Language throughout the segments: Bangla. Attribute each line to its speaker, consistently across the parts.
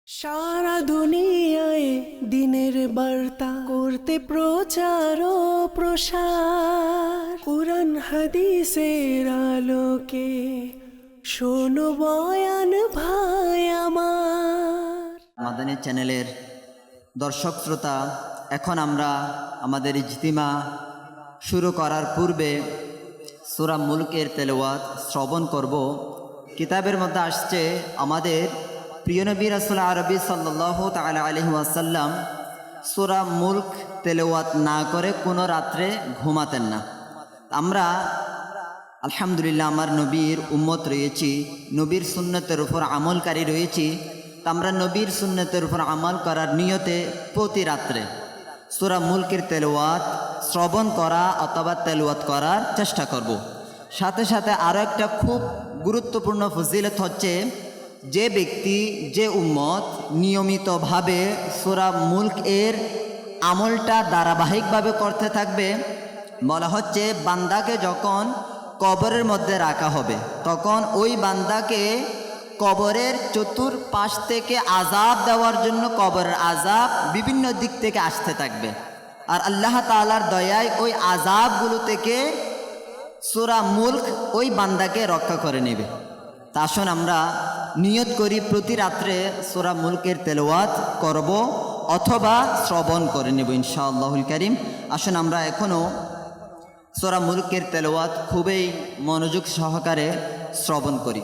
Speaker 1: সারা দুনিয়ায় দিনের বার্তা করতে প্রচার ও প্রসার, কুরআন হাদিসের আলোকে শোনো বয়ান ভাই আমার।
Speaker 2: মাদানী চ্যানেলের দর্শক শ্রোতা, এখন আমরা আমাদের ইজতিমা শুরু করার পূর্বে সূরা মুলকের তেলাওয়াত শ্রবণ করব। কিতাবের মধ্যে আসছে আমাদের প্রিয় নবী রাসূল আরবি সাল্লাল্লাহু তাআলা আলাইহি ওয়াসাল্লাম সূরা মুলক তেলাওয়াত না করে কোনো রাত্রে ঘুমাতেন না। আমরা আলহামদুলিল্লাহ আমার নবীর উম্মত রয়েছি, নবীর সুন্নতের উপর আমলকারী রয়েছি। তা আমরা নবীর সুন্নতের উপর আমল করার নিয়তে প্রতি রাত্রে সূরা মুলকের তেলাওয়াত শ্রবণ করা অথবা তেলাওয়াত করার চেষ্টা করব। সাথে সাথে আরও একটা খুব গুরুত্বপূর্ণ ফজিলত হচ্ছে, যে ব্যক্তি যে উম্মত নিয়মিতভাবে সূরা মুলক এর আমলটা ধারাবাহিকভাবে করতে থাকবে, বলা হচ্ছে বান্দাকে যখন কবরের মধ্যে রাখা হবে তখন ওই বান্দাকে কবরের চতুর্পাশ থেকে আযাব দেওয়ার জন্য কবরের আযাব বিভিন্ন দিক থেকে আসতে থাকবে, আর আল্লাহ তাআলার দয়ায় ওই আযাবগুলো থেকে সূরা মুলক ওই বান্দাকে রক্ষা করে নেবে। তা আসুন আমরা নিয়ত করি প্রতি রাত্রে সূরা মুলকের তেলাওয়াত করব অথবা শ্রবণ করে নেব ইনশাআল্লাহুল কারীম। আসুন আমরা এখনও সূরা মুলকের তেলাওয়াত খুবই মনোযোগ সহকারে শ্রবণ করি।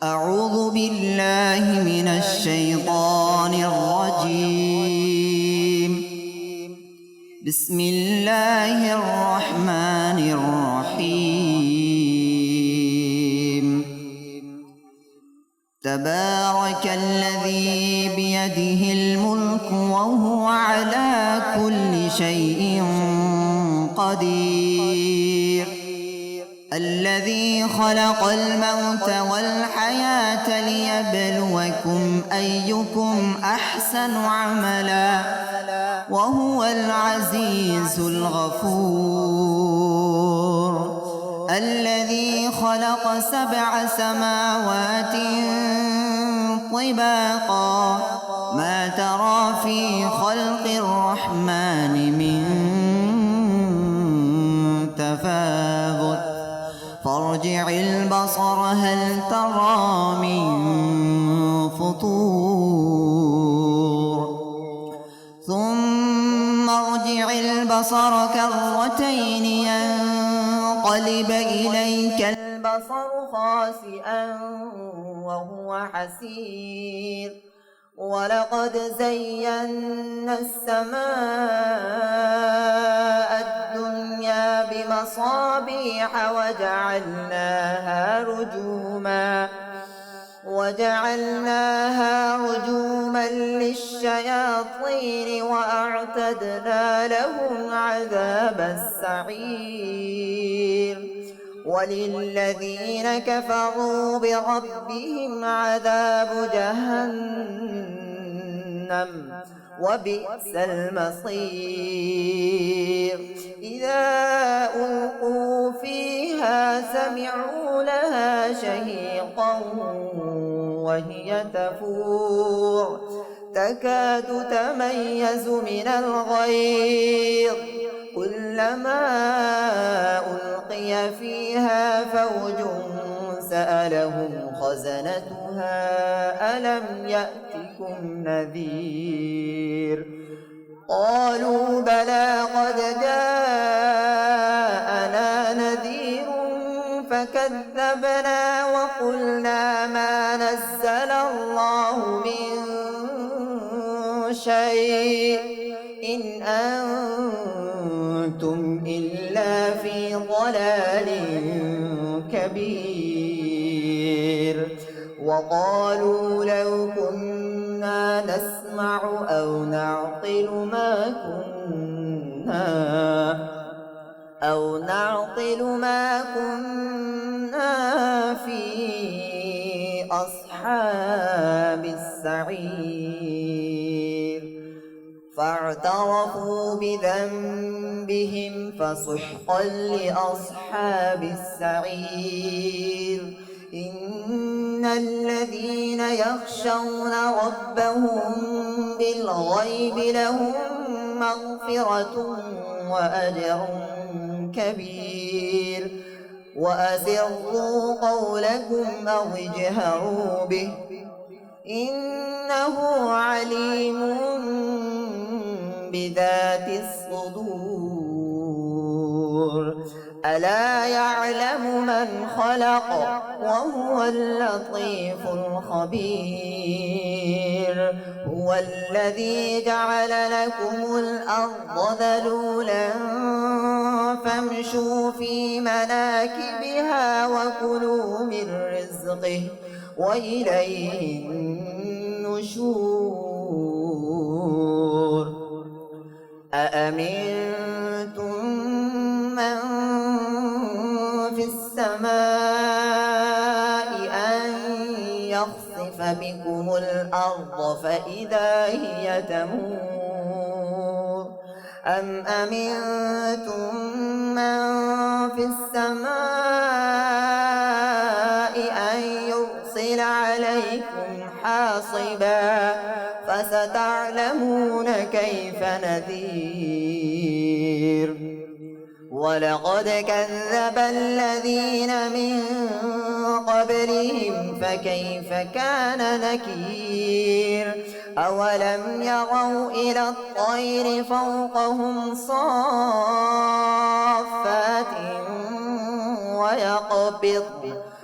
Speaker 2: আউযু বিল্লাহি মিনাশ শাইতানির রাজীম। বিসমিল্লাহির রহমানির রহিম। তাবারাকাল্লাযী বিয়াদিহিল মুলকু ওয়া হুয়া আলা কুল্লি শাইইন قدير الذي خلق الموت والحياة ليبلوكم أيكم أحسن عملا وهو العزيز الغفور الذي خلق 7 سماوات طباقا ما ترى في خلق الرحمن من تفاوت فارجع البصر هل ترى من فطور ثم ارجع البصر كرتين ينقلب إليك البصر خاسئا وهو حسير ولقد زينا السماء الدنيا بمصابيح وجعلناها رجوما للشياطين وأعتدنا لهم عذاب السعير وللذين كفروا بربهم عذاب جهنم وبئس المصير إذا ألقوا فيها سمعوا لها شهيقا وهي تفور تكاد تميز من الغيظ كلما ألقي فيها فوج سألهم خزنتها ألم يأتكم نذير قالوا بلى قد جاءنا نذير فكذبنا وقلنا ما نزل الله من شيء إن أنتم إلا في ضلال كبير وقالوا لو كنا نسمع أو نعقل ما كنا في أصحاب السعير فاعترفوا بذنبهم فسحقا لأصحاب السعير
Speaker 3: إن الذين يخشون ربهم بالغيب لهم مغفرة وأجر كبير وأسروا قولكم أو اجهروا به إنه عليم بذات الصدور ألا يعلم من خلق وهو اللطيف الخبير هو الذي جعل لكم الأرض ذلولا فامشوا في مناكبها وكلوا من رزقه وإليه النشور أأمنتم من في السماء أن يخسف بكم الأرض فإذا هي تمور أم أمنتم من في السماء أن يرسل عليكم حاصبا فستعلمون كيف نذير ولقد كذب الذين من قبلهم فكيف كان نكير أولم يروا إلى الطير فوقهم صافات ويقبض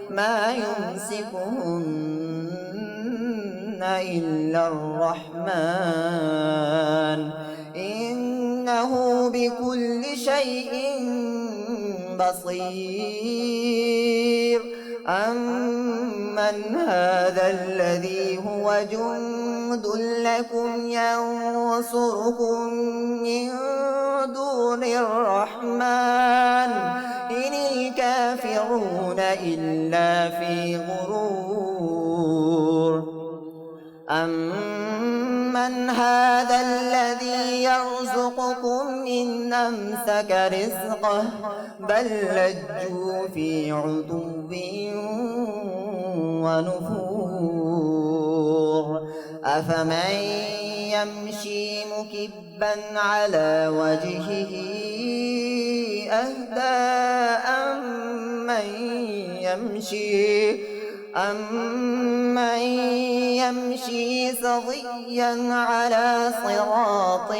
Speaker 3: ما يمسكهن إلا الرحمن إنه بكل شيء بصير أمن هذا الذي هو جند لكم ينصركم من دون الرحمن إن الكافرون إلا في غرور أمن هذا الذي يرزقكم إن أمسك رزقه بل لجوا في عتو ونفور أفمن يمشي مكبا على وجهه أهدى أمن يمشي سويا على صراط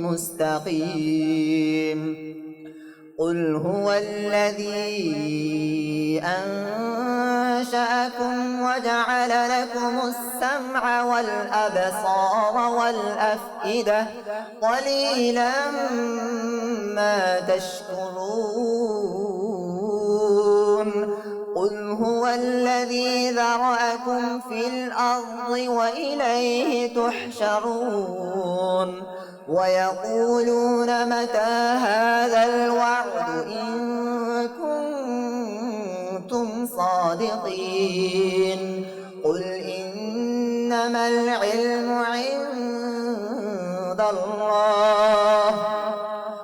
Speaker 3: مستقيم قل هو الذي أنشأكم وجعل لكم السمع والأبصار والأفئدة قليلا ما تشكرون قل هو الذي ذرأكم في الأرض وإليه تحشرون ويقولون متى هذا الوعد إن كنتم صادقين قل إنما العلم عند الله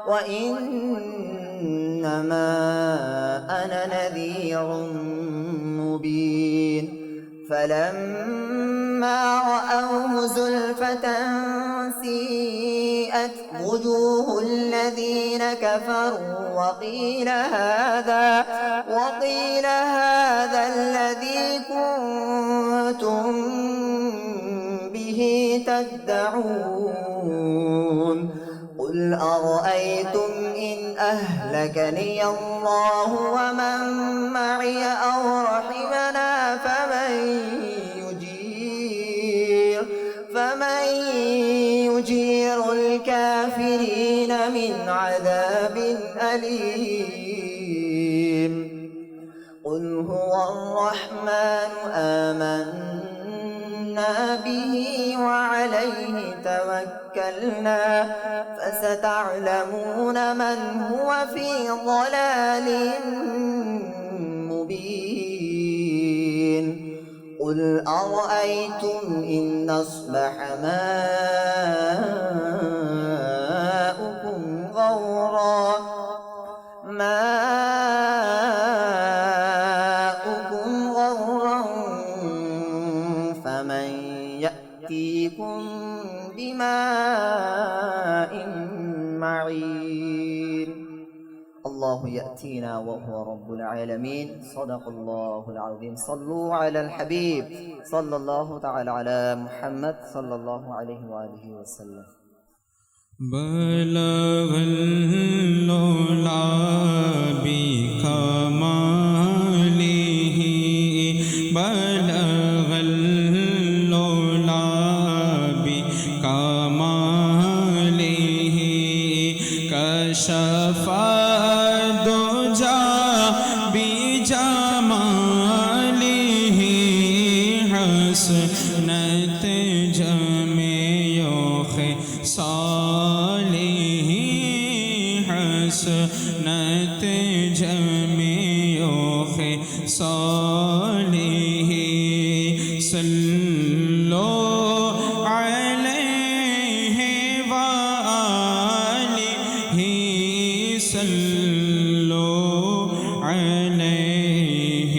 Speaker 3: وإنما أنا نذير مبين فلما رأوه زلفة سيئت وجوه الذين كفروا وقيل هذا الذي كنتم به تدعون قل أرأيتم إن أهلكني الله ومن معي أو رحمنا فمن يجير الكافرين من عذاب أليم قل هو الرحمن آمنا به وعليه توكلنا فستعلمون من هو في ضلال مبين قل أرأيتم إن أصبح ماؤكم غورا من يأتيكم بماء معين الله يأتينا وهو رب العالمين صدق الله العظيم صلوا على الحبيب صلى الله تعالى على محمد صلى الله عليه وآله وسلم
Speaker 4: بلغ العلا بكماله بلغ العلا بكماله كشف الدجى بجماله حسنت جميع خصاله حسنت جميع خصاله صلوا عليه وآله صلوا عليه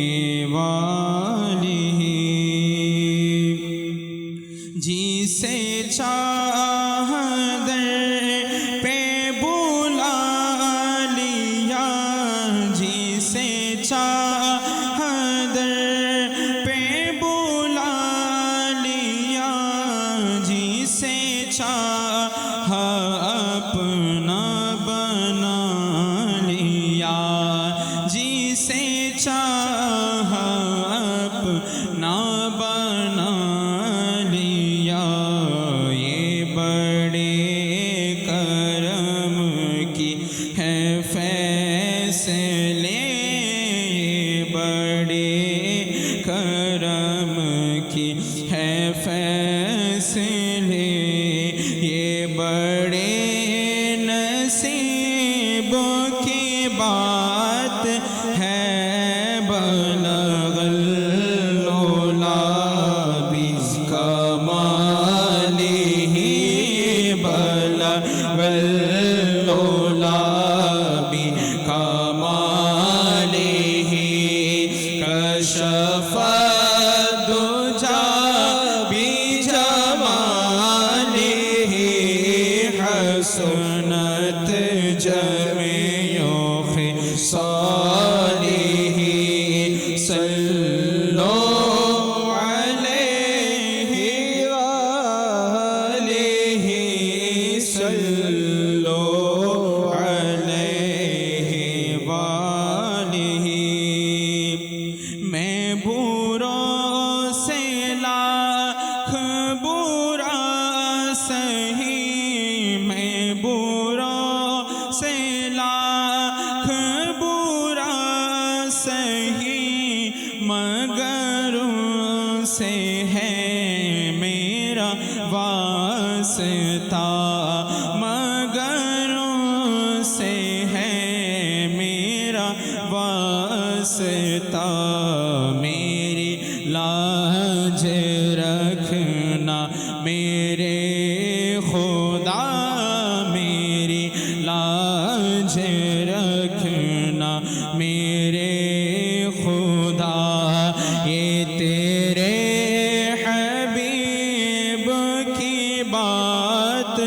Speaker 4: وآله جسے چاہ در پہ بلا لیا جسے چاہ در پہ بلا لیا جسے چاہ اپنا بنا لیا جسے چاہ اپنا بنا لیا یہ بڑے کرم کی ہے فیصلے یہ بڑے کرم کی ہے فیصلے یہ بڑے نصیب کی بات ہے بلغ العلا بکماله بلغ العلا بکماله کشف الدجى بجماله حسنت جميع خصاله صلوا عليه وآله صلوا عليه وآله میں بروں سے لاکھ برا سہی میں بروں سے لاکھ برا سہی مگر ان سے ہے میرا واسطہ مگر ان سے ہے میرا واسطہ میری لاج رکھنا میرے خدا میری لاج رکھنا میرے خدا یہ تیرے حبیب کی بات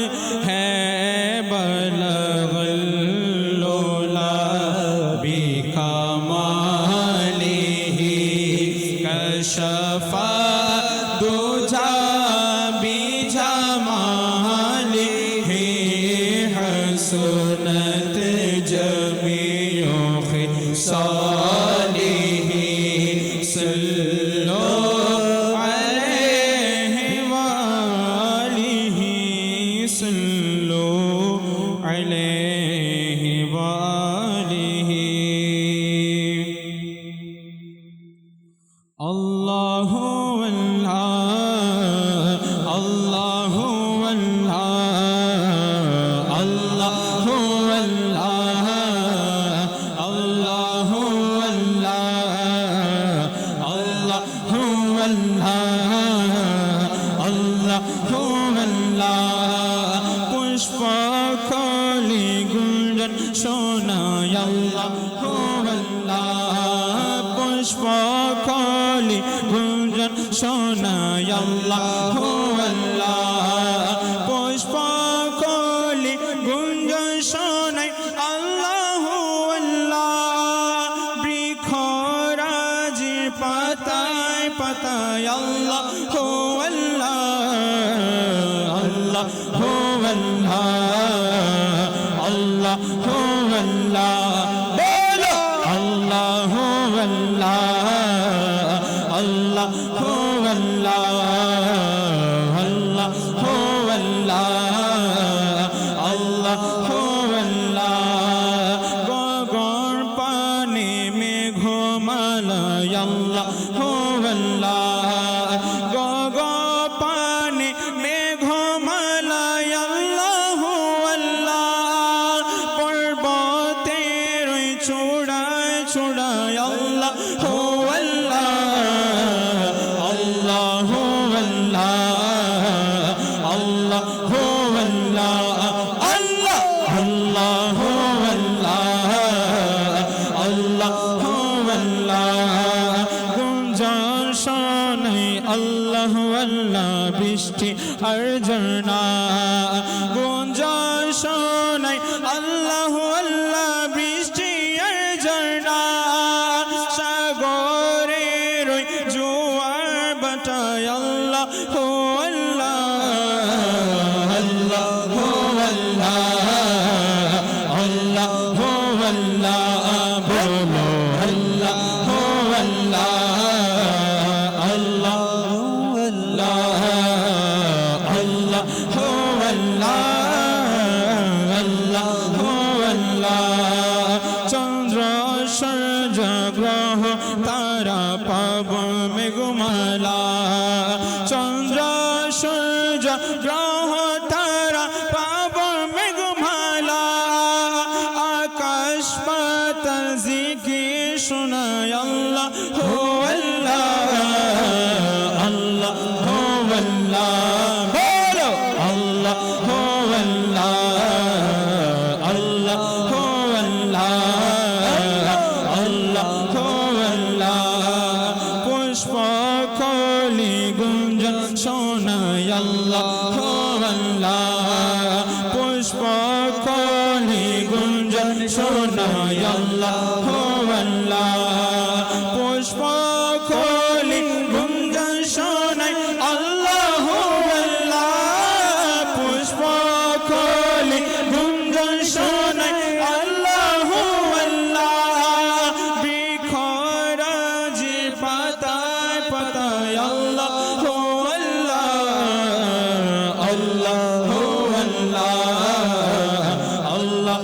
Speaker 4: ہے بلغ العلا بکماله کشف الدجى بجماله حسنت جميع خصاله صلوا عليه وآله صلوا عليه وآله الله والله الله والله الله والله الله والله الله والله الله والله পুষ্পকলি গুঞ্জন শোনায় আল্লাহ والله পুষ্পকলি গুঞ্জন শোনায় শোনাই আল্লাহ আল্লাহ পুষ্প কলি গুঞ্জন শোনাই আল্লাহ আল্লাহ বৃক্ষরাজির পাতায় পাতায় আল্লাহ আল্লাহ আল্লাহ আল্লাহ আল্লাহ আল্লাহ বলো আল্লাহ আল্লাহ আল্লাহ আল্লাহ আল্লাহ আল্লাহ আল্লাহ আল্লাহ গগন পানি মেঘমালায় আল্লাহ আল্লাহ গগন পানি মেঘমালায় আল্লাহ আল্লাহ পর্বতের চূড়ায় চূড়ায় আল্লাহ আল্লাহ আল্লাহ আল্লাহ আল্লাহ আল্লাহ আল্লাহ গুঞ্জন শোনাই আল্লাহ আল্লাহ বৃষ্টি আর ঝর্ণা গুঞ্জন শোনাই আল্লাহ আল্লাহ বৃষ্টি আর ঝর্ণা সাগরের ওই জোয়ার বাটায় আল্লাহ আল্লাহ আল্লাহ আল্লাহ আল্লাহ বলো আল্লাহ আল্লাহ আল্লাহ আল্লাহ আল্লাহ আল্লাহ চন্দ্র সূর্য গ্রহ তারা পাবন মেঘমালা চন্দ্র সূর্য গ্রহ তারা পাবন মেঘমালা আকাশ পাতাল জিকির শোনায় আল্লাহ আল্লাহ আল্লাহ বলো আল্লাহ আল্লাহ আল্লাহ আল্লাহ পুষ্প কলি গুঞ্জন শোনায় আল্লাহ আল্লাহ পুষ্প কলি গুঞ্জন শোনায় আল্লাহ আল্লাহ পুষ্প কলি গুঞ্জন শোনায় আল্লাহ আল্লাহ পুষ্প কলি গুঞ্জন শোনায় আল্লাহ আল্লাহ বৃক্ষরাজির পাতায় পাতায় আল্লাহ আল্লাহ আল্লাহ আল্লাহ আল্লাহ আল্লাহ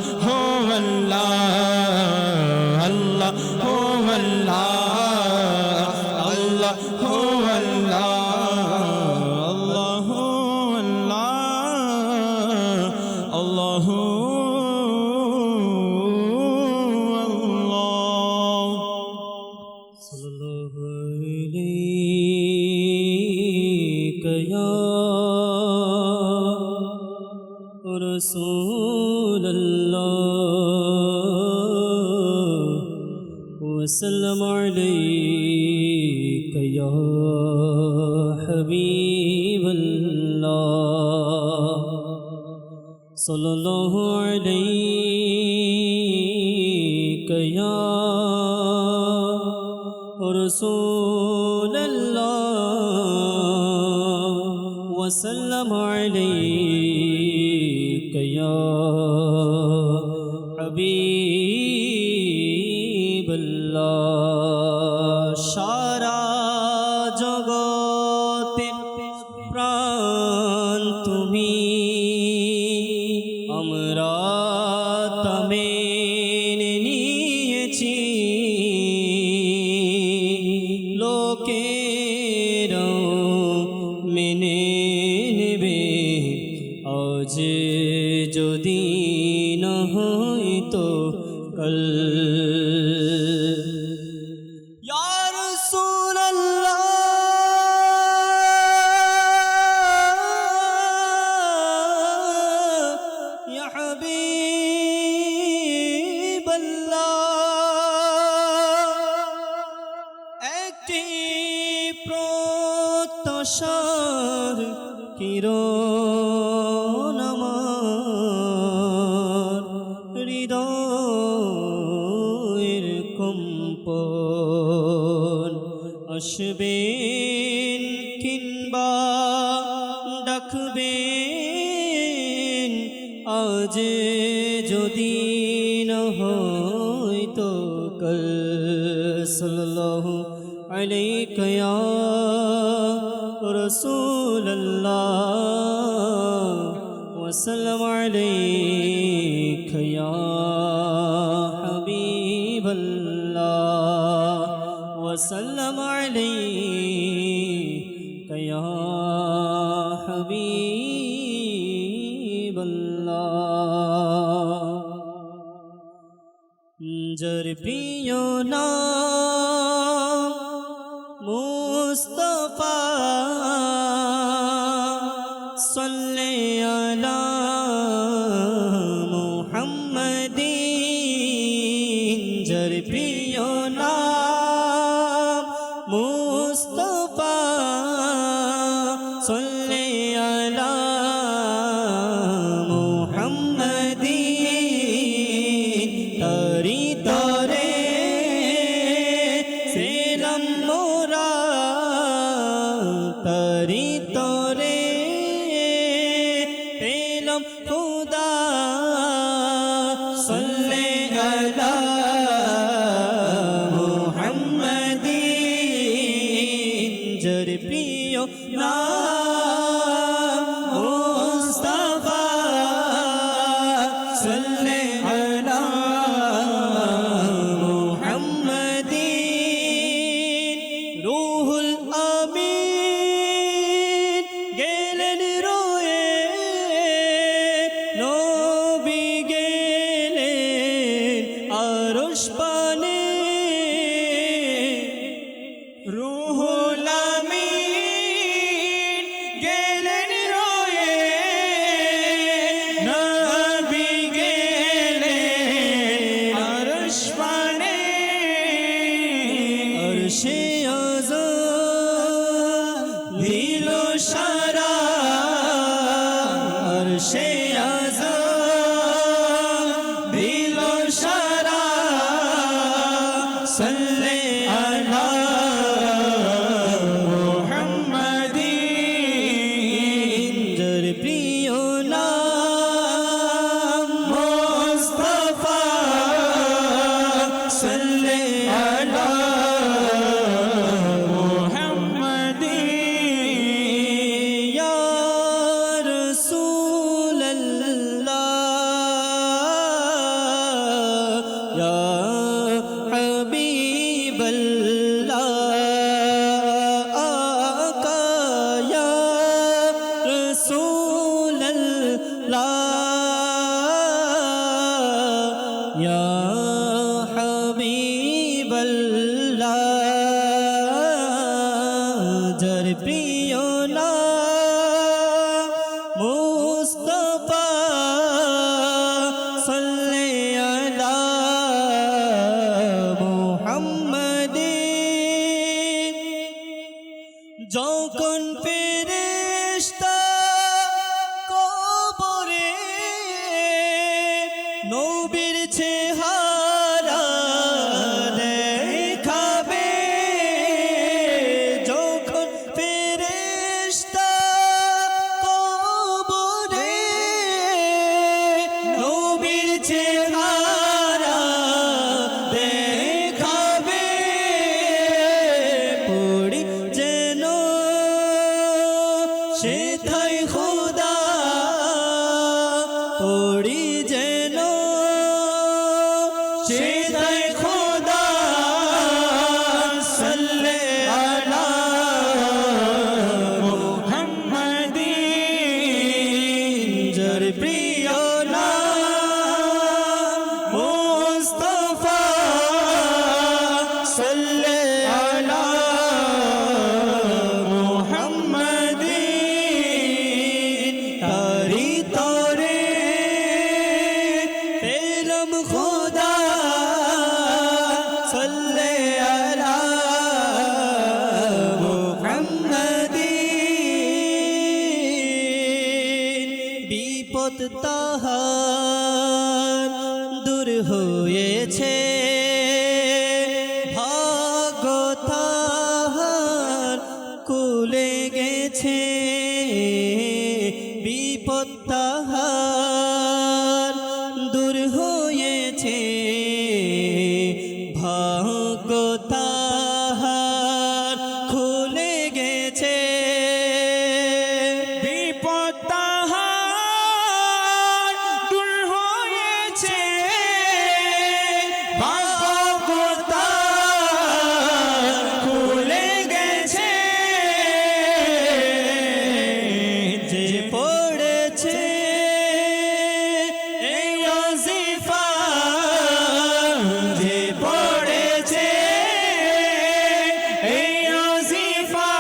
Speaker 1: সাল্লাল্লাহু আলাইকা ইয়া রাসূলাল্লাহ ওয়া সাল্লামু আলাইকা ইয়া হাবিবাল্লাহ সাল্লাল্লাহু আলাইকা ইয়া রাসূলাল্লাহ ওয়া সাল্লামু আলাইকা ইয়া হাবিবাল্লাহ সারা জগতে প্রাণ তুমি আমরা মেনে নিয়েছি লোকেরা মেনে নেবে আজ যদি না হয়তো কাল ইয়া রাসূলুল্লাহ ইয়া হাবিবাল্লাহ একটি প্রত্যাশা আশার কিরণ আমার হৃদয়ের কম্পন আসবেন কিংবা ডাকবেন আজ যদি না হয়তো কাল সাল্লাল্লাহু আলাইকা ইয়া রাসূলুল্লাহ ওয়া সাল্লামু আলাইকা ইয়া হাবিবাল্লাহ ওয়া সাল্লামু আলাইকা ইয়া হাবিবাল্লাহ যার প্রিয় নাম মুস্তাফা সাল্লাল্লাহু আলা মুহাম্মাদিন যার প্রিয় নাম মুস্তাফা সাল্লাল্লাহু আলা মুহাম্মাদিন তারি তরে সেলাম মোরা তারি তরে পেলাম খুদা সাল্লাল্লাহু আলা মুহাম্মাদিন যার প্রিয় নাম মুস্তাফা সাল্লাল্লাহু আলা মুহাম্মাদিন রূহুল আমিন গেলেন রয়ে নবী গেলেন আরশ পানে রূহুল আমিন গেলেন রয়ে নবী গেলেন আরশ পানে আরশে আযম দিল সারা আরশে আযম দিল সারা সাল্লাল্লাহু আলা মুহাম্মাদিন যার প্রিয় নাম মুস্তাফা সাল্লাল্লাহু আলা মুহাম্মাদিন ইয়া রাসূলুল্লাহ ইয়া হাবিবাল্লাহ আকা ইয়া রাসূলুল্লাহ ইয়া হাবিবাল্লাহ যার প্রিয় নাম মুস্তাফা সাল্লাল্লাহু আলা মুহাম্মাদিন যখন ফেরেশতা কবরে নবীর চেহারা দেখাবে যখন ফেরেশতা কবরে নবীর চেহারা দেখাবে পড়ি যেন বিপদ তাহার দূর হয়েছে, ভাগ্য তাহার খুলে গেছে, বিপদ তাহার দূর হয়েছে, ভাগ্য তাহার খুলে গেছে,
Speaker 4: বিপদ তাহার দূর হয়েছে,
Speaker 1: ভাগ্য তাহার খুলে গেছে, যে পড়েছে এই ওয়াজিফা, যে পড়েছে এই ওয়াজিফা,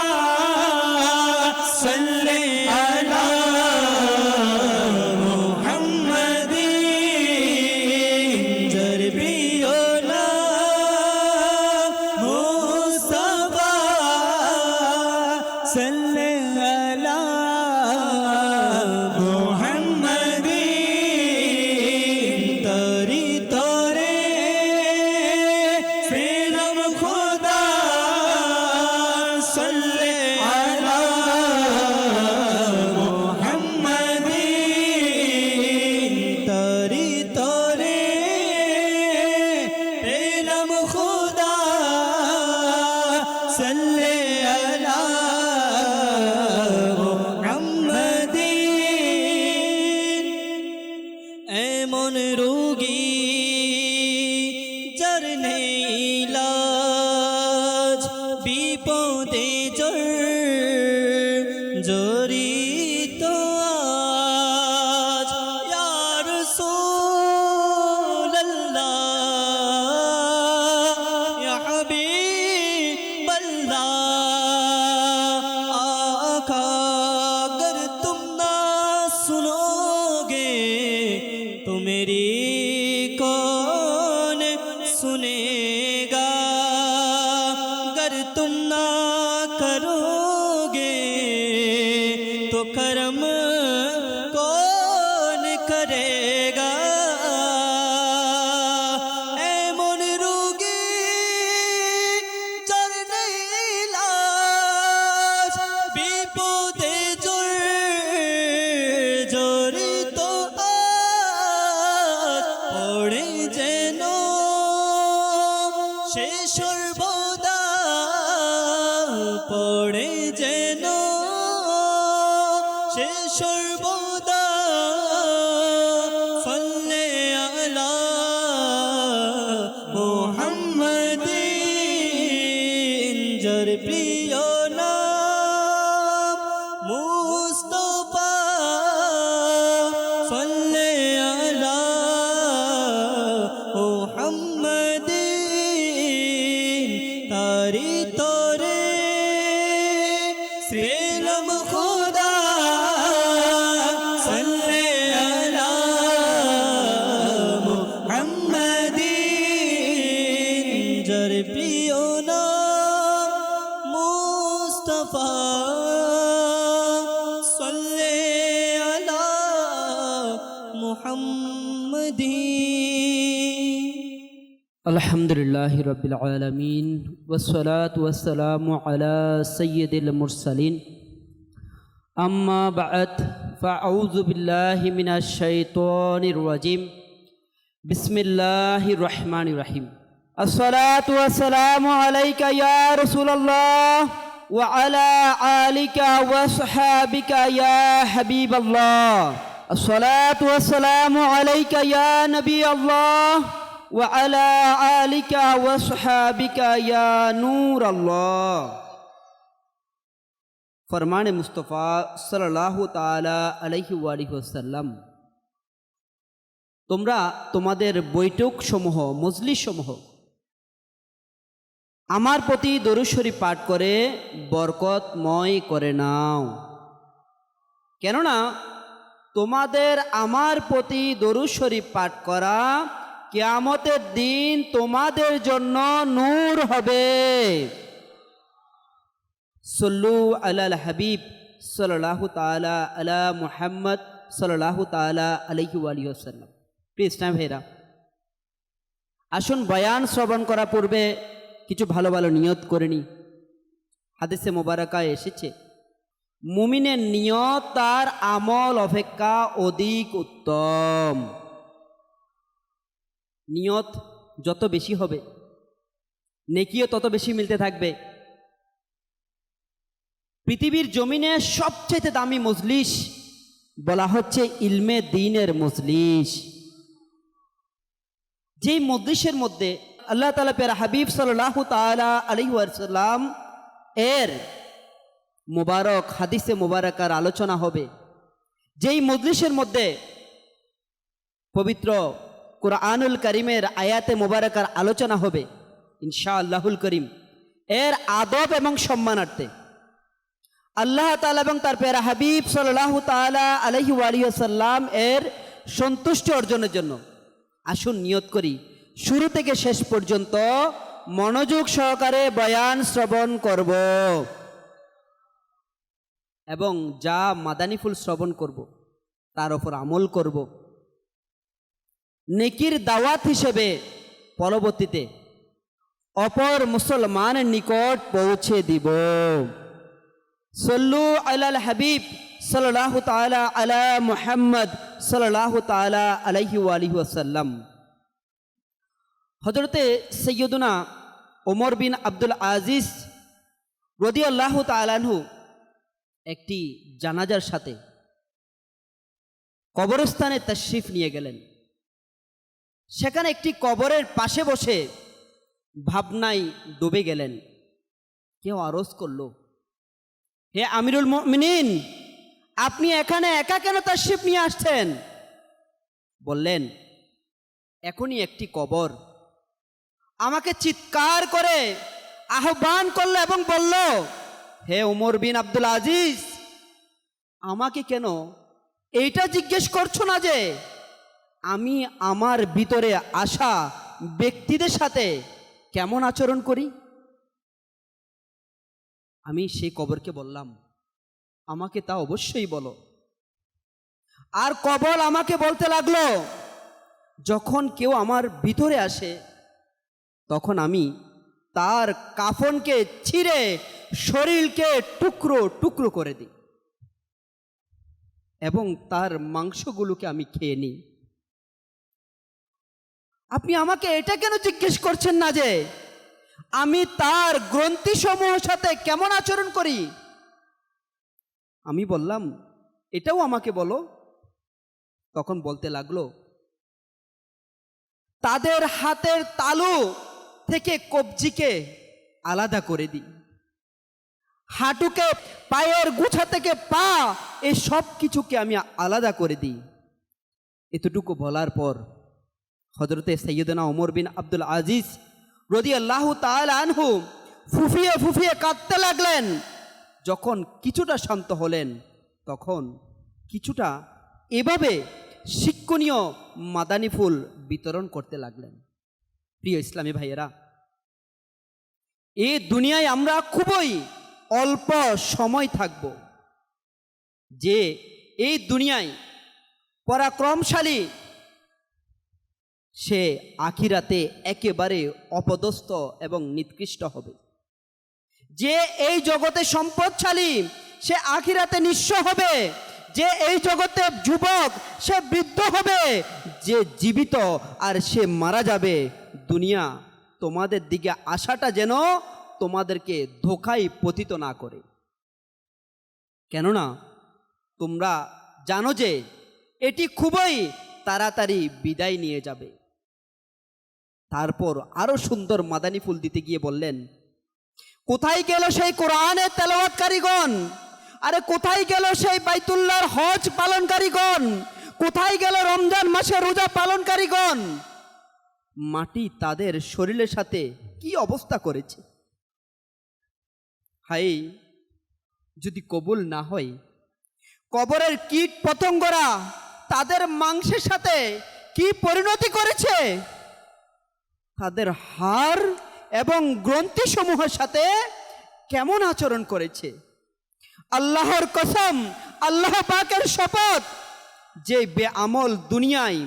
Speaker 1: সাল্লি আলা মুহাম্মাদিন, যার প্রিয় নাম মুস্তাফা, সাল্লি আলা মুহাম্মাদিন, তারি তরে প্রেম খোদা, সাল্লি আলা মুহাম্মাদিন, তারি তরে প্রেম খোদা, সাল্লি আলা মুহাম্মাদিন। এমন রোগী যার নেই ইলাজ, বিপদে জড়িত আজ, ইয়া রাসূলুল্লাহ, ইয়া হাবিবাল্লাহ, आका अगर तुम ना सुनोगे तो मेरी कौन सुनेगा, अगर तुम ना करोगे तो करम कौन करेगा। এমন রোগী যার নেই ইলাজ, বিপদে জড়িত আজ, পড়ে যেন সে সর্বদা, পড়ে যেন সে সর্বদা, সাল্লি আলা মুহাম্মাদিন, যার প্রিয় নাম মুস্তাফা, সাল্লি আলা মুহাম্মাদিন, তারি তরে প্রেম খোদা, সাল্লি আলা মুহাম্মাদিন, যার প্রিয় নাম মুস্তাফা, সাল্লি আলা মুহাম্মাদিন।
Speaker 5: আলহামদুলিল্লাহি রাব্বিল আলামিন ওয়াসসালাতু ওয়াসসালামু আলা সাইয়্যিদিল মুরসালিন আম্মা বা'দ ফাআউযু বিল্লাহি মিনাশ শাইতানির রাজিম বিসমিল্লাহির রহমানির রহিম আসসালাতু ওয়াসসালামু আলাইকা ইয়া রাসূলুল্লাহ ওয়া আলা আলিকা ওয়া সাহাবিকা ইয়া হাবিবাল্লাহ আসসালাতু ওয়াসসালামু আলাইকা ইয়া নবিয়াল্লাহ وعلى آلك وصحابك يا نور الله फरमान मुस्तफ़ा सल्लल्लाहु ताला अलैहि वसल्लम তোমরা তোমাদের বৈঠক সমূহ মজলিস সমূহ আমার প্রতি দরুদ শরীফ পাঠ করে বরকতময় করে নাও, কেননা তোমাদের আমার প্রতি দরুদ শরীফ পাঠ করা কিয়ামতের দিন তোমাদের জন্য নূর হবে। সল্লু আলাল হাবিব সাল্লাল্লাহু তাআলা আলা মুহাম্মদ সাল্লাল্লাহু তাআলা আলাইহি ওয়াসাল্লাম। প্রিয় ইসলাম ভাইরা, আসুন বয়ান শ্রবণ করার পূর্বে কিছু ভালো ভালো নিয়ত করে নি। হাদিসে মোবারকায় এসেছে, মুমিনের নিয়ত তার আমল অপেক্ষা অধিক উত্তম। নিয়ত যত বেশি হবে, নেকিও তত বেশি মিলতে থাকবে। পৃথিবীর জমিনে সবচেয়ে দামি মজলিস বলা হচ্ছে ইলমে দ্বীনের মজলিস। যেই মজলিসের মধ্যে আল্লাহ তাআলা পেয়ারা হাবিব সাল্লাল্লাহু তাআলা আলাইহি ওয়াসাল্লাম এর মুবারক হাদিসে মুবারকার আলোচনা হবে, যেই মজলিসের মধ্যে পবিত্র কুরআনুল কারীমের আয়াতে মুবারকার আলোচনা হবে ইনশাআল্লাহুল করিম, এর আদব এবং সম্মানার্থে আল্লাহ তাআলা এবং তার পেয়ারা হাবিব সাল্লাল্লাহু তাআলা আলাইহি ওয়াসাল্লাম এর সন্তুষ্টি অর্জনের জন্য আসুন নিয়ত করি শুরু থেকে শেষ পর্যন্ত মনোযোগ সহকারে বয়ান শ্রবণ করব এবং যা মাদানী ফুল শ্রবণ করব তার উপর আমল করব, নেকির দাওয়াত হিসেবে পরবর্তীতে অপর মুসলমানের নিকট পৌঁছে দিব। সল্লু আলাল হাবিব সাল্লাল্লাহু তাআলা আলা মুহাম্মদ সাল্লাল্লাহু তাআলা আলাইহি ওয়াসাল্লাম। হযরতে সৈয়দুনা ওমর বিন আব্দুল আজিজ রাদিয়াল্লাহু তাআলা আনহু একটি জানাজার সাথে কবরস্থানে তাশরিফ নিয়ে গেলেন। সেখানে একটি কবরের পাশে বসে ভাবনায় ডুবে গেলেন। কেউ আরজ করল, হে আমিরুল মুমিনিন, আপনি এখানে একা কেন তাশরিফ নিয়ে আসছেন? বললেন, এখনই একটি কবর আমাকে চিৎকার করে আহ্বান করলো এবং বলল, হে ওমর বিন আব্দুল আজিজ, আমাকে কেন এইটা জিজ্ঞেস করছো না যে আমি আমার ভিতরে আসা ব্যক্তিদের সাথে কেমন আচরণ করি? আমি সেই কবরকে বললাম, আমাকে তা অবশ্যই বলো। আর কবর আমাকে বলতে লাগলো, যখন কেউ আমার ভিতরে আসে তখন আমি তার কাফনকে ছিঁড়ে শরীরকে টুকরো টুকরো করে দিই এবং তার মাংসগুলোকে আমি খেয়ে নিই। আপনি আমাকে এটা কেন জিজ্ঞেস করছেন না যে আমি তার গ্রন্থিসমূহের সাথে কেমন আচরণ করি? আমি বললাম, এটাও আমাকে বলো। তখন বলতে লাগলো, তাদের হাতের তালু থেকে কবজিকে আলাদা করে দিই, হাঁটুকে পায়ের গুছা থেকে পা, এই সব কিছুকে আমি আলাদা করে দিই। এতটুকু বলার পর হযরতে সৈয়দনা ওমর বিন আব্দুল আজিজ রাদিয়াল্লাহু তাআলা আনহু ফুফিয়ে ফুফিয়ে কাঁদতে লাগলেন। যখন কিছুটা শান্ত হলেন তখন কিছুটা এভাবে শিক্ষণীয় মাদানী ফুল বিতরণ করতে লাগলেন। প্রিয় ইসলামী ভাইয়েরা, এই দুনিয়ায় আমরা খুবই অল্প সময় থাকব, যে এই দুনিয়ায় পরাক্রমশালী সে আখিরাতে একেবারে অপদস্থ এবং নিকৃষ্ট হবে। যে এই জগতে সম্পদশালী সে আখিরাতে নিঃস্ব হবে। যে এই জগতে যুবক সে বৃদ্ধ হবে। যে জীবিত আর সে মারা যাবে। দুনিয়া তোমাদের দিকে আসাটা যেন তোমাদেরকে ধোঁকায় পতিত না করে, কেননা তোমরা জানো যে এটি খুবই তাড়াতাড়ি বিদায় নিয়ে যাবে। তারপর আরো সুন্দর মাদানী ফুল দিতে গিয়ে বললেন, কোথায় গেল সেই কোরআনের তেলাওয়াতকারীগণ? আরে কোথায় গেল সেই বাইতুল্লাহর হজ পালনকারীগণ? কোথায় গেল রমজান মাসে রোজা পালনকারীগণ? মাটি তাদের শরীরের সাথে কি অবস্থা করেছে! হায়, যদি কবুল না হয়, কবরের কীট পতঙ্গরা তাদের মাংসের সাথে কি পরিণতি করেছে! তাদের হাড় এবং গ্রন্থি সমূহের সাথে কেমন আচরণ করেছে! আল্লাহর কসম, আল্লাহ পাকের শপথ, যে বেআমল দুনিয়ায়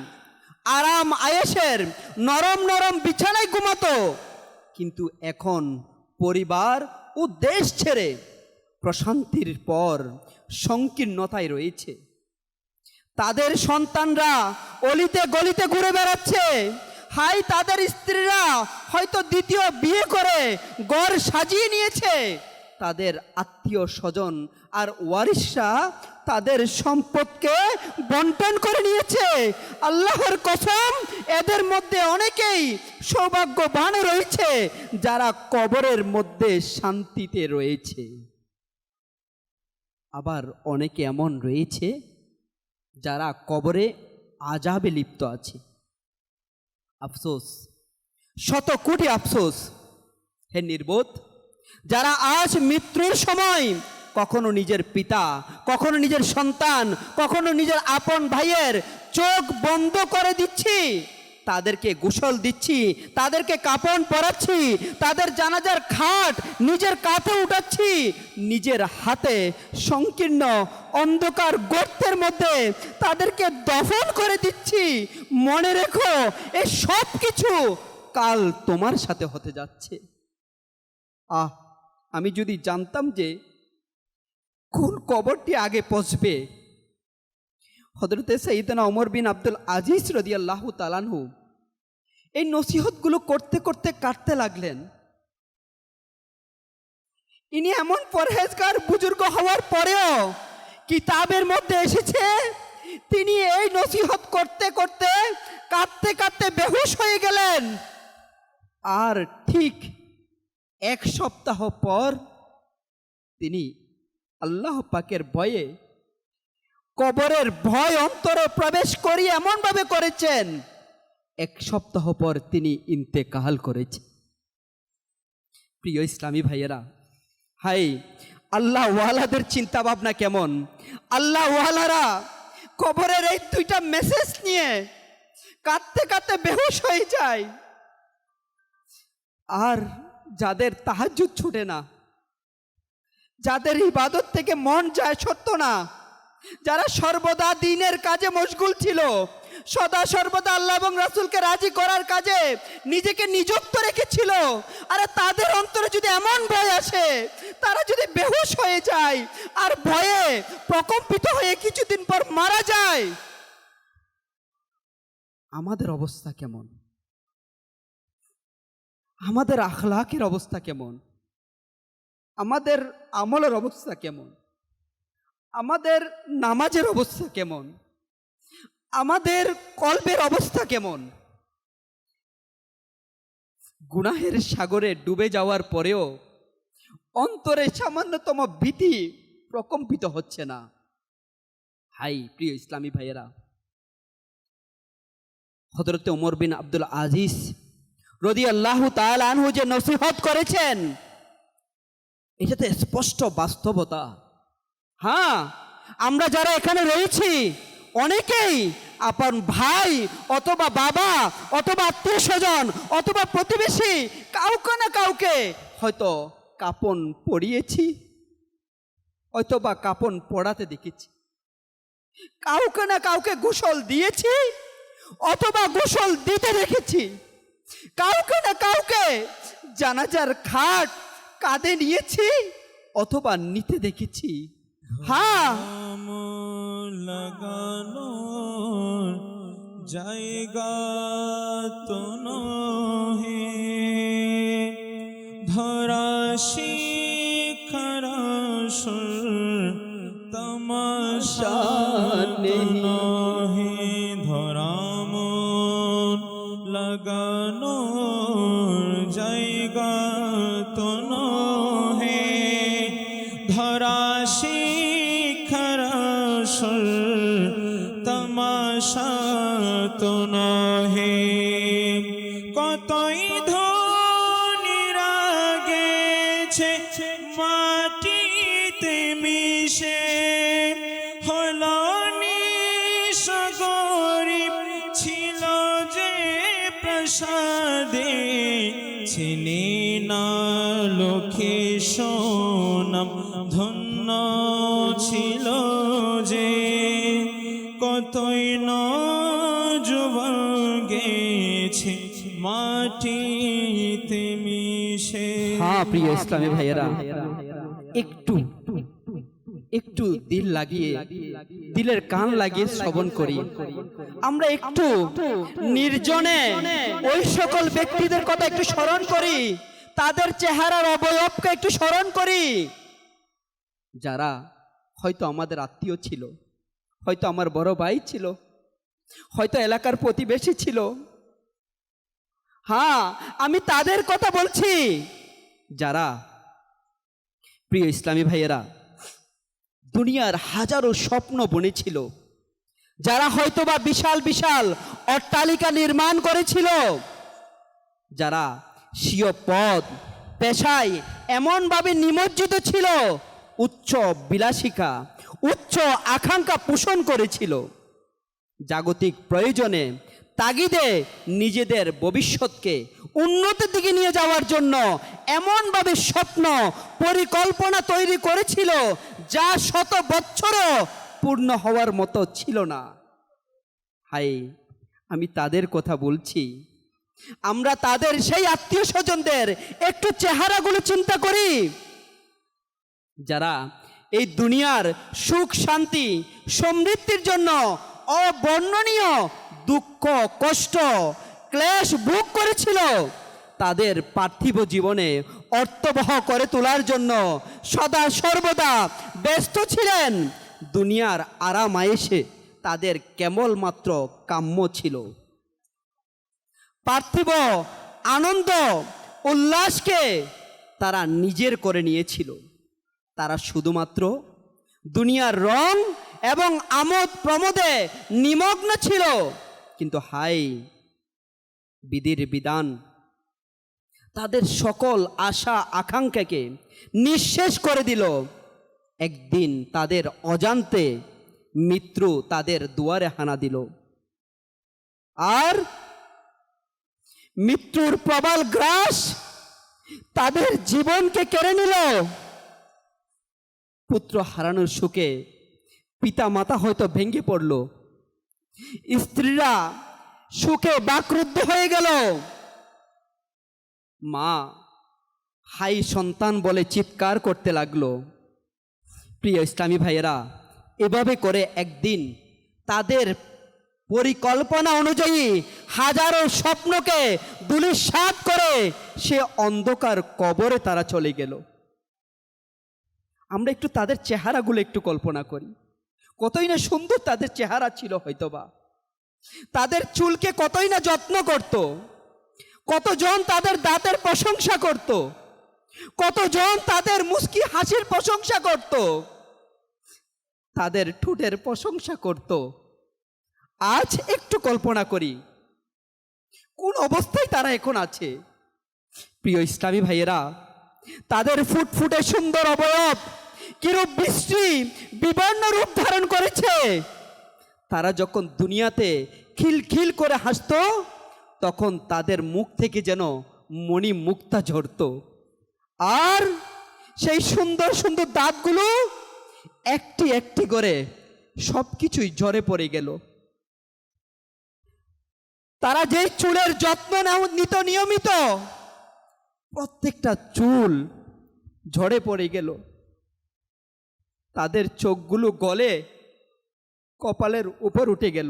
Speaker 5: আরাম আয়েশের নরম নরম বিছানায় ঘুমাতো, কিন্তু এখন পরিবার ও দেশ ছেড়ে প্রশান্তির পর সংকীর্ণতায় রয়েছে। তাদের সন্তানরা অলিতে গলিতে ঘুরে বেড়াচ্ছে। হাই, তাদের স্ত্রীরা হয়তো দ্বিতীয় বিয়ে করে ঘর সাজিয়ে নিয়েছে। তাদের আত্মীয় স্বজন আর ওয়ারিসরা তাদের সম্পদকে বন্টন করে নিয়েছে। আল্লাহর কসম, এদের মধ্যে অনেকেই সৌভাগ্যবান রয়েছে যারা কবরের মধ্যে শান্তিতে রয়েছে। আবার অনেকে এমন রয়েছে যারা কবরে আযাবে লিপ্ত আছে। আফসোস, শত কোটি আফসোস। হে নির্বোধ, যারা আজ মৃত্যুর সময় কখনো নিজের পিতা, কখনো নিজের সন্তান, কখনো নিজের আপন ভাইয়ের চোখ বন্ধ করে দিচ্ছি, তাদেরকে গোসল দিচ্ছি, তাদেরকে কাপড় পরাচ্ছি, তাদের জানাজার খাট নিজের কাঁধে উঠাচ্ছি, নিজের হাতে সংকীর্ণ অন্ধকার গর্তের মধ্যে তাদেরকে দফন করে দিচ্ছি। মনে রেখো, এই সব কিছু কাল তোমার সাথে হতে যাচ্ছে। আমি যদি জানতাম যে কোন কবরটি আগে পৌঁছবে। হযরতে সাইয়েদনা ওমর বিন আব্দুল আজিজ রাদিয়াল্লাহু তাআলা আনহু এই নসিহতগুলো করতে করতে কাটতে লাগলেন। ইনি এমন পরহেজগার বুজুর্গ হওয়ার পরেও কিতাবের মধ্যে এসেছে তিনি এই নসিহত করতে করতে কাঁদতে কাঁদতে বেহুশ হয়ে গেলেন। আর ঠিক এক সপ্তাহ পর তিনি আল্লাহ পাকের ভয়ে কবরের ভয় অন্তরে প্রবেশ করিয়ে এমনভাবে করেছেন, এক সপ্তাহ পর তিনি ইন্তেকাল করেছেন। প্রিয় ইসলামী ভাইয়েরা, হাই, আল্লাহ ওয়ালাদের চিন্তা ভাবনা কেমন! আল্লাহ ওয়ালারা কবরের এই দুইটা মেসেজ নিয়ে কাঁদতে কাঁদতে বেহুশ হয়ে যায়। আর যাদের তাহাজ্জুদ ছুটে না, যাদের ইবাদত থেকে মন যায় সত্য না, যারা সর্বদা দ্বীনের কাজে মশগুল ছিল, সদা সর্বদা আল্লাহ এবং রাসূলকে রাজি করার কাজে নিজেকে নিযুক্ত রেখেছিল, আরে তাদের অন্তরে যদি এমন ভয় আসে, তারা যদি বেহুশ হয়ে যায় আর ভয়ে প্রকম্পিত হয়ে কিছুদিন পর মারা যায়, আমাদের অবস্থা কেমন? আমাদের আখলাকের অবস্থা কেমন? আমাদের আমলের অবস্থা কেমন? আমাদের নামাজের অবস্থা কেমন? আমাদের কলবের অবস্থা কেমন? গুনাহের সাগরে ডুবে যাওয়ার পরেও অন্তরে সামান্যতম ভীতি প্রকম্পিত হচ্ছে না। হাই প্রিয় ইসলামী ভাইয়েরা, হযরতে ওমর বিন আব্দুল আজিজ রাদিয়াল্লাহু তাআলা আনহু যে নসিহত করেছেন, এটাতে স্পষ্ট বাস্তবতা। হ্যাঁ, আমরা যারা এখানে রয়েছি অনেকেই আপন ভাই অথবা বাবা অথবা আত্মীয় স্বজন অথবা প্রতিবেশী কাউকে না কাউকে হয়তো কাপন পরিয়েছি, অথবা কাপন পড়াতে দেখেছি, কাউকে না কাউকে গোসল দিয়েছি অথবা গোসল দিতে দেখেছি, কাউকে না কাউকে জানাজার খাট কাঁধে নিয়েছি অথবা নিতে দেখেছি। হ্যাঁ,
Speaker 4: লাগানো জায়গা তো নহে, ধরা শিখরা তমাশা নহে, ধরাম লাগানো জায়গা তো নহে, ধরা শিখরা তমাশা তো নহে। কতই ধনীরা গেছে মাটিতে মিশে, হল নিঃস্ব গরিব ছিল যে প্রসাদে, ছিনে না লোকে সোনাম ধন্য ছিল যে, কত
Speaker 5: প্রিয় ইসলামী ভাইয়েরা, একটু একটু দিল লাগিয়ে, দিলের কান লাগিয়ে শ্রবণ করি। আমরা একটু নির্জনে ওই সকল ব্যক্তিদের কথা একটু স্মরণ করি, তাদের চেহারার অবয়বকে একটু স্মরণ করি, যারা হয়তো আমাদের আত্মীয় ছিল, হয়তো আমার বড় ভাই ছিল, হয়তো এলাকার প্রতিবেশী ছিল। হ্যাঁ, আমি তাদের কথা বলছি, যারা প্রিয় ইসলামী ভাইয়েরা দুনিয়ার হাজারো স্বপ্ন বুনেছিল, যারা হয়তোবা বিশাল বিশাল অট্টালিকা নির্মাণ করেছিল, যারা স্বীয় পদ পেশায় এমনভাবে নিমজ্জিত ছিল, উচ্চ বিলাসিকা, উচ্চ আকাঙ্ক্ষা পোষণ করেছিল, জাগতিক প্রয়োজনে তাগিদে নিজেদের ভবিষ্যৎকে উন্নতির দিকে নিয়ে যাওয়ার জন্য এমনভাবে স্বপ্ন পরিকল্পনা তৈরি করেছিল, যা শত বছরও পূর্ণ হওয়ার মতো ছিল না। হাই, আমি তাদের কথা বলছি। আমরা তাদের সেই আত্মীয় স্বজনদের একটু চেহারাগুলো চিন্তা করি, যারা এই দুনিয়ার সুখ শান্তি সমৃদ্ধির জন্য অবর্ণনীয় দুঃখ কষ্ট ক্লেশ ভোগ করেছিল, তাদের পার্থিব জীবনে অর্থবহ করে তোলার জন্য সদা সর্বদা ব্যস্ত ছিলেন। দুনিয়ার আরাম আয়েশে তাদের কেবলমাত্র কাম্য ছিল। পার্থিব আনন্দ উল্লাসকে তারা নিজের করে নিয়েছিল। তারা শুধুমাত্র দুনিয়ার রং এবং আমোদ প্রমোদে নিমগ্ন ছিল। কিন্তু হাই, বিধির বিধান তাদের সকল আশা আকাঙ্ক্ষাকে নিঃশেষ করে দিল। একদিন তাদের অজান্তে মৃত্যু তাদের দুয়ারে হানা দিল, আর মৃত্যুর প্রবল গ্রাস তাদের জীবনকে কেড়ে নিল। পুত্র হারানোর শোকে পিতা মাতা হয়তো ভেঙে পড়ল, স্ত্রীরা শোকে বাকরুদ্ধ হয়ে গেল, মা হাই সন্তান বলে চিৎকার করতে লাগলো। প্রিয় ইসলামী ভাইয়েরা, এভাবে করে একদিন তাদের পরিকল্পনা অনুযায়ী হাজারো স্বপ্নকে ধূলিসাৎ করে সে অন্ধকার কবরে তারা চলে গেল। আমরা একটু তাদের চেহারাগুলো একটু কল্পনা করি, কতই না সুন্দর তাদের চেহারা ছিল। হয়তোবা তাদের চুলকে কতই না যত্ন করত, কতজন তাদের দাঁতের প্রশংসা করত, কতজন তাদের মুস্কি হাসির প্রশংসা করত, তাদের ঠোঁটের প্রশংসা করত। আজ একটু কল্পনা করি কোন অবস্থায় তারা এখন আছে। প্রিয় ইসলামী ভাইয়েরা, তাদের ফুটফুটে সুন্দর অবয়ব কিরূপ বিশ্রী বিবর্ণ রূপ ধারণ করেছে। তারা যখন দুনিয়াতে খিলখিল করে হাসত, তখন তাদের মুখ থেকে যেন মণি মুক্তা ঝরত, আর সেই সুন্দর সুন্দর দাঁতগুলো একটি একটি করে সব কিছুই ঝরে পড়ে গেল। তারা যেই চুলের যত্ন নিত নিয়মিত, প্রত্যেকটা চুল ঝরে পড়ে গেল। তাদের চোখগুলো গলে কপালের উপর উঠে গেল।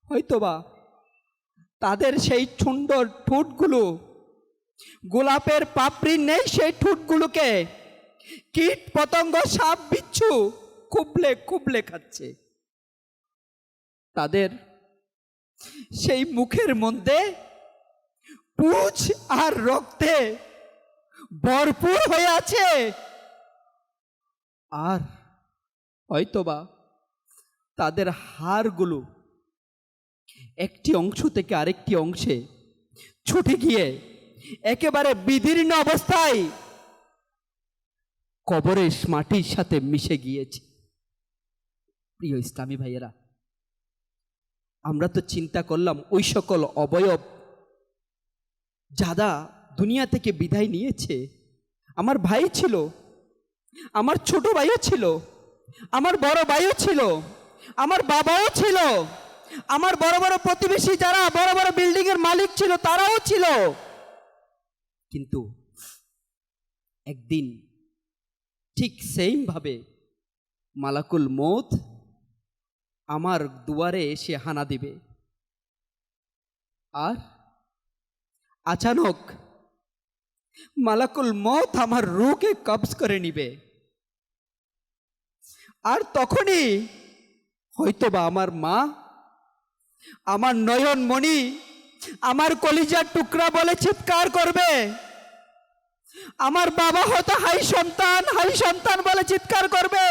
Speaker 5: হয়তোবা তাদের সেই সুন্দর ঠোঁটগুলো, গোলাপের পাপড়ি নেই সেই ঠোঁটগুলোকে কীট পতঙ্গ সাপ বিচ্ছু কুবলে কুবলে খাচ্ছে। তাদের সেই মুখের মধ্যে পুঁজ আর রক্তে ভরপুর হয়ে আছে। আর হয়তোবা তাদের হাড়গুলো একটি অংশ থেকে আরেকটি অংশে ছুটে গিয়ে একেবারে বিদীর্ণ অবস্থায় কবরের মাটির সাথে মিশে গিয়েছে। প্রিয় ইসলামী ভাইয়েরা, আমরা তো চিন্তা করলাম ওই সকল অবয়ব যারা দুনিয়া থেকে বিদায় নিয়েছে। আমার ভাই ছিল, আমার ছোট ভাইও ছিল, আমার বড় ভাইও ছিল, আমার বাবাও ছিল, আমার বড় বড় প্রতিবেশী যারা বড় বড় বিল্ডিং এর মালিক ছিল তারাও ছিল। কিন্তু একদিন ঠিক সেইমভাবে মালাকুল মৌত আমার দুয়ারে এসে হানা দিবে, আর আচানক মালাকুল মৌত আমার রূহকে কবজ করে নিবে। আর তখনই হয়তোবা আমার মা, আমার নয়নমণি, আমার কলিজার টুকরা বলে চিৎকার করবে। আমার বাবা হয়তো হাই সন্তান বলে চিৎকার করবে।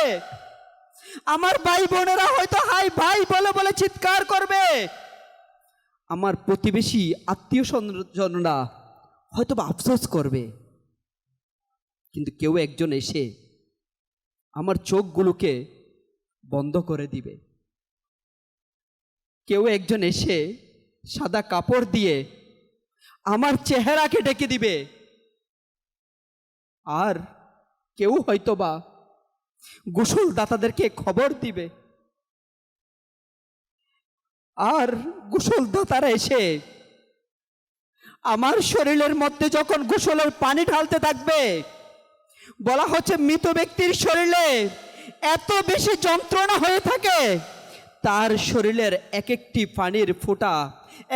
Speaker 5: আমার ভাই বোনেরা হয়তো হাই ভাই বলে বলে চিৎকার করবে। আমার প্রতিবেশী আত্মীয় স্বজনরা হয়তো বা আফসোস করবে। কিন্তু কেউ একজন এসে আমার চোখগুলোকে বন্ধ করে দিবে। কেউ একজন এসে সাদা কাপড় দিয়ে আমার চেহারাকে ঢেকে দিবে। আর কেউ হয়তোবা গোসল দাতাদেরকে খবর দিবে। আর গোসল দাতারা এসে আমার শরীরের মধ্যে যখন গোসলের পানি ঢালতে থাকবে, বলা হচ্ছে মৃত ব্যক্তির শরীরে এত বেশি যন্ত্রণা হয়ে থাকে, তার শরীরের এক একটি পানির ফোঁটা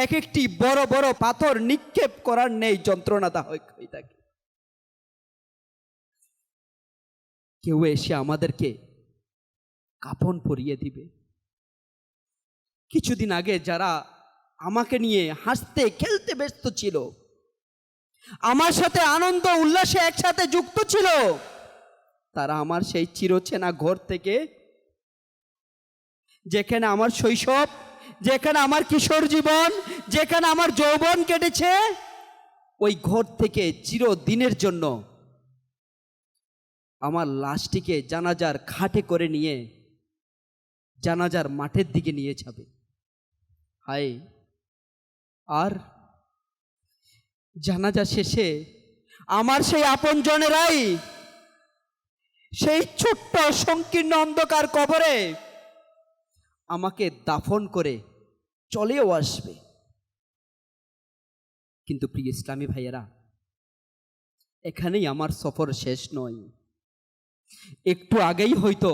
Speaker 5: এক একটি বড় বড় পাথর নিক্ষেপ করার নেই যন্ত্রণাটা হয়ে থাকে। কেউ এসে আমাদেরকে কাফন পরিয়ে দিবে। কিছুদিন আগে যারা আমাকে নিয়ে হাসতে খেলতে ব্যস্ত ছিল, আমার সাথে আনন্দ উল্লাসে একসাথে যুক্ত ছিল, তারা আমার সেই চিরচেনা ঘর থেকে, যেখানে আমার শৈশব, যেখানে আমার কিশোর জীবন, যেখানে আমার যৌবন কেটেছে, ওই ঘর থেকে চিরদিনের জন্য আমার লাশটিকে জানাজার খাটে করে নিয়ে জানাজার মাঠের দিকে নিয়ে যাবে। হায়, আর জানাজা শেষে আমার সেই আপনজনেরাই সেই ছোট্ট সংকীর্ণ অন্ধকার কবরে আমাকে দাফন করে চলেও আসবে। কিন্তু প্রিয় ইসলামী ভাইয়েরা, এখানেই আমার সফর শেষ নয়। একটু আগেই হয়তো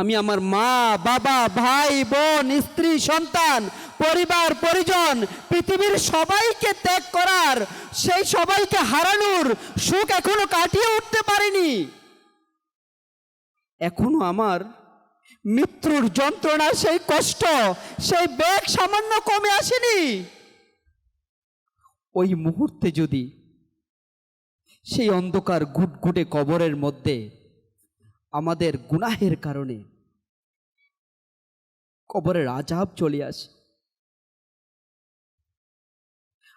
Speaker 5: আমি আমার মা, বাবা, ভাই, বোন, স্ত্রী, সন্তান, পরিবার পরিজন, পৃথিবীর সবাইকে ত্যাগ করার, সেই সবাইকে হারানোর সুখ এখনো কাটিয়ে উঠতে পারিনি। এখনো আমার মৃত্যুর যন্ত্রণা, সেই কষ্ট, সেই বেগ সামান্য কমে আসেনি। ওই মুহূর্তে যদি সেই অন্ধকার ঘুটঘুটে কবরের মধ্যে আমাদের গুনাহের কারণে কবরের আযাব চলে আসে,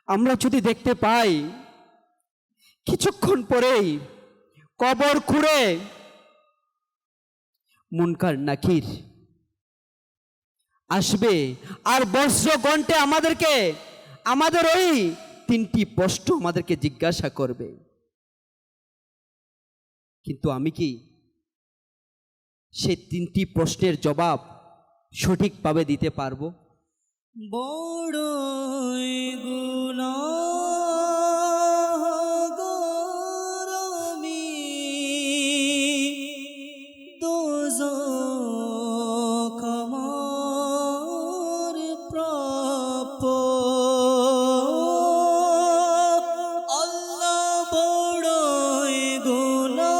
Speaker 5: আমরা যদি দেখতে পাই কিছুক্ষণ পরেই কবর খুঁড়ে মুনকার নাকির আসবে আর বজ্র কণ্ঠে আমাদেরকে আমাদের ওই তিনটি প্রশ্ন আমাদেরকে জিজ্ঞাসা করবে, কিন্তু আমি কি সেই তিনটি প্রশ্নের জবাব সঠিকভাবে দিতে পারবো?
Speaker 1: বড়ই গুনাহগার আমি, দোজখ আমার প্রাপ্য। আল্লাহ বড়ই গুনাহগার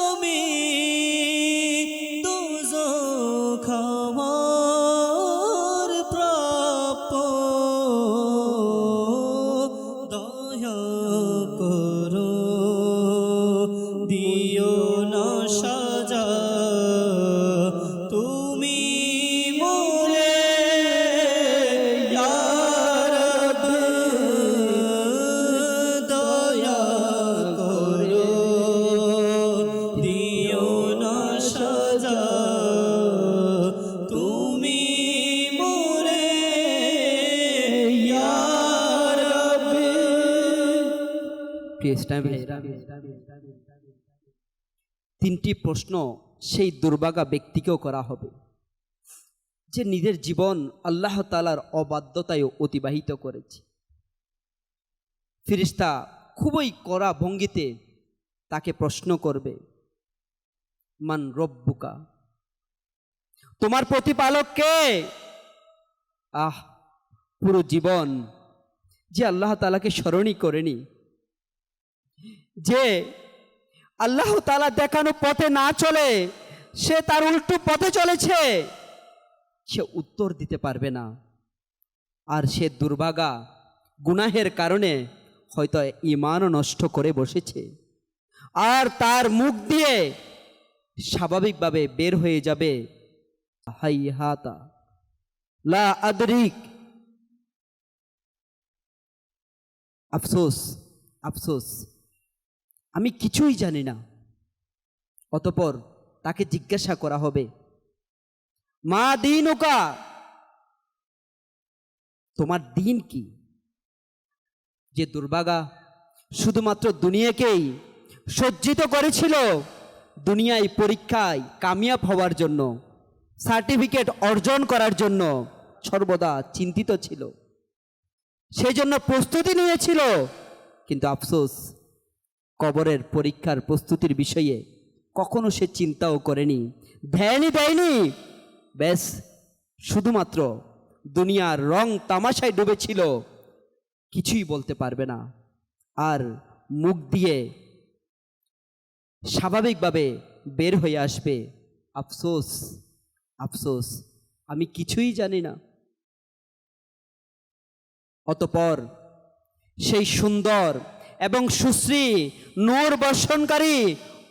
Speaker 1: আমি, দোজখ আমার প্রাপ্য। দয়া করো, দিও না সাজা, তুমি মোরে ইয়া রব। দয়া করো, দিও না সাজা, তুমি মোরে ইয়া রব।
Speaker 5: প্রিয় ইসলামী ভাইয়েরা, তিনটি প্রশ্ন সেই দুর্ভাগা ব্যক্তিকেও করা হবে যে নিজের জীবন আল্লাহ তাআলার অবাধ্যতায় অতিবাহিত করেছে। ফিরিস্তা খুবই কড়া ভঙ্গিতে তাকে প্রশ্ন করবে, মান রব্বুকা, তোমার প্রতিপালক কে? পুরো জীবন যে আল্লাহ তাআলাকে স্মরণই করেনি, যে আল্লাহ তাআলা দেখানো পথে না চলে সে তার উল্টো পথে চলেছে, সে উত্তর দিতে পারবে না। আর সে দুর্ভাগা গুনাহের কারণে হয়তো ঈমানও নষ্ট করে বসেছে, আর তার মুখ দিয়ে স্বাভাবিকভাবে বের হয়ে যাবে, হাইহাতা লা আদরিক, আফসোস আফসোস, আমি কিছুই জানি না। অতঃপর তাকে জিজ্ঞাসা করা হবে, মা দীনুকা, তোমার দিন কি? যে দুর্ভাগা শুধুমাত্র দুনিয়াকেই সজ্জিত করেছিল, দুনিয়ায় পরীক্ষায় কামিয়াব হওয়ার জন্য, সার্টিফিকেট অর্জন করার জন্য সর্বদা চিন্তিত ছিল, সেই জন্য প্রস্তুতি নিয়েছিল, কিন্তু আফসোস কবরের পরীক্ষার প্রস্তুতির বিষয়ে কখনো সে চিন্তাও করেনি, ধ্যানই দেয়নি। ব্যাস শুধুমাত্র দুনিয়ার রং তামাশায় ডুবেছিল, কিছুই বলতে পারবে না, আর মুখ দিয়ে স্বাভাবিকভাবে বের হয়ে আসবে, আফসোস আফসোস, আমি কিছুই জানি না। অতঃপর সেই সুন্দর এবং সুশ্রী নূর বর্ষণকারী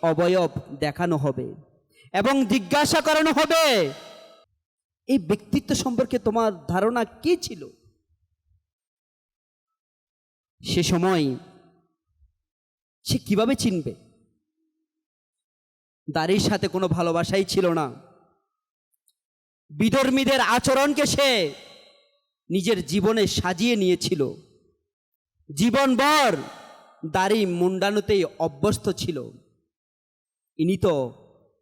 Speaker 5: অবয়ব দেখানো হবে এবং জিজ্ঞাসা করানো হবে, এই ব্যক্তিত্ব সম্পর্কে তোমার ধারণা কি ছিল? সে সময় সে কিভাবে চিনবে? দাড়ির সাথে কোনো ভালোবাসাই ছিল না, বিধর্মীদের আচরণকে সে নিজের জীবনে সাজিয়ে নিয়েছিল, জীবনভর দাড়ি মুন্ডানোতেই অভ্যস্ত ছিল। ইনি তো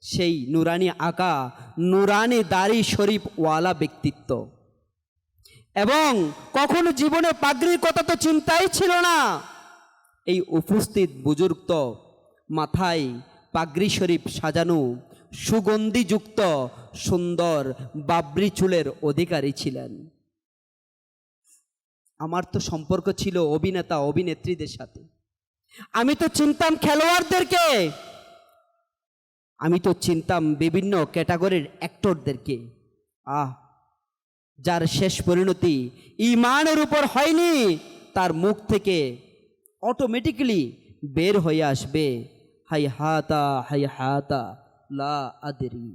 Speaker 5: সেই নুরানি আকা, নুরানি দাড়ি শরীফ ওয়ালা ব্যক্তিত্ব, এবং কখনো জীবনে পাগড়ির কথা তো চিন্তাই ছিল না। এই উপস্থিত বুজুর্গ তো মাথায় পাগড়ি শরীফ সাজানো, সুগন্ধিযুক্ত সুন্দর বাবরি চুলের অধিকারী ছিলেন। আমার তো সম্পর্ক ছিল অভিনেতা অভিনেত্রীদের সাথে, আমি তো চিনতাম খেলোয়াড়দেরকে, আমি তো চিনতাম বিভিন্ন ক্যাটাগরির অ্যাক্টরদেরকে। যার শেষ পরিণতি ঈমানের উপর হয়নি, তার মুখ থেকে অটোমেটিক্যালি বের হয়ে আসবে, হাই হাতা লা আদরি।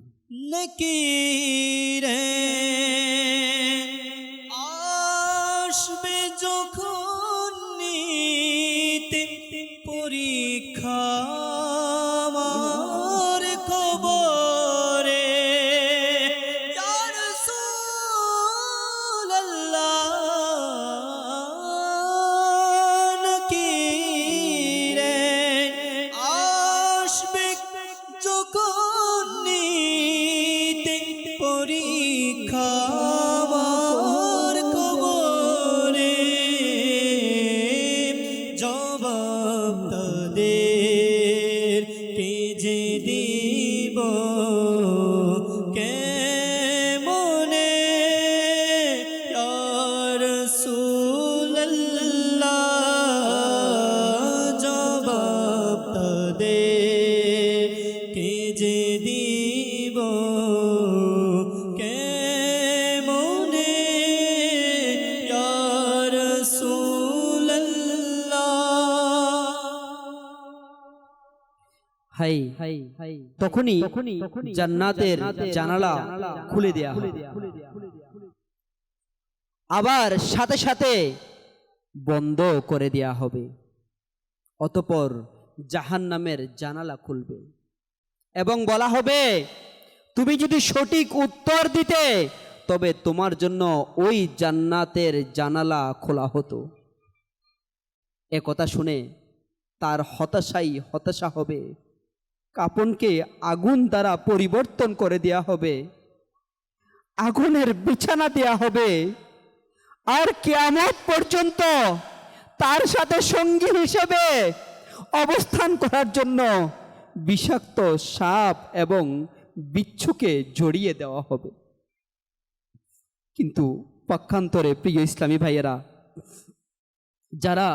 Speaker 1: নকিরে আসবে যখন নিতে পরীক্ষা আমার কবরে, ইয়া রাসূলুল্লাহ, নকিরে আসবে যখন নিতে পরীক্ষা আমার কবরে, জবাব তাদের কে যে দিব কেমনে, ইয়া রাসূলুল্লাহ, জবাব তাদের কে যে দিব কেমনে, ইয়া রাসূলুল্লাহ।
Speaker 5: তখনই জান্নাতের জানালা খুলে দেয়া হবে, আবার সাথে সাথে বন্ধ করে দেয়া হবে। অতঃপর জাহান্নামের জানালা খুলবে এবং বলা হবে, তুমি যদি সঠিক উত্তর দিতে তবে তোমার জন্য ওই জান্নাতের জানালা খোলা হতো। এ কথা শুনে তার হতাশা হবে, কাপনকে আগুন দ্বারা পরিবর্তন করে দেয়া হবে, আগুনের বিছানা দেয়া হবে, আর কিয়ামত পর্যন্ত তার সাথে সঙ্গী হিসেবে অবস্থান করার জন্য বিষাক্ত সাপ এবং বিচ্ছুকে জড়িয়ে দেওয়া হবে। কিন্তু পক্ষান্তরে প্রিয় ইসলামী ভাইয়েরা, যারা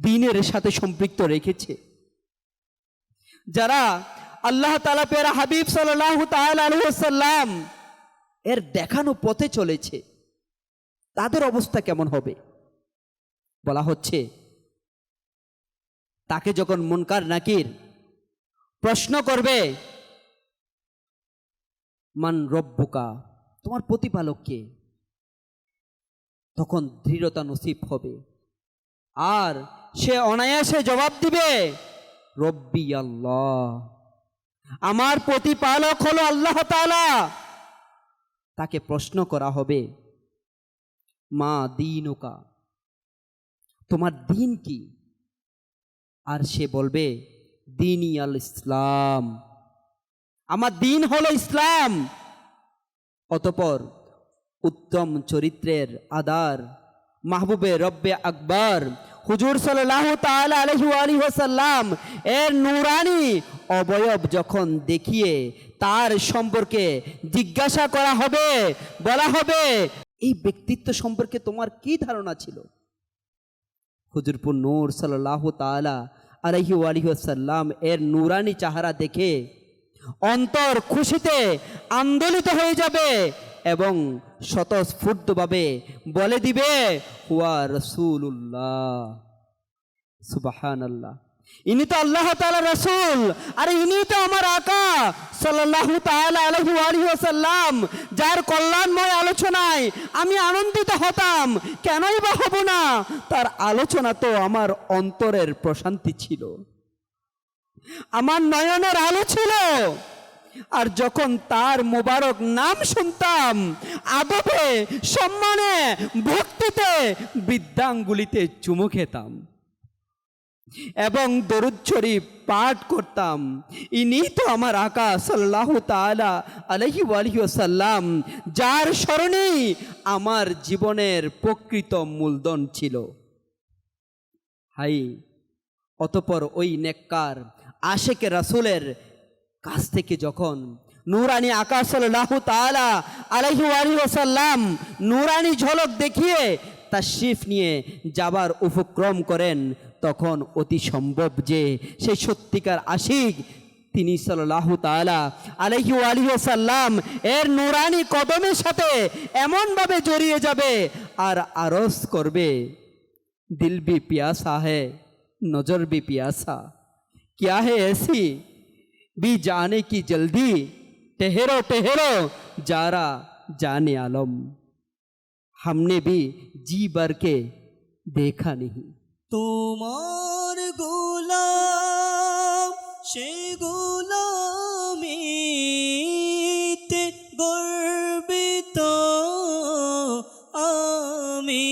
Speaker 5: দ্বীনের সাথে সম্পৃক্ত রেখেছে, যারা আল্লাহ তাআলা পেয়ারা হাবিব সাল্লাল্লাহু তাআলা আলাইহি ওয়াসাল্লাম এর দেখানো পথে চলেছে, তাদের অবস্থা কেমন হবে? বলা হচ্ছে, তাকে যখন মুনকার নাকির প্রশ্ন করবে, মান রব্বুকা, তোমার প্রতিপালক কে, তখন দৃঢ়তা নসিব হবে আর সে অনায়াসে জবাব দিবে, রব্বি আল্লাহ, আমার প্রতিপালক হলো আল্লাহ তাআলা। তাকে প্রশ্ন করা হবে, মা দীনুকা, তোমার দিন কি? আর সে বলবে, দীনি আল ইসলাম, আমার দিন হলো ইসলাম। অতঃপর উত্তম চরিত্রের আদার মাহবুবে রব্বে আকবর হুজুর সাল্লাল্লাহু তাআলা আলাইহি ওয়াসাল্লাম এর নূরানি অবয়ব যখন দেখিয়ে তার সম্পর্কে জিজ্ঞাসা করা হবে, বলা হবে, এই ব্যক্তিত্ব সম্পর্কে তোমার কি ধারণা ছিল? হুজুরপুর নূর সাল্লাল্লাহু তাআলা আলাইহি ওয়াসাল্লাম এর নূরানি চেহারা দেখে অন্তর খুশিতে আন্দোলিত হয়ে যাবে এবং স্বতঃস্ফূর্তভাবে বলে দিবে, হুয়া রাসূলুল্লাহ, সুবহানাল্লাহ, ইনি তো আল্লাহ তাআলা রাসূল, আর ইনি তো আমার আকা সাল্লাল্লাহু তাআলা আলাইহি ওয়াসাল্লাম, যার কল্যাণময় আলোচনায় আমি আনন্দিত হতাম। কেনই বা হব না? তার আলোচনা তো আমার অন্তরের প্রশান্তি ছিল, আমার নয়নের আলো ছিল। আর যখন তার মোবারক নাম শুনতাম, আদবে, সম্মানে, ভক্তিতে বৃদ্ধাঙ্গুলিতে চুমু খেতাম এবং দরুদ শরীফ পাঠ করতাম। ইনি তো আমার আকা সাল্লাল্লাহু তাআলা আলাইহি ওয়াসাল্লাম, যার স্মরণেই আমার জীবনের প্রকৃত মূলধন ছিল। হাই, অতঃপর ওই নেককার আশেকে রাসূলের কাছ থেকে যখন নূরানি আকা সাল্লাল্লাহু তাআলা আলাইহি ওয়াসাল্লাম নূরানি ঝলক দেখিয়ে তাশরিফ নিয়ে যাবার উপক্রম করেন, তখন অতি সম্ভব যে সেই সত্যিকার আশিক তিনি সাল্লাল্লাহু তাআলা আলাইহি ওয়াসাল্লাম এর নূরানি কদমের সাথে এমনভাবে জড়িয়ে যাবে আর আরজ করবে, দিল ভি পিয়াসা হ্যায়, নজর ভি পিয়াসা, क्या है ऐसी भी जाने की जल्दी, ठहरो ठहरो जारा जाने आलम, हमने भी जी भर के देखा नहीं।
Speaker 1: তোমার গোলাম, সে গোলামিতে গর্বিত আমি,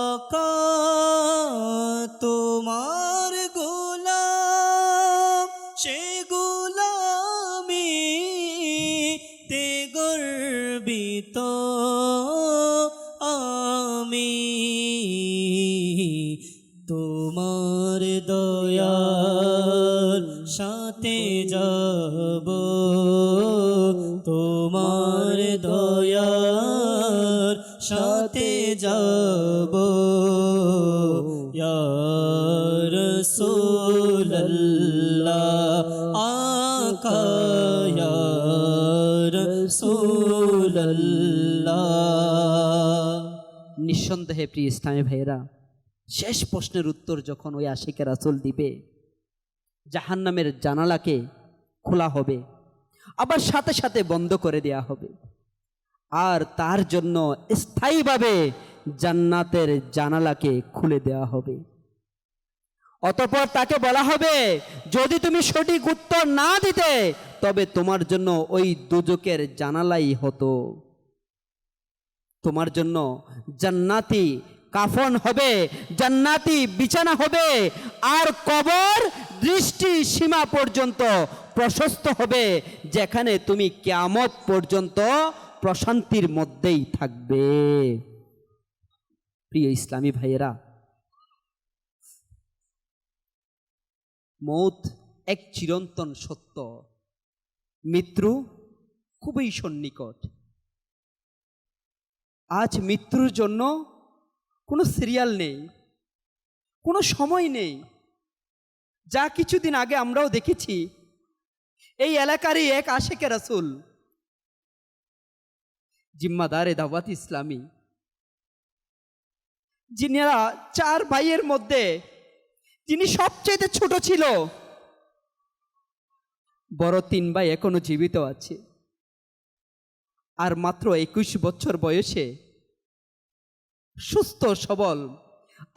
Speaker 1: আকা তোমার গোলাম, সে গোলামিতে গর্বিত আমি, তোমার দয়ার সাথে যাব, তোমার দয়ার সাথে যাব, ইয়া রাসূলুল্লাহ, আকা ইয়া রাসূলুল্লাহ।
Speaker 5: নিঃসন্দেহে প্রিয় ইসলামী ভাইয়েরা, শেষ প্রশ্নের উত্তর যখন ওই আশিকে রাসূল দিবে, জাহান্নামের জানালাকে খোলা হবে, আবার সাথে সাথে বন্ধ করে দেয়া হবে, আর তার জন্য স্থায়ীভাবে জান্নাতের জানালাকে খুলে দেওয়া হবে। অতঃপর তাকে বলা হবে, যদি তুমি সঠিক উত্তর না দিতে, তবে তোমার জন্য ওই দুজকের জানালাই হতো, তোমার জন্য জান্নাতি কাফন হবে, জান্নাতি বিছানা হবে, আর কবর দৃষ্টি সীমা পর্যন্ত প্রশস্ত হবে, যেখানে তুমি কিয়ামত পর্যন্ত প্রশান্তির মধ্যেই থাকবে। প্রিয় ইসলামী ভাইয়েরা, মৌত এক চিরন্তন সত্য, মৃত্যু খুবই সন্নিকট। আজ মৃত্যুর জন্য কোনো সিরিয়াল নেই, কোনো সময় নেই। যা কিছুদিন আগে আমরাও দেখেছি, এই এলাকারই এক আশেকে রাসূল, জিম্মাদারে দাওয়াত ইসলামী, যিনারা 4 ভাইয়ের মধ্যে যিনি সবচেয়ে ছোট ছিল, বড় 3 ভাই এখনো জীবিত আছে, আর মাত্র 21 বছর বয়সে সুস্থ সবল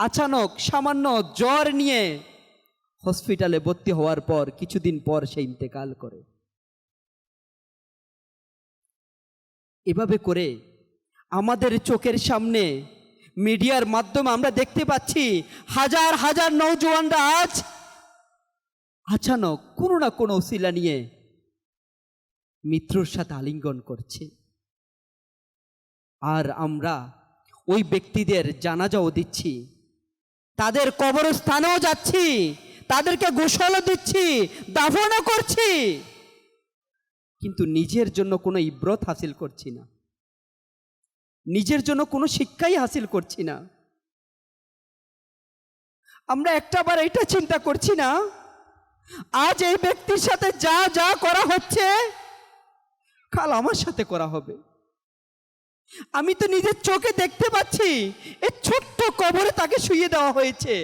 Speaker 5: আচানক সামান্য জ্বর নিয়ে হসপিটালে ভর্তি হওয়ার পর কিছুদিন পর সে ইন্তেকাল করে। এভাবে করে আমাদের চোখের সামনে মিডিয়ার মাধ্যমে আমরা দেখতে পাচ্ছি হাজার হাজার নওজওয়ানরা আজ আচানক কোনো না কোনো উসিলা নিয়ে মৃত্যুর সাথে আলিঙ্গন করছে। আর আমরা ওই ব্যক্তিদের জানাজাও দিচ্ছি, তাদের কবরস্থানেও যাচ্ছি, তাদেরকে গোসলও দিচ্ছি, দাফনও করছি, কিন্তু নিজের জন্য কোনো ইব্রত হাসিল করছি না, নিজের জন্য কোনো শিক্ষাই হাসিল করছি না। আমরা একটাবার এটা চিন্তা করছি না, আজ এই ব্যক্তির সাথে যা যা করা হচ্ছে কাল আমার সাথে করা হবে। আমি তো নিজের চোখে দেখতে পাচ্ছি এই ছোট্ট কবরে তাকে শুইয়ে দেওয়া হয়েছে।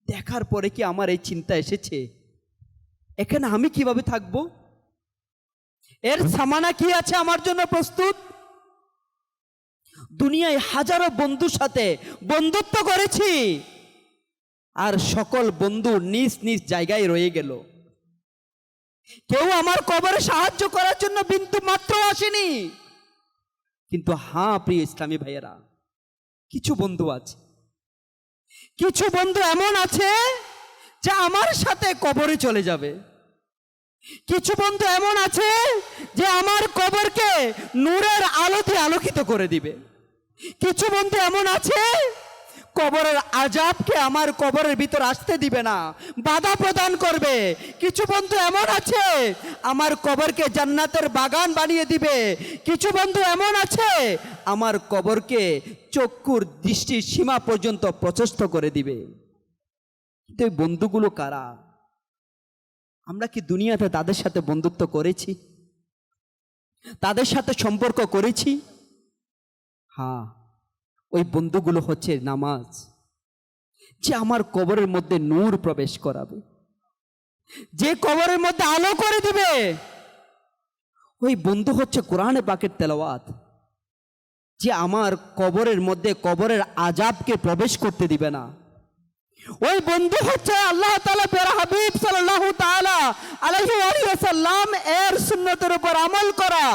Speaker 5: দেখার পরে কি আমার এই চিন্তা এসেছে, এখানে আমি কিভাবে থাকব? এর সামানা কি আছে আমার জন্য প্রস্তুত? দুনিয়ায় হাজারো বন্ধুর সাথে বন্ধুত্ব করেছি, আর সকল বন্ধু নিজ নিজ জায়গায় রয়ে গেল। কেউ আমার কবরে সাহায্য করার জন্য বিন্দু মাত্র আসেনি। কিন্তু হ্যাঁ প্রিয় ইসলামী ভাইয়েরা, কিছু বন্ধু আছে, কিছু বন্ধু এমন আছে যে আমার সাথে কবরে চলে যাবে। কিছু বন্ধু এমন আছে যে আমার কবরকে নূরের আলোতে আলোকিত করে দিবে। কিছু বন্ধু এমন আছে কবরের আযাবকে আমার কবরের ভিতর আসতে দিবে না, বাধা প্রদান করবে। কিছু বন্ধু এমন আছে আমার কবরকে জান্নাতের বাগান বানিয়ে দিবে। কিছু বন্ধু এমন আছে আমার কবরকে চক্ষুর দৃষ্টির সীমা পর্যন্ত প্রশস্ত করে দিবে। কিন্তু এই বন্ধুগুলো কারা? আমরা কি দুনিয়াতে তাদের সাথে বন্ধুত্ব করেছি? তাদের সাথে সম্পর্ক করেছি? হ্যাঁ, ওই বন্ধুগুলো হচ্ছে নামাজ, যে আমার কবরের মধ্যে নূর প্রবেশ করাবে, যে কবরের মধ্যে আলো করে দিবে। ওই বন্ধু হচ্ছে কোরআনে পাকের তেলাওয়াত, যে আমার কবরের মধ্যে কবরের আযাবকে প্রবেশ করতে দিবে না। ওই বন্ধু হচ্ছে আল্লাহ তাআলা প্যারা হাবিব সাল্লাল্লাহু তাআলা আলাইহি ওয়াসাল্লাম এর সুন্নতের উপর আমল করা,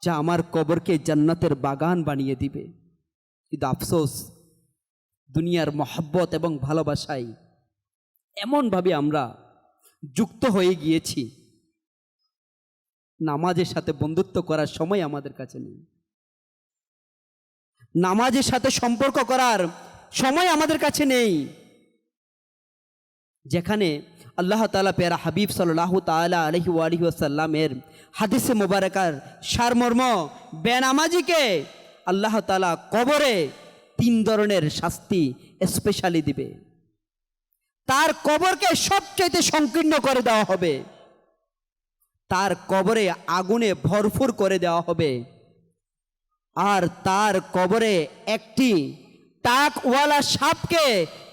Speaker 5: যা আমার কবরকে জান্নাতের বাগান বানিয়ে দিবে। কিন্তু আফসোস, দুনিয়ার মহব্বত এবং ভালোবাসায় এমনভাবে আমরা যুক্ত হয়ে গিয়েছি, নামাজের সাথে বন্ধুত্ব করার সময় আমাদের কাছে নেই, নামাজের সাথে সম্পর্ক করার সময় আমাদের কাছে নেই। যেখানে আল্লাহ তাআলা প্যারা হাবিব সাল্লাল্লাহু তাআলা আলাইহি ওয়াসাল্লামের হাদিসে মুবারাকার সারমর্ম, বেনামাজিকে আল্লাহ তাআলা কবরে 3 ধরনের শাস্তি স্পেশালি দিবে। তার কবরকে সবচেয়ে সংকীর্ণ করে দেওয়া হবে, তার কবরে আগুনে ভরপুর করে দেওয়া হবে, আর তার কবরে একটি টাকওয়ালা সাপকে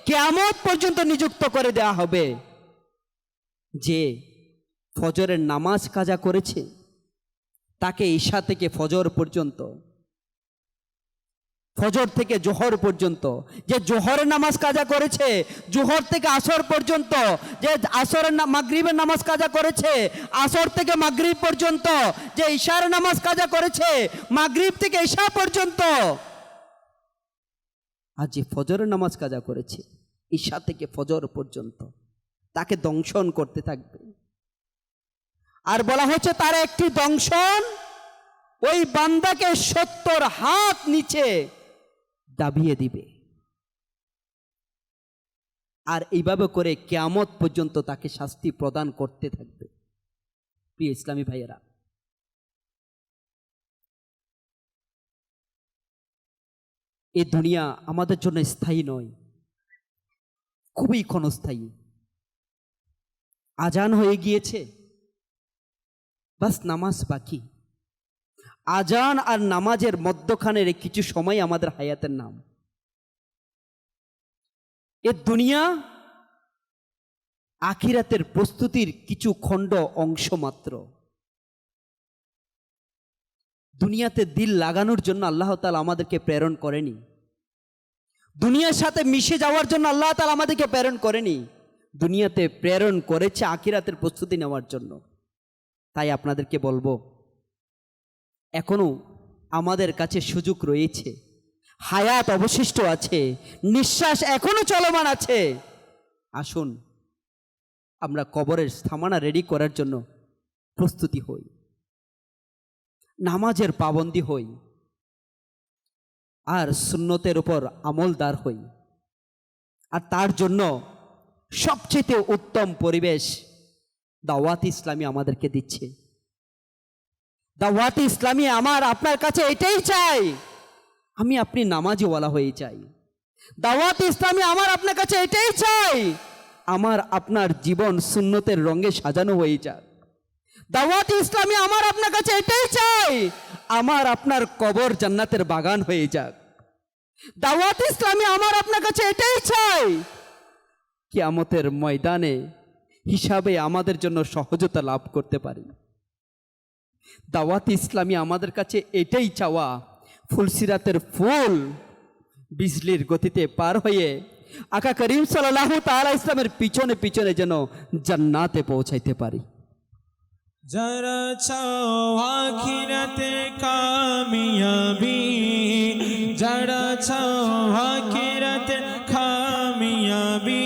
Speaker 5: কিয়ামত পর্যন্ত নিযুক্ত করে দেওয়া হবে। যে ফজরের নামাজ কাজা করেছে তাকে ঈশা থেকে ফজর পর্যন্ত, ফজর থেকে জোহর পর্যন্ত, যে জোহরের নামাজ কাজা করেছে জোহর থেকে আসর পর্যন্ত, যে আসরের মাগরিবের নামাজ কাজা করেছে আসর থেকে মাগরিব পর্যন্ত, যে ঈশার নামাজ কাজা করেছে মাগরিব থেকে ঈশা পর্যন্ত, আর যে ফজরের নামাজ কাজা করেছে ঈশা থেকে ফজর পর্যন্ত, তাকে দংশন করতে থাকবে। আর বলা হচ্ছে তার একটি দংশন ওই বান্দাকে 70 হাত নিচে দাবিয়ে দিবে, আর এইভাবে করে কিয়ামত পর্যন্ত তাকে শাস্তি প্রদান করতে থাকবে। প্রিয় ইসলামী ভাইয়েরা, এই দুনিয়া আমাদের জন্য স্থায়ী নয়, খুবই ক্ষণস্থায়ী। আজান হয়ে গিয়েছে, বাস নামাজ বাকি। আজান আর নামাজের মধ্যখানের কিছু সময় আমাদের হায়াতের নাম। এ দুনিয়া আখিরাতের প্রস্তুতির কিছু খণ্ড অংশ মাত্র। দুনিয়াতে দিল লাগানোর জন্য আল্লাহ তাআলা আমাদেরকে প্রেরণ করেনি, দুনিয়ার সাথে মিশে যাওয়ার জন্য আল্লাহ তাআলা আমাদেরকে প্রেরণ করেনি, দুনিয়াতে প্রেরণ করেছে আখিরাতের প্রস্তুতি নেওয়ার জন্য। তাই আপনাদেরকে বলবো, এখনো আমাদের কাছে সুযোগ রয়েছে, হায়াত অবশিষ্ট আছে, নিঃশ্বাস এখনো চলমান আছে। আসুন আমরা কবরের স্থাপনা রেডি করার জন্য প্রস্তুতি হই, নামাজের পাবন্দি হই, আর সুন্নতের উপর আমলদার হই। আর তার জন্য সবচেয়ে উত্তম পরিবেশ দাওয়াত ইসলামী আমাদেরকে দিচ্ছে। দাওয়াত ইসলামী আমার আপনার কাছে এটাই চাই, আমি আপনি নামাজিওয়ালা হয়ে চাই। দাওয়াত ইসলামী আমার আপনার কাছে এটাই চাই, আমার আপনার জীবন সুন্নতের রঙে সাজানো হয়ে যাক। দাওয়াত ইসলামী আমার আপনার কাছে এটাই চাই, আমার আপনার কবর জান্নাতের বাগান হয়ে যাক। দাওয়াত ইসলামী আমার আপনার কাছে এটাই চাই, কিয়ামতের ময়দানে হিসাবে আমাদের জন্য সহজতা লাভ করতে পারি। দাওয়াত ইসলামী আমাদের কাছে এটাই চাওয়া, ফুলসিরাতের ফুল বিজলির গতিতে পার হয়ে আকা করিম সাল্লাল্লাহু তাআলা ইসলামের পিছনে পিছনে যেন জান্নাতে পৌঁছাইতে পারি।
Speaker 4: যারা চাও আখিরাতে কামিয়াবি, যারা চাও আখিরাতে কামিয়াবি,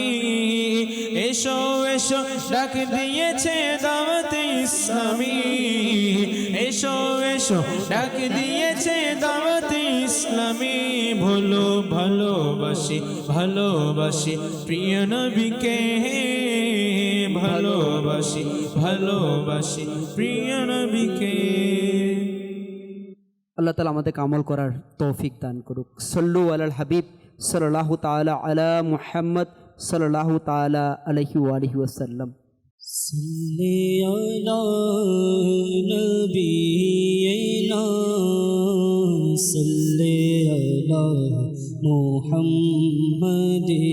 Speaker 4: এসো এসো ডাক দিয়েছে দাওয়াত ইসলামী, এসো এসো ডাক দিয়েছে দাওয়াত ইসলামী। ভুলো ভালোবাসি ভালোবাসি প্রিয় নবীকে, ভালোবাসি ভালোবাসি প্রিয় নবীকে।
Speaker 5: আল্লাহ তাআলা আমাদেরকে আমল করার তৌফিক দান করুক। সল্লু আলাল হাবিব সাল্লাল্লাহু তাআলা আলা মুহাম্মদ সাল্লাল্লাহু তাআলা আলাইহি ওয়া আলিহি ওয়াসাল্লাম।
Speaker 1: সাল্লি আলা নবিয়িনা সাল্লি আলা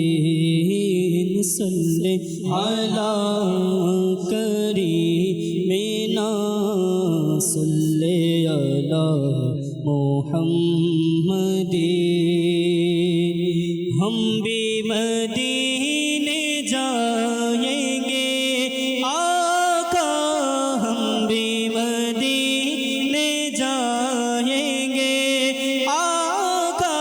Speaker 1: মুহাম্মাদিন সাল্লি আলা করিমিনা সাল্লি আলা মুহাম্মাদিন। हम भी मदीने जाएंगे आका, हम भी मदीने जाएंगे आका,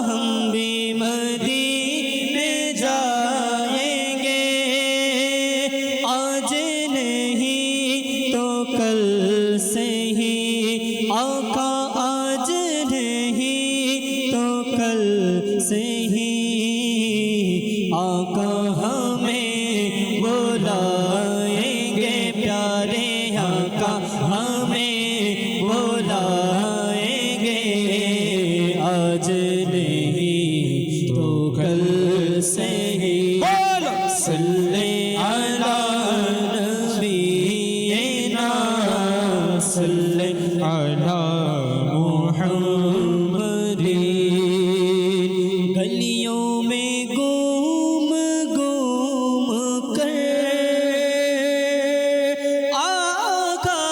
Speaker 1: हम भी मदीने जाएंगे। आज नहीं तो कल से ही आका, आज नहीं तो कल से ही आका हमें बुलाएंगे, प्यारे आका हमें बुलाएंगे। आज नहीं तो कल से ही सल्ले अला नबीना सल्ले
Speaker 4: अला मुहम्मदिन।
Speaker 1: गलियों में घूम घूम कर आका,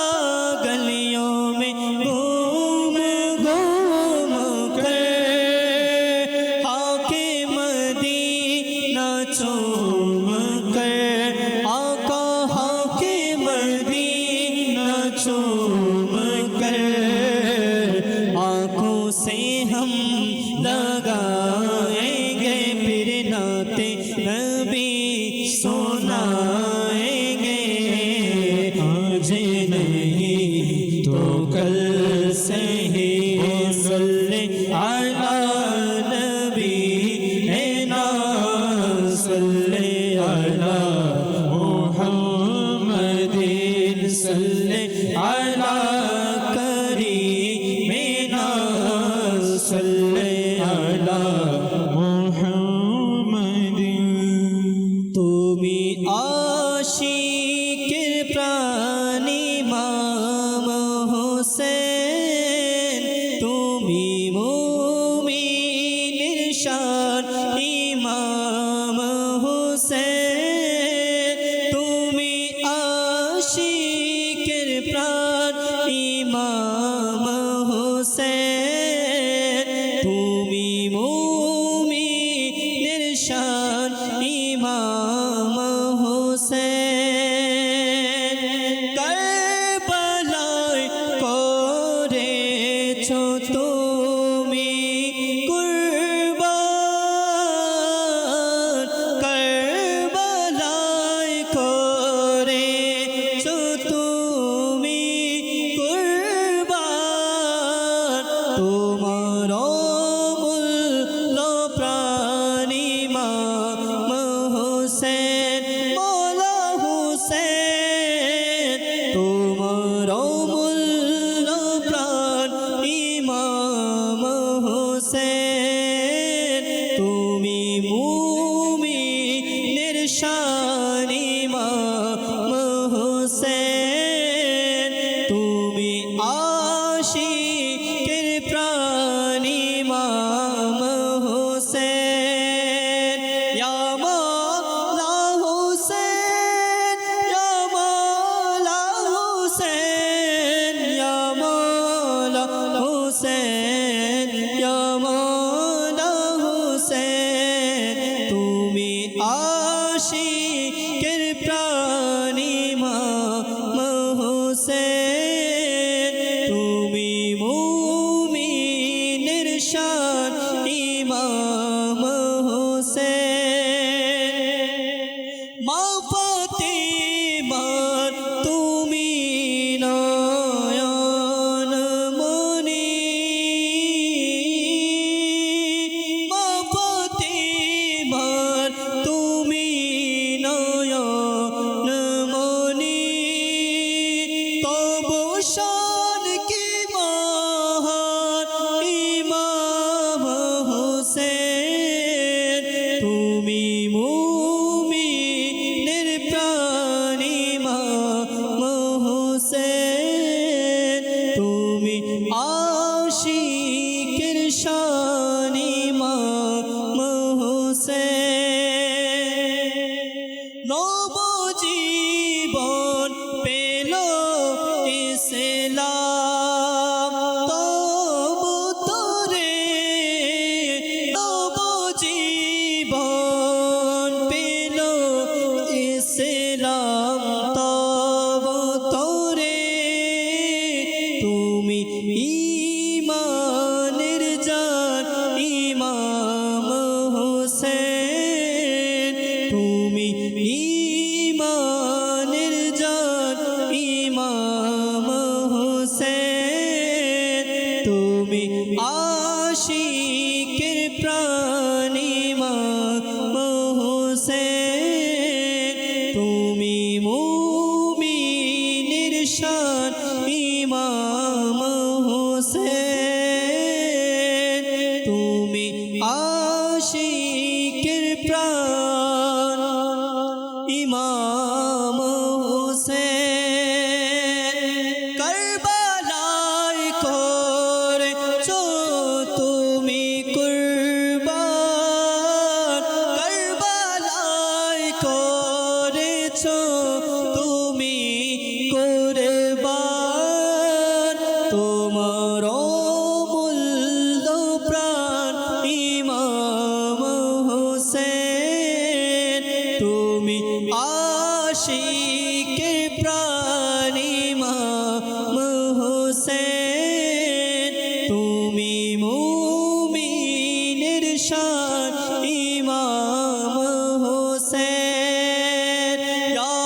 Speaker 1: गलियों में घूम घूम कर आके मदीना चूम कर आका, आके मदीना चूम कर आँखों से हम लगाएंगे, फिर नाते नबी सुनाएंगे। आज नहीं तो कल से সাল্লি আলা মুহাম্মাদিন সাল্লি আলা করিমিনা সাল্লি আলা
Speaker 4: মুহাম্মাদিন
Speaker 1: তুমি আশিকের প্রাণ ইমাম হোসেন তুমি মুমিনের শান ইমাম হোসেন তুমি আশিকের প্রাণ ইমাম হোসেন তুমি মুমিনের শান ইমাম হোসেন কারবালায় করেছো তুমি কুরবান কারবালায় করেছো তুমি কুরবান তোমার অমূল্য প্রাণ ইমাম হোসেন মওলা হোসেন তোমার অমূল্য প্রাণ ইমাম হোসেন তুমি মুমিনের শান ইমাম হোসেন তুমি আশিকের প্রাণ ইমাম হোসেন ইয়া মাওলা হোসেন ইয়া মাওলা হোসেন ইয়া মাওলা হোসেন ইয়া মাওলা হোসেন তুমি আশিকের প্রাণ ইমাম হোসেন তুমি মুমিনের শান ইমাম হোসেন মা ফাতেমার তুমি নয়ন মনি মা ফাতেমার তুমি নয়ন মনি তবু শান কি মহান ইমাম হোসেন তুমি মুমিনের প্রাণ ইমাম হোসেন তুমি আশিকের শান ইমাম হোসেন নবজীবন পেল ইসলাম তবু তোরে নবজীবন পেল ইসলাম তবু তোরে তুমি ঈমানের জান ইমাম হোসেন তুমি ঈমানের জান ইমাম হোসেন তুমি আশিকের প্রাণ ইমাম হোসেন তুমি মুমিনের শান ইমাম হোসেন তুমি আশিকের প্রাণ ইমাম হোসেন কারবালায় করেছো তুমি কুরবান কারবালায় করেছো তুমি কুরবান তোমার অমূল্য প্রাণ ইমাম হোসেন তুমি আশিকের প্রাণ ইমাম হোসেন তুমি মুমিনের শান ইমাম হোসেন ইয়া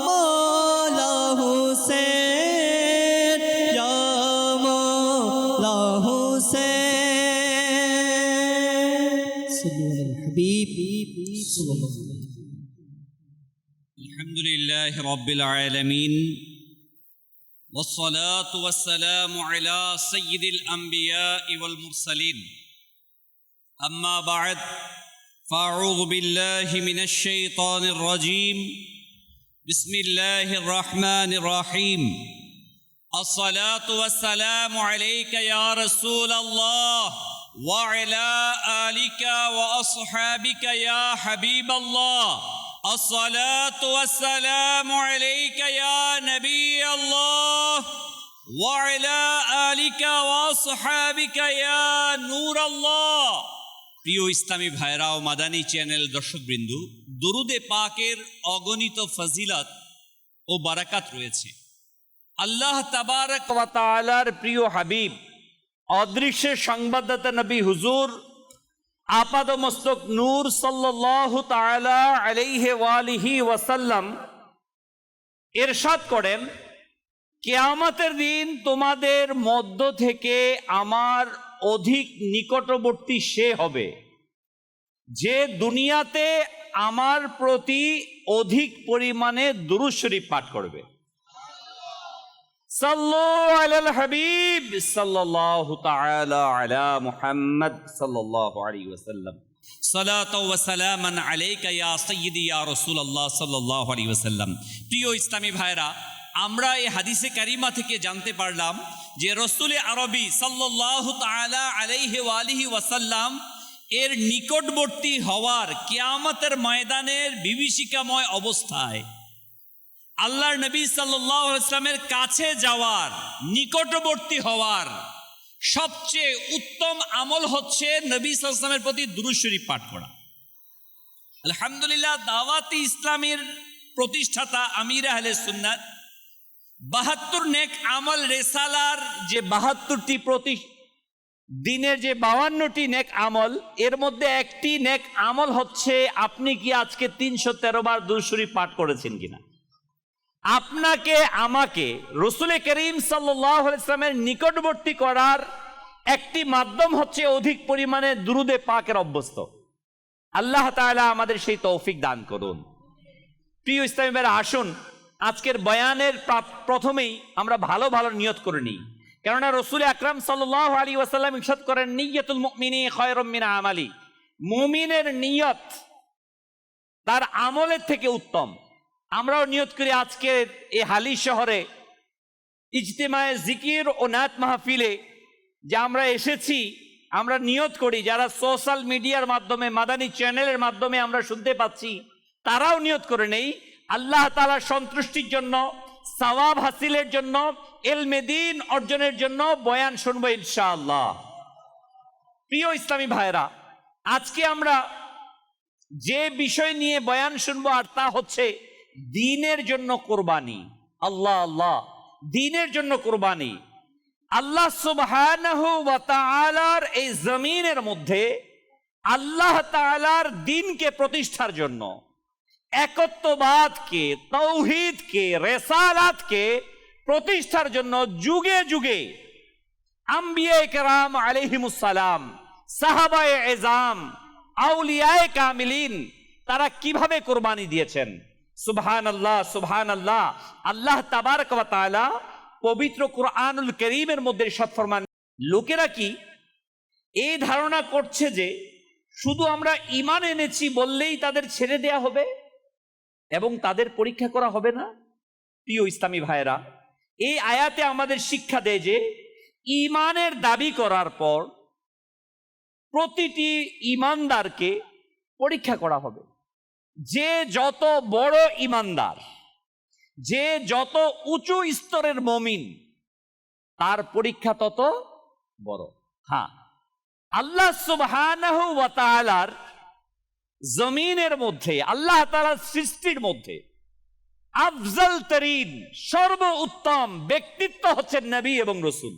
Speaker 1: মাওলা হোসেন ইয়া মাওলা হোসেন সাল্লু আলাল হাবিব
Speaker 6: الحمد لله رب العالمين والصلاة والسلام على سيد الأنبياء والمرسلين أما بعد فأعوذ بالله من الشيطان الرجيم بسم الله الرحمن الرحيم الصلاة والسلام عليك يا رسول الله وعلى آلك وأصحابك يا حبيب الله الصلاة والسلام عليك يا نبي الله وعلى آلك وأصحابك يا نور الله প্রিয় ইসলামী ভাইরা ও মাদানী চ্যানেল দর্শকবৃন্দু, দুরুদে পাকের অগণিত ফজিলত ও বারাকাত রয়েছে। আল্লাহ তাবারক ওয়া তাআলার প্রিয় হাবিব অদৃশ্যের সংবাদদাতা নবী হুজুর আপাদমস্তক নূর সাল্লাল্লাহু তাআলা আলাইহি ওয়া আলিহি ওয়াসাল্লাম ইরশাদ করেন, কিয়ামতের দিন তোমাদের মধ্য থেকে আমার অধিক নিকটবর্তী সে হবে যে দুনিয়াতে আমার প্রতি অধিক পরিমাণে দুরূদ শরীফ পাঠ করবে। সাল্লু আলাল হাবিব সাল্লাল্লাহু তাআলা আলা মুহাম্মদ সাল্লাল্লাহু আলাইহি ওয়াসাল্লাম। সালাতু ওয়া সালামান আলাইকা ইয়া সাইয়্যিদি ইয়া রাসূলুল্লাহ সাল্লাল্লাহু আলাইহি ওয়াসাল্লাম। প্রিয় ইসলামী ভাইরা, আমরা এই হাদিসে কারিমা থেকে জানতে পারলাম যে রসুলে আরবি সাল্লাল্লাহু তাআলা আলাইহি ওয়া আলিহি ওয়াসাল্লাম এর নিকটবর্তী হওয়ার, কিয়ামতের ময়দানের বিভীষিকাময় অবস্থায় আল্লাহর নবী সাল্লাল্লাহু আলাইহি ওয়াসাল্লামের কাছে যাওয়ার, নিকটবর্তী হওয়ার সবচেয়ে উত্তম আমল হচ্ছে নবী সাল্লাল্লাহু আলাইহি ওয়াসাল্লামের প্রতি দুরূদ শরীফ পাঠ করা। আলহামদুলিল্লাহ, দাওয়াতি ইসলামের প্রতিষ্ঠাতা আমির আহলে সুন্নাত 72 নেক আমল রেসালার যে 72টি প্রতি দিনের যে 52টি নেক আমল, এর মধ্যে একটি নেক আমল হচ্ছে আপনি কি আজকে 313 বার দুরূদ শরীফ পাঠ করেছেন কিনা। আপনাকে আমাকে রাসূলে করিম সাল্লাল্লাহু আলাইহি ওয়াসাল্লামের নিকটবর্তী করার একটি মাধ্যম হচ্ছে অধিক পরিমাণে দুরুদে পাকের অভ্যস্ত। আল্লাহ তাআলা আমাদের সেই তৌফিক দান করুন। প্রিয় ইসলামী ভাইরা, আসুন আজকের বয়ানের প্রথমেই আমরা ভালো ভালো নিয়ত করে নিই, কেননা রাসূল আকরাম সাল্লাল্লাহু আলাইহি ওয়াসাল্লাম ইরশাদ করেন, নিয়্যাতুল মুমিনি খায়রুম মিন আমালি। মুমিনের নিয়ত তার আমলের থেকে উত্তম। আমরাও নিয়ত করি আজকে এই হালি শহরে ইজতিমায়ে জিকির ও নাত মাহফিলে যে আমরা এসেছি, আমরা নিয়ত করি যারা সোশ্যাল মিডিয়ার মাধ্যমে, মাদানী চ্যানেলের মাধ্যমে আমরা শুনতে পাচ্ছি, তারাও নিয়ত করে নেই আল্লাহ তাআলার সন্তুষ্টির জন্য, সওয়াব হাসিলের জন্য, ইলমে দ্বীন অর্জনের জন্য বয়ান শুনবো ইনশাআল্লাহ। প্রিয় ইসলামী ভাইরা, আজকে আমরা যে বিষয় নিয়ে বয়ান শুনবো আর তা হচ্ছে দ্বীনের জন্য কোরবানি। আল্লাহ আল্লাহ, দ্বীনের জন্য কোরবানি। আল্লাহ সুবহানাহু ওয়া তাআলার এই জমিনের মধ্যে আল্লাহ তাআলার দ্বীনকে প্রতিষ্ঠার জন্য, একত্ববাদকে, তাওহীদকে, রিসালাতকে প্রতিষ্ঠার জন্য যুগে যুগে আম্বিয়ায়ে কেরাম আলাইহিমুস সালাম, সাহাবায়ে এজাম, আউলিয়ায়ে কামিলিন তারা কিভাবে কোরবানি দিয়েছেন। সুবহানাল্লাহ সুবহানাল্লাহ। আল্লাহ তাবারক ওয়া তাআলা পবিত্র কুরআনুল কারীমের মধ্যে ইরশাদ ফরমান, লোকেরা কি এই ধারণা করছে যে শুধু আমরা ঈমান এনেছি বললেই তাদের ছেড়ে দেয়া হবে এবং তাদের পরীক্ষা করা হবে না। প্রিয় ইসলামী ভাইরা, এই আয়াতে আমাদের শিক্ষা দেয় যে ঈমানের দাবি করার পর প্রতিটি ঈমানদারকে পরীক্ষা করা হবে। যে যত বড় ঈমানদার, যে যত উঁচু স্তরের মুমিন, তার পরীক্ষা তত বড়। হ্যাঁ, আল্লাহ সুবহানাহু ওয়া তাআলার জমিনের মধ্যে, আল্লাহ তাআলার সৃষ্টির মধ্যে আফজল তরিন, সর্ব উত্তম ব্যক্তিত্ব হচ্ছে নবী এবং রসুল।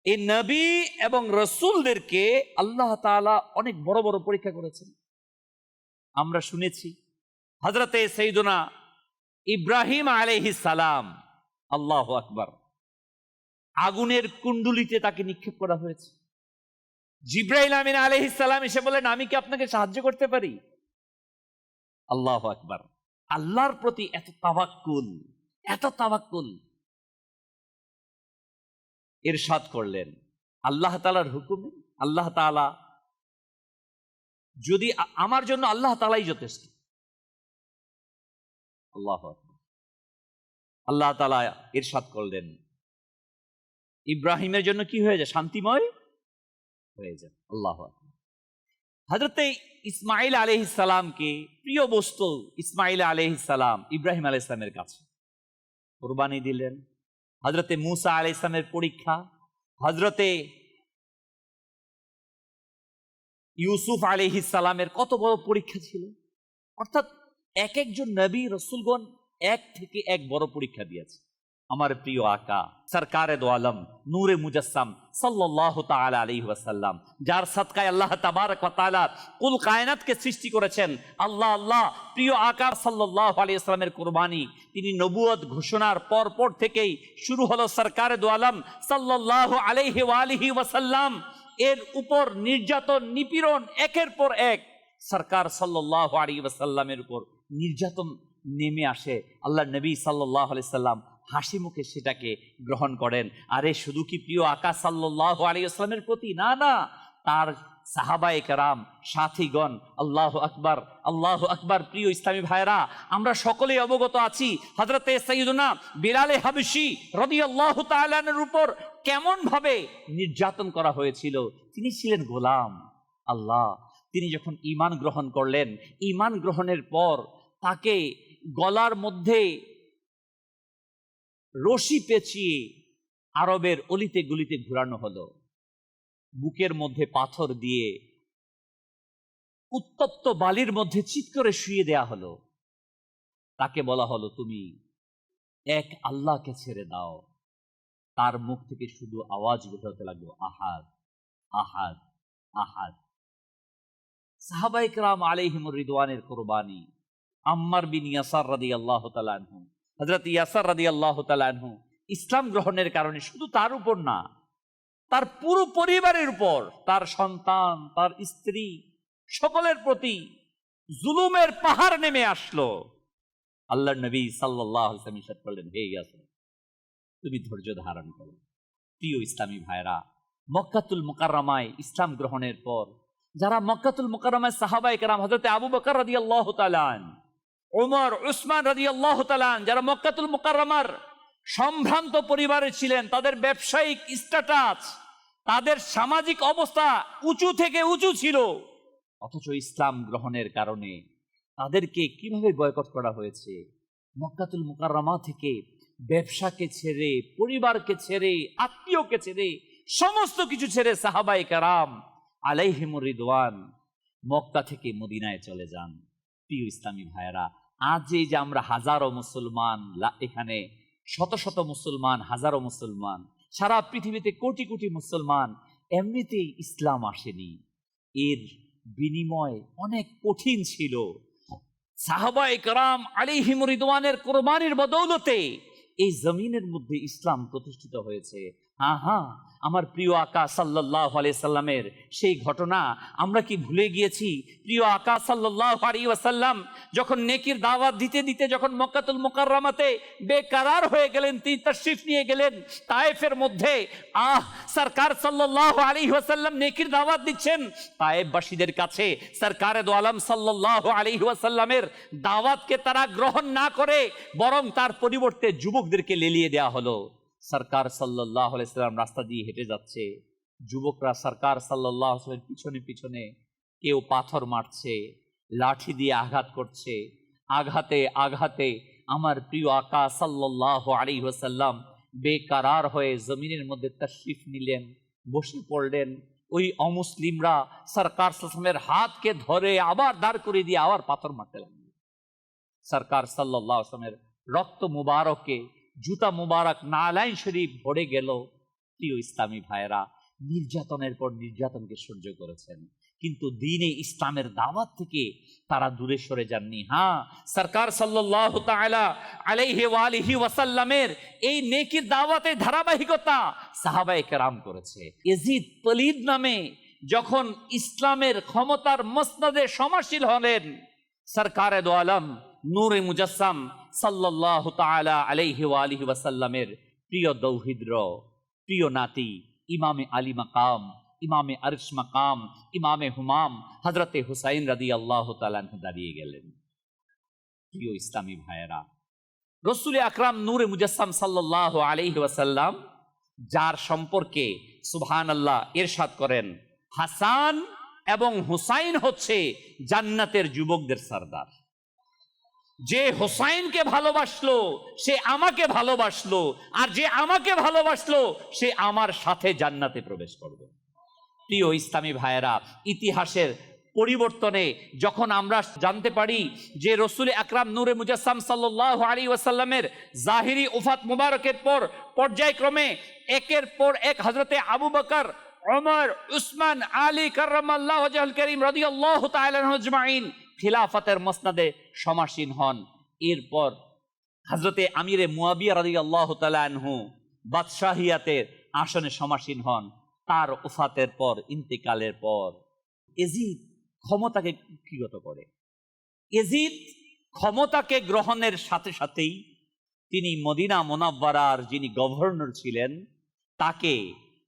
Speaker 6: এই নবী এবং রসুলদেরকে আল্লাহ তাআলা অনেক বড় বড় পরীক্ষা করেছেন। আমরা শুনেছি হযরতে সাইয়্যিদুনা ইব্রাহিম আলাইহিস সালাম, আল্লাহু আকবার, আগুনের কুণ্ডুলিতে তাকে নিক্ষেপ করা হয়েছে। জিব্রাইল আমিন আলাইহিস সালাম এসে বলেন, আমি কি আপনাকে সাহায্য করতে পারি? আল্লাহু আকবার। আল্লাহর প্রতি এত তাওয়াক্কুল ইরশাদ করলেন আল্লাহ তাআলার হুকুমে। আল্লাহ তাআলা যদি আমার জন্য আল্লাহ তাআলাই যথেষ্ট। আল্লাহু আকবার। আল্লাহ তাআলা ইরশাদ করলেন ইব্রাহিমের জন্য কি হয়ে যায়? শান্তিময় হয়ে যায়। আল্লাহু আকবার। হযরতে ইসমাঈল আলাইহিস সালামকে প্রিয় বস্তু ইসমাঈল আলাইহিস সালাম ইব্রাহিম আলাইহিস সালামের কাছে কুরবানি দিলেন। হযরতে মূসা আলাইহিস সালামের পরীক্ষা, হযরতে ইউসুফ আলাইহিস সালামের কত বড় পরীক্ষা ছিল। অর্থাৎ এক একজন নবী রাসূলগণ এক থেকে এক বড় পরীক্ষা দিয়েছে। আমার প্রিয় আকা সরকারে দো আলম নূরে মুজাসসাম সাল্লাল্লাহু তাআলা আলাইহি ওয়াসাল্লাম, যার সাদকায় আল্লাহ তাবারক ওয়া তাআলা কুল কায়নাতকে সৃষ্টি করেছেন। আল্লাহ প্রিয় আকা সাল্লাল্লাহু আলাইহি ওয়াসাল্লামের কুরবানি, তিনি নবুয়ত ঘোষণার পর থেকেই শুরু হলো সরকারে দো আলম সাল্লাল্লাহু আলাইহি ওয়া আলিহি ওয়াসাল্লাম এর উপর নির্যাতন নিপীড়ন একের পর এক সরকার সাল্লাল্লাহু আলাইহি ওয়াসাল্লামের উপর নির্যাতন নেমে আসে। আল্লাহ নবী সাল্লাল্লাহু আলাইহি সাল্লাম হাসি মুখে সেটাকে গ্রহণ করেন। আরে শুধু কি প্রিয় আকা সাল্লাল্লাহু আলাইহি ওয়াসাল্লামের প্রতি না, তার সাহাবায়ে কেরাম সাথীগণ। আল্লাহু আকবার। প্রিয় ইসলামী ভাইরা, আমরা সকলেই অবগত আছি হযরতে সাইয়্যিদুনা বিলাল হাবশী রাদিয়াল্লাহু তাআলা আনহুর উপর কেমন ভাবে নির্যাতন করা হয়েছিল। তিনি ছিলেন গোলাম। তিনি যখন ঈমান গ্রহণ করলেন, ঈমান গ্রহণের পর তাকে গলার মধ্যে রশি পেঁচিয়ে আরবের অলিতে গলিতে ঘুরানো হলো, বুকের মধ্যে পাথর দিয়ে উত্তপ্ত বালির মধ্যে চিৎ করে শুয়ে দেয়া হলো। তাকে বলা হলো, তুমি এক আল্লাহকে ছেড়ে দাও। তার মুখ থেকে শুধু আওয়াজ বের হতে লাগলো, আহাদ আহাদ আহাদ। সাহাবায়ে কেরাম আলাইহিমুর রিদওয়ানের কুরবানি। আম্মার বিন ইয়াসার রাদিয়াল্লাহু তাআলা আনহু, হযরত ইয়াসার রাদিয়াল্লাহু তাআলা আনহু ইসলাম গ্রহণের কারণে শুধু তার উপর না, তার পুরো পরিবারের উপর, তার সন্তান, তার স্ত্রী, সকলের প্রতি জুলুমের পাহাড় নেমে আসলো। আল্লাহর নবী সাল্লাল্লাহু আলাইহি ওয়াসাল্লাম ইরশাদ করলেন, হে ইয়াসির, তুমি ধৈর্য ধারণ করো। প্রিয় ইসলামী ভাইরা, মক্কাতুল মুকাররমায় ইসলাম গ্রহণের পর যারা মক্কাতুল মুকাররমায় সাহাবায়ে কেরাম, হযরতে আবু বকর রাদিয়াল্লাহু তাআলা আনহু, ওমর, উসমান রাদিয়াল্লাহু তাআলা আনহু, যারা মক্কাতুল মুকাররমার সম্ভ্রান্ত পরিবারে ছিলেন, তাদের ব্যবসায়িক স্ট্যাটাস, তাদের সামাজিক অবস্থা উঁচু থেকে উঁচু ছিল, অথচ ইসলাম গ্রহণের কারণে তাদেরকে কিভাবে বয়কট করা হয়েছে। মক্কাতুল মুকাররমা থেকে ব্যবসাকে ছেড়ে, পরিবারকে ছেড়ে, আত্মীয়কে ছেড়ে, সমস্ত কিছু ছেড়ে সাহাবায়ে কেরাম আলাইহিমুর রিদওয়ান মক্কা থেকে মদিনায় চলে যান। প্রিয় ইসলামী ভাইয়েরা, আজ এই যে আমরা হাজারো মুসলমান, এখানে শত শত মুসলমান, হাজারো মুসলমান, সারা পৃথিবীতে কোটি কোটি মুসলমান, এমনিতেই ইসলাম আসেনি, এর বিনিময় অনেক কঠিন ছিল। সাহাবায়ে কেরাম আলাইহিমুর রিদওয়ানের কুরবানির বদৌলতে এই জমিনের মধ্যে ইসলাম প্রতিষ্ঠিত হয়েছে। হ্যাঁ, আমার প্রিয় আকা সাল্লাল্লাহু আলাইহি সাল্লামের সেই ঘটনা আমরা কি ভুলে গিয়েছি? প্রিয় আকা সাল্লাল্লাহু আলাইহি ওয়াসাল্লাম যখন নেকির দাওয়াত দিতে দিতে যখন মক্কাতুল মুকাররমাতে বেকরার হয়ে গেলেন, তিনি তাশরিফ নিয়ে গেলেন তায়েফের মধ্যে। সরকার সাল্লাল্লাহু আলাইহি ওয়াসাল্লাম নেকির দাওয়াত দিচ্ছেন তায়েফবাসীদের কাছে। সরকারে দো আলম সাল্লাল্লাহু আলাইহি ওয়াসাল্লামের দাওয়াতকে তারা গ্রহণ না করে বরং তার পরিবর্তে যুবকদেরকে লেলিয়ে দেয়া হলো। সরকার সাল্লাল্লাহু আলাইহি সাল্লাম রাস্তা দিয়ে হেঁটে যাচ্ছে, যুবকরা সরকার সাল্লাল্লাহু আলাইহি সাল্লামের পিছনে পিছনে কেউ পাথর মারছে, লাঠি দিয়ে আঘাত করছে। আঘাতে আঘাতে আমার প্রিয় আকা সাল্লাল্লাহু আলাইহি ওয়াসাল্লাম বেকারার হয়ে জমিনের মধ্যে তাশরিফ নিলেন, বসে পড়লেন। ওই অমুসলিমরা সরকার সাল্লামের হাতকে ধরে আবার দাঁড় করে দিয়ে আবার পাথর মারতে লাগলো। সরকার সাল্লাল্লাহু আলাইহি ওয়াসাল্লামের রক্ত মুবারকে জুতা মুবারক, নালাইন শরীফ ভরে গেল। প্রিয় ইসলামী ভাইয়েরা, নির্যাতনের পর নির্যাতনকে সহ্য করেছেন, কিন্তু দ্বীনে ইসলামের দাওয়াত থেকে তারা দূরে সরে যাননি। হ্যাঁ, সরকার সাল্লাল্লাহু তাআলা আলাইহি ওয়া আলিহি ওয়াসাল্লামের এই নেকির দাওয়াতের ধারাবাহিকতা সাহাবায়ে কেরাম করেছে। ইয়াজিদ পলিদ নামে যখন ইসলামের ক্ষমতার মসনদে সমাসীন হলেন সরকারে দো আলম নূরে মুজাসসাম সাল্লাল্লাহু তাআলা আলাইহি ওয়া আলিহি ওয়াসাল্লামের প্রিয় দৌহিদ্র, প্রিয় নাতি ইমামে আলী মাকাম, ইমামে আরশ মাকাম, ইমামে হুমাম হযরতে হুসাইন রাদিয়াল্লাহু তাআলা আনহু দাঁড়িয়ে গেলেন। প্রিয় ইসলামী ভাইয়েরা, রসুল আকরাম নূরে মুজাসসাম সাল্লাল্লাহু আলাইহি ওয়াসাল্লাম যার সম্পর্কে সুবহানাল্লাহ ইরশাদ করেন, হাসান এবং হুসাইন হচ্ছে জান্নাতের যুবকদের সরদার। যে হুসাইনকে ভালোবাসলো সে আমাকে ভালোবাসলো, আর যে আমাকে ভালোবাসলো সে আমার সাথে জান্নাতে প্রবেশ করবে। প্রিয় ইসলামী ভাইয়েরা, ইতিহাসের পরিবর্তনে যখন আমরা জানতে পারি যে রসুল আকরাম নূরে মুজাসসাম সাল্লাল্লাহু আলাইহি ওয়াসাল্লামের জাহিরি উফাত মুবারকের পর পর্যায়ক্রমে একের পর এক হযরতে আবু বকর, ওমর, উসমান, আলী কাররামাল্লাহু ওয়াজহুল কারীম রাদিয়াল্লাহু তাআলা আনহুম আজমাইন খিলাফতের মসনদে সমাসীন হন। এরপর হযরতে আমিরে মুয়াবিয়া রাদিয়াল্লাহু তাআলা আনহু বাদশাহিয়াতের আসনে সমাসীন হন। তার উফাতের পর, ইন্তেকালের পর এজিদ ক্ষমতাকে কুক্ষিগত করে। এজিদ ক্ষমতাকে গ্রহণের সাথে সাথেই তিনি মদিনা মুনাওয়ারার যিনি গভর্নর ছিলেন তাকে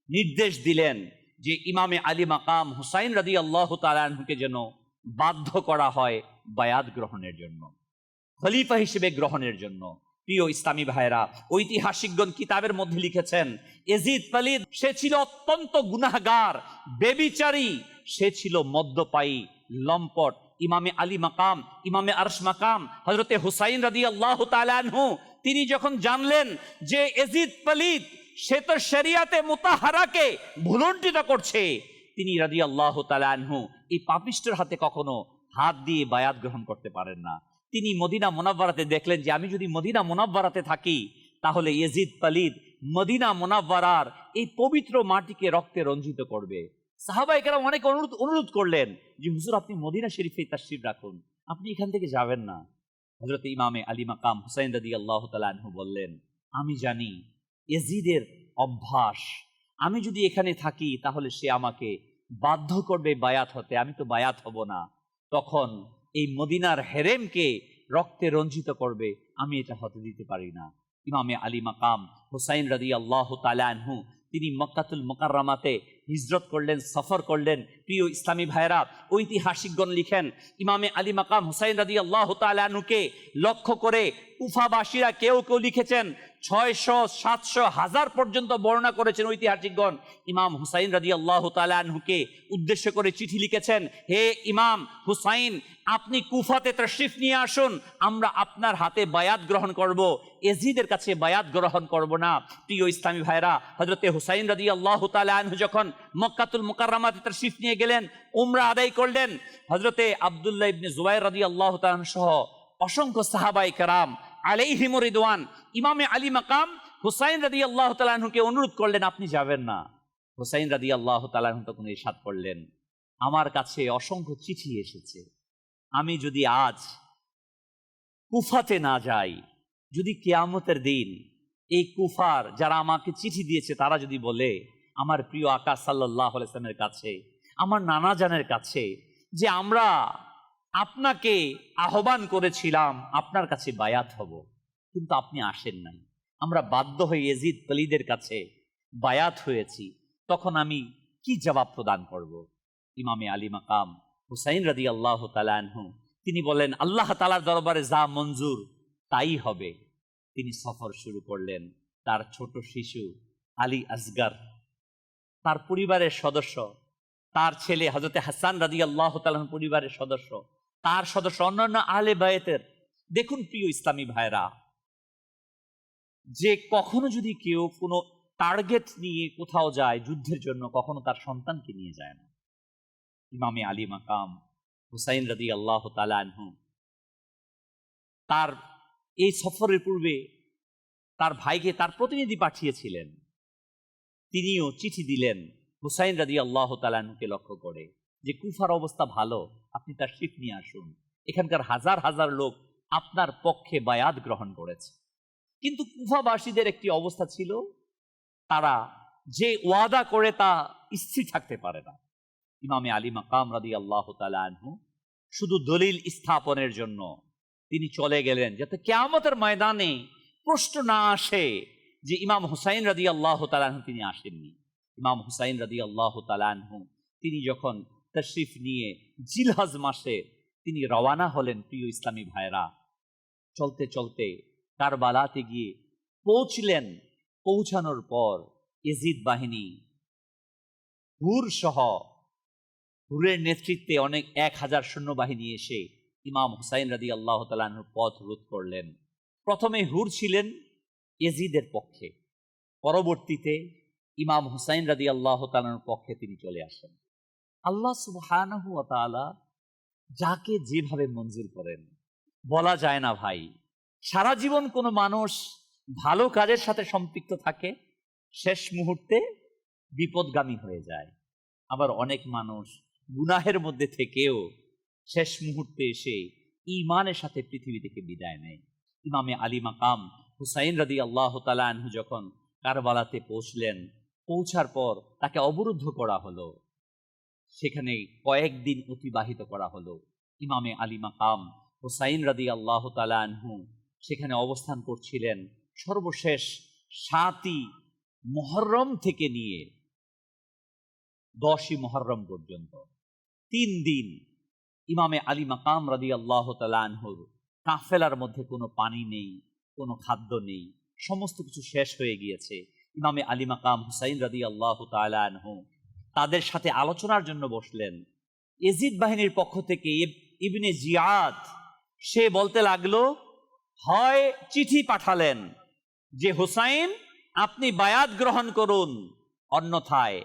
Speaker 6: নির্দেশ দিলেন যে ইমামে আলী মাকাম হুসাইন রাদিয়াল্লাহু তাআলা আনহুকে যেন বাধ্য করা হয় বায়াত গ্রহণের জন্য, খলিফা হিসেবে গ্রহণের জন্য। প্রিয় ইসলামী ভাইরা, ঐতিহাসিকগণ কিতাবের মধ্যে লিখেছেন এজিদ পালিদ সে ছিল অত্যন্ত গুনাহগার, বেবিচারী, সে ছিল মদ্যপায়ী, লম্পট। ইমামে আলী মাকাম, ইমামে আরশ মাকাম হযরতে হুসাইন রাদিয়াল্লাহু তাআলা আনহু তিনি যখন জানলেন যে এজিদ পালিদ সে তো শরিয়াতে মুতাহারাকে ভুলুণ্ঠিত করছে, তিনি রাদিয়াল্লাহু তাআলা আনহু এই পাপিষ্টের হাতে কখনো হাত দিয়ে বায়াত গ্রহণ করতে পারেন না। তিনি মদিনা মুনাওয়ারাতে দেখলেন যে আমি যদি মদিনা মুনাওয়ারাতে থাকি তাহলে এজিদ পালিদ মদিনা মুনাওয়ারার এই পবিত্র মাটিকে রক্তে রঞ্জিত করবে। সাহাবায়ে কেরাম অনেক অনুরোধ করলেন যে হুজুর আপনি মদিনা শরীফে তাশরীফ রাখুন, আপনি এখান থেকে যাবেন না। হযরত ইমামে আলী মাকাম হুসাইন রাদিয়াল্লাহু তাআলা আনহু বললেন, আমি জানি এজিদের অভ্যাস, আমি যদি এখানে থাকি তাহলে সে আমাকে বাধ্য করবে বায়াত হতে, আমি তো বায়াত হব না। তখন এই মদিনার হেরেমকে রক্তে রঞ্জিত করবে, আমি এটা হতে দিতে পারি না। ইমামে আলী মাকাম হুসাইন রাদিয়াল্লাহু তাআলা আনহু তিনি মক্কাতুল মুকাররমাতে হিজরত করলেন, সফর করলেন। প্রিয় ইসলামী ভাইরা, ঐতিহাসিকগণ লিখেন ইমামে আলী মাকাম হুসাইন রাদিয়াল্লাহু তাআলা আনহুকে লক্ষ্য করে কুফাবাসীরা কেউ কেউ লিখেছেন 600, 700, 1000 পর্যন্ত বর্ণনা করেছেন ঐতিহাসিকগণ। ইমাম হুসাইন রাদিয়াল্লাহু তাআলা আনহুকে উদ্দেশ্য করে চিঠি লিখেছেন, হে ইমাম হুসাইন আপনি কুফাতে তাশরীফ নিয়ে আসুন, আমরা আপনার হাতে বায়াত গ্রহণ করব, এজিদের কাছে বায়াত গ্রহণ করব না। প্রিয় ইসলামী ভাইরা, হযরতে হুসাইন রাদিয়াল্লাহু তাআলা আনহু যখন মক্কাতুল মুকাররমাতে তাশরীফ নিয়ে গেলেন, উমরা আদায় করলেন, হযরতে আব্দুল্লাহ ইবনে জুবাইর রাদিয়াল্লাহু তাআলা সহ অসংখ্য সাহাবায়ে কেরাম আলাইহিমুর রিদওয়ান ইমামে আলী মাকাম হুসাইন রাদিয়াল্লাহু তাআলা আনহুকে অনুরোধ করলেন আপনি যাবেন না। হুসাইন রাদিয়াল্লাহু তাআলা আনহু তখন ইরশাদ করলেন, আমার কাছে অসংখ্য চিঠি এসেছে, আমি যদি আজ কুফাতে না যাই, যদি কিয়ামতের দিন এই কুফার যারা আমাকে চিঠি দিয়েছে তারা যদি বলে আমার প্রিয় আকা সাল্লাল্লাহু আলাইহি ওয়াসাল্লামের কাছে, আমার নানা জানের কাছে যে আমরা আপনাকে আহ্বান করেছিলাম আপনার কাছে বায়াত হব, কিন্তু আপনি আসেন নাই, আমরা বাধ্য হয়ে এজিদ পালিদের কাছে বায়াত হয়েছি, তখন আমি কি জবাব প্রদান করব? ইমামে আলী মাকাম হুসাইন রাদিয়াল্লাহু তাআলা আনহু তিনি বলেন আল্লাহ তাআলার দরবারে যা মঞ্জুর তাই হবে। তিনি সফর শুরু করলেন। তার ছোট শিশু আলী আসগার, তার পরিবারের সদস্য, তার ছেলে হযরতে হাসান রাদিয়াল্লাহু তাআলা পরিবারের সদস্য, তার সদস্য অন্যান্য আহলে বায়াতের। দেখুন প্রিয় ইসলামী ভাইরা, যে কখনো যদি কেউ কোনো টার্গেট নিয়ে কোথাও যায় যুদ্ধের জন্য, কখনো তার সন্তানকে নিয়ে যায় না। ইমামে আলী মাকাম হুসাইন রাদিয়াল্লাহু তাআলা আনহু তার এই সফরের পূর্বে তার ভাইকে তার প্রতিনিধি পাঠিয়েছিলেন, তিনিও চিঠি দিলেন হুসাইন রাদিয়াল্লাহু তাআলা আনহুকে লক্ষ্য করে যে কুফার অবস্থা ভালো, আপনি তার শিফ নিয়ে আসুন, এখানকার হাজার হাজার লোক আপনার পক্ষে বায়াত গ্রহণ করেছে। কিন্তু কুফাবাসীদের একটি অবস্থা ছিল, তারা যে ওয়াদা করে তা স্থির থাকতে পারে না। ইমামে আলী মাকাম রাদিয়াল্লাহু তাআলা আনহু শুধু দলিল স্থাপনের জন্য তিনি চলে গেলেন, যাতে কিয়ামতের ময়দানে প্রশ্ন না আসে যে ইমাম হুসাইন রাদিয়াল্লাহু তাআলা আনহু তিনি আসেননি। ইমাম হুসাইন রাদিয়াল্লাহু তাআলা আনহু তিনি যখন তশরিফ নিয়ে জিলহজ মাসে তিনি রওয়ানা হলেন, প্রিয় ইসলামী ভাইরা, চলতে চলতে কারবালাতে গিয়ে পৌঁছলেন। পৌঁছানোর পর ইয়াজিদ বাহিনী হুর সহ, হুরের নেতৃত্বে অনেক 1000 সৈন্যবাহিনী এসে ইমাম হুসাইন রাদিয়াল্লাহু তাআলা আনহুর পথ রোধ করলেন। প্রথমে হুর ছিলেন ইয়াজিদের পক্ষে, পরবর্তীতে ইমাম হুসাইন রাদিয়াল্লাহু তাআলা আনহুর পক্ষে তিনি চলে আসেন। আল্লাহ সুবহানাহু ওয়া তাআলা যাকে যেভাবে মঞ্জুর করেন বলা যায় না ভাই। সারা জীবন কোনো মানুষ ভালো কাজের সাথে সম্পৃক্ত থাকে, শেষ মুহূর্তে বিপদগামী হয়ে যায়। আবার অনেক মানুষ গুনাহের মধ্যে থেকেও শেষ মুহূর্তে এসে ঈমানের সাথে পৃথিবী থেকে বিদায় নেয়। ইমামে আলী মাকাম হুসাইন রাদিয়াল্লাহু তাআলা আনহু যখন কারবালাতে পৌঁছলেন, পৌঁছার পর তাকে অবরুদ্ধ করা হলো, সেখানে কয়েকদিন অতিবাহিত করা হলো। ইমামে আলী মাকাম হুসাইন রাদিয়াল্লাহু তাআলা আনহু সেখানে অবস্থান করছিলেন সর্বশেষ 7ই মুহররম থেকে নিয়ে 10ই মুহররম পর্যন্ত 3 দিন ইমামে আলী মাকাম রাদিয়াল্লাহু তাআলা আনহুর কাফেলার মধ্যে কোনো পানি নেই, কোনো খাদ্য নেই, সমস্ত কিছু শেষ হয়ে গিয়েছে। ইমামে আলী মাকাম হুসাইন রাদিয়াল্লাহু তাআলা আনহু তাদের সাথে আলোচনার জন্য বসলেন। ইয়াজিদ বাহিনীর পক্ষ থেকে ইবনে জিয়াদ সে বলতে লাগলো, হয় চিঠি পাঠালেন যে হুসাইন আপনি বায়াত গ্রহণ করুন, অন্যথায়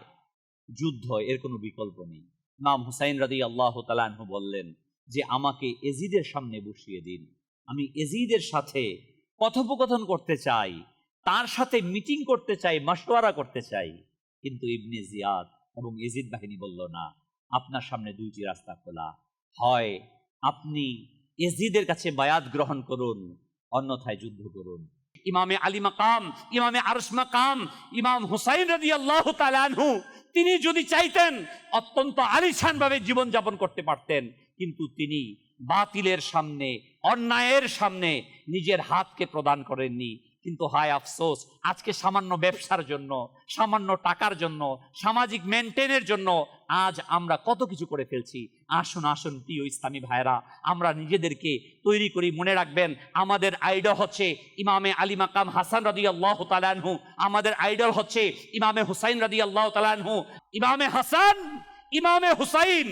Speaker 6: যুদ্ধ, এর কোনো বিকল্প নেই। ইমাম হুসাইন রাদিয়াল্লাহু তাআলা আনহু বললেন যে আমাকে ইয়াজিদের সামনে বসিয়ে দিন, আমি ইয়াজিদের সাথে কথোপকথন করতে চাই, তার সাথে মিটিং করতে চাই, মাশওয়ারা করতে চাই। কিন্তু ইবনে জিয়াদ এবং ইয়াজিদ বাহিনী বলল, না, আপনার সামনে 2টি রাস্তা খোলা, হয় আপনি ইয়াজিদের কাছে বায়াত গ্রহণ করুন, অন্যথায় যুদ্ধ করুন। ইমামে আলী মাকাম, ইমামে আরশ মাকাম, ইমাম হুসাইন রাদিয়াল্লাহু তাআলা আনহু তিনি যদি চাইতেন অত্যন্ত আলিশান ভাবে জীবনযাপন করতে পারতেন, কিন্তু তিনি বাতিলের সামনে, অন্যায়ের সামনে নিজের হাতকে প্রদান করেননি। কিন্তু হায় আফসোস, আজকে সামান্য ব্যবসার জন্য, সামান্য টাকার জন্য, সামাজিক মেনটেনের জন্য আজ আমরা কত কিছু করে ফেলছি। আসুন আসুন প্রিয় ইসলামী ভাইরা, আমরা নিজেদেরকে তৈরি করি। মনে রাখবেন, আমাদের আইডল হচ্ছে ইমামে আলী মাকাম হাসান রাদিয়াল্লাহু তাআলা আনহু, আমাদের আইডল হচ্ছে ইমামে হুসাইন রাদিয়াল্লাহু তাআলা আনহু। ইমামে হাসান, ইমামে হুসাইন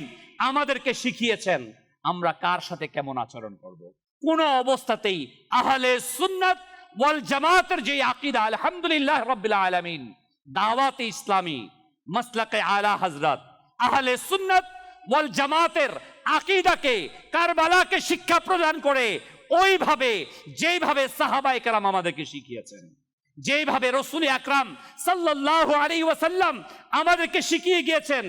Speaker 6: আমাদেরকে শিখিয়েছেন আমরা কার সাথে কেমন আচরণ করব। কোন অবস্থাতেই আহলে সুন্নাত ওয়াল জামাতের যে আকীদা, আলহামদুলিল্লাহ রাব্বিল আলামিন, দাওয়াতে ইসলামী, মাসলাকে আলা হযরত, আহলে সুন্নাত ওয়াল জামাতের আকীদাকে, কারবালাকে শিক্ষা প্রদান করে ওইভাবে যেভাবে সাহাবায়ে কেরাম আমাদেরকে শিখিয়েছেন, যেভাবে রাসূল আকরাম সাল্লাল্লাহু আলাইহি ওয়াসাল্লাম আমাদেরকে শিখিয়ে গিয়েছেন,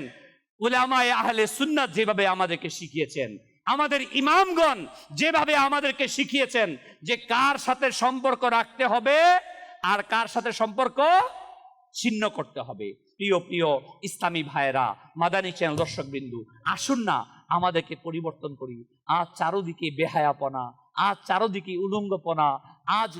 Speaker 6: উলামায়ে আহলে সুন্নাত যেভাবে আমাদেরকে শিখিয়েছেন, আমাদের ইমামগণ যেভাবে আমাদেরকে শিখিয়েছেন যে কার সাথে সম্পর্ক রাখতে হবে আর কার সাথে সম্পর্ক ছিন্ন করতে হবে। প্রিয় প্রিয় ইসলামী ভাইয়েরা, মাদানী চ্যানেল দর্শক বিন্দু, আসুন না আমাদেরকে পরিবর্তন করি। আজ চারদিকে বেহায়াপনা, আজ চারদিকে উলঙ্গপনা, আজ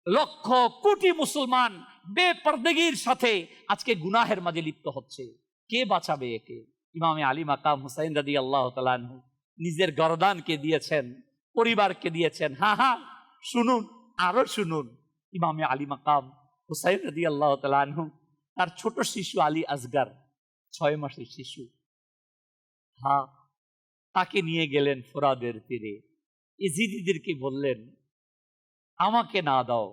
Speaker 6: লক্ষ কোটি মুসলমান বেপরদেগির সাথে আজকে গুনাহের মাঝে লিপ্ত হচ্ছে। কে বাঁচাবে একে? ইমামে আলী মাকাম হুসাইন রাদিয়াল্লাহু তাআলা আনহু নিজের গরদানকে দিয়েছেন, পরিবারকে দিয়েছেন। হ্যাঁ, শুনুন, আরো শুনুন। ইমামে আলী মাকাম হুসাইন রাদিয়াল্লাহু তাআলা আনহু তার ছোট শিশু আলী আসগার, 6 মাসের শিশু, তাকে নিয়ে গেলেন ফোরাদের তীরে। ইজিদিদেরকে বললেন, আমাকে না দাও,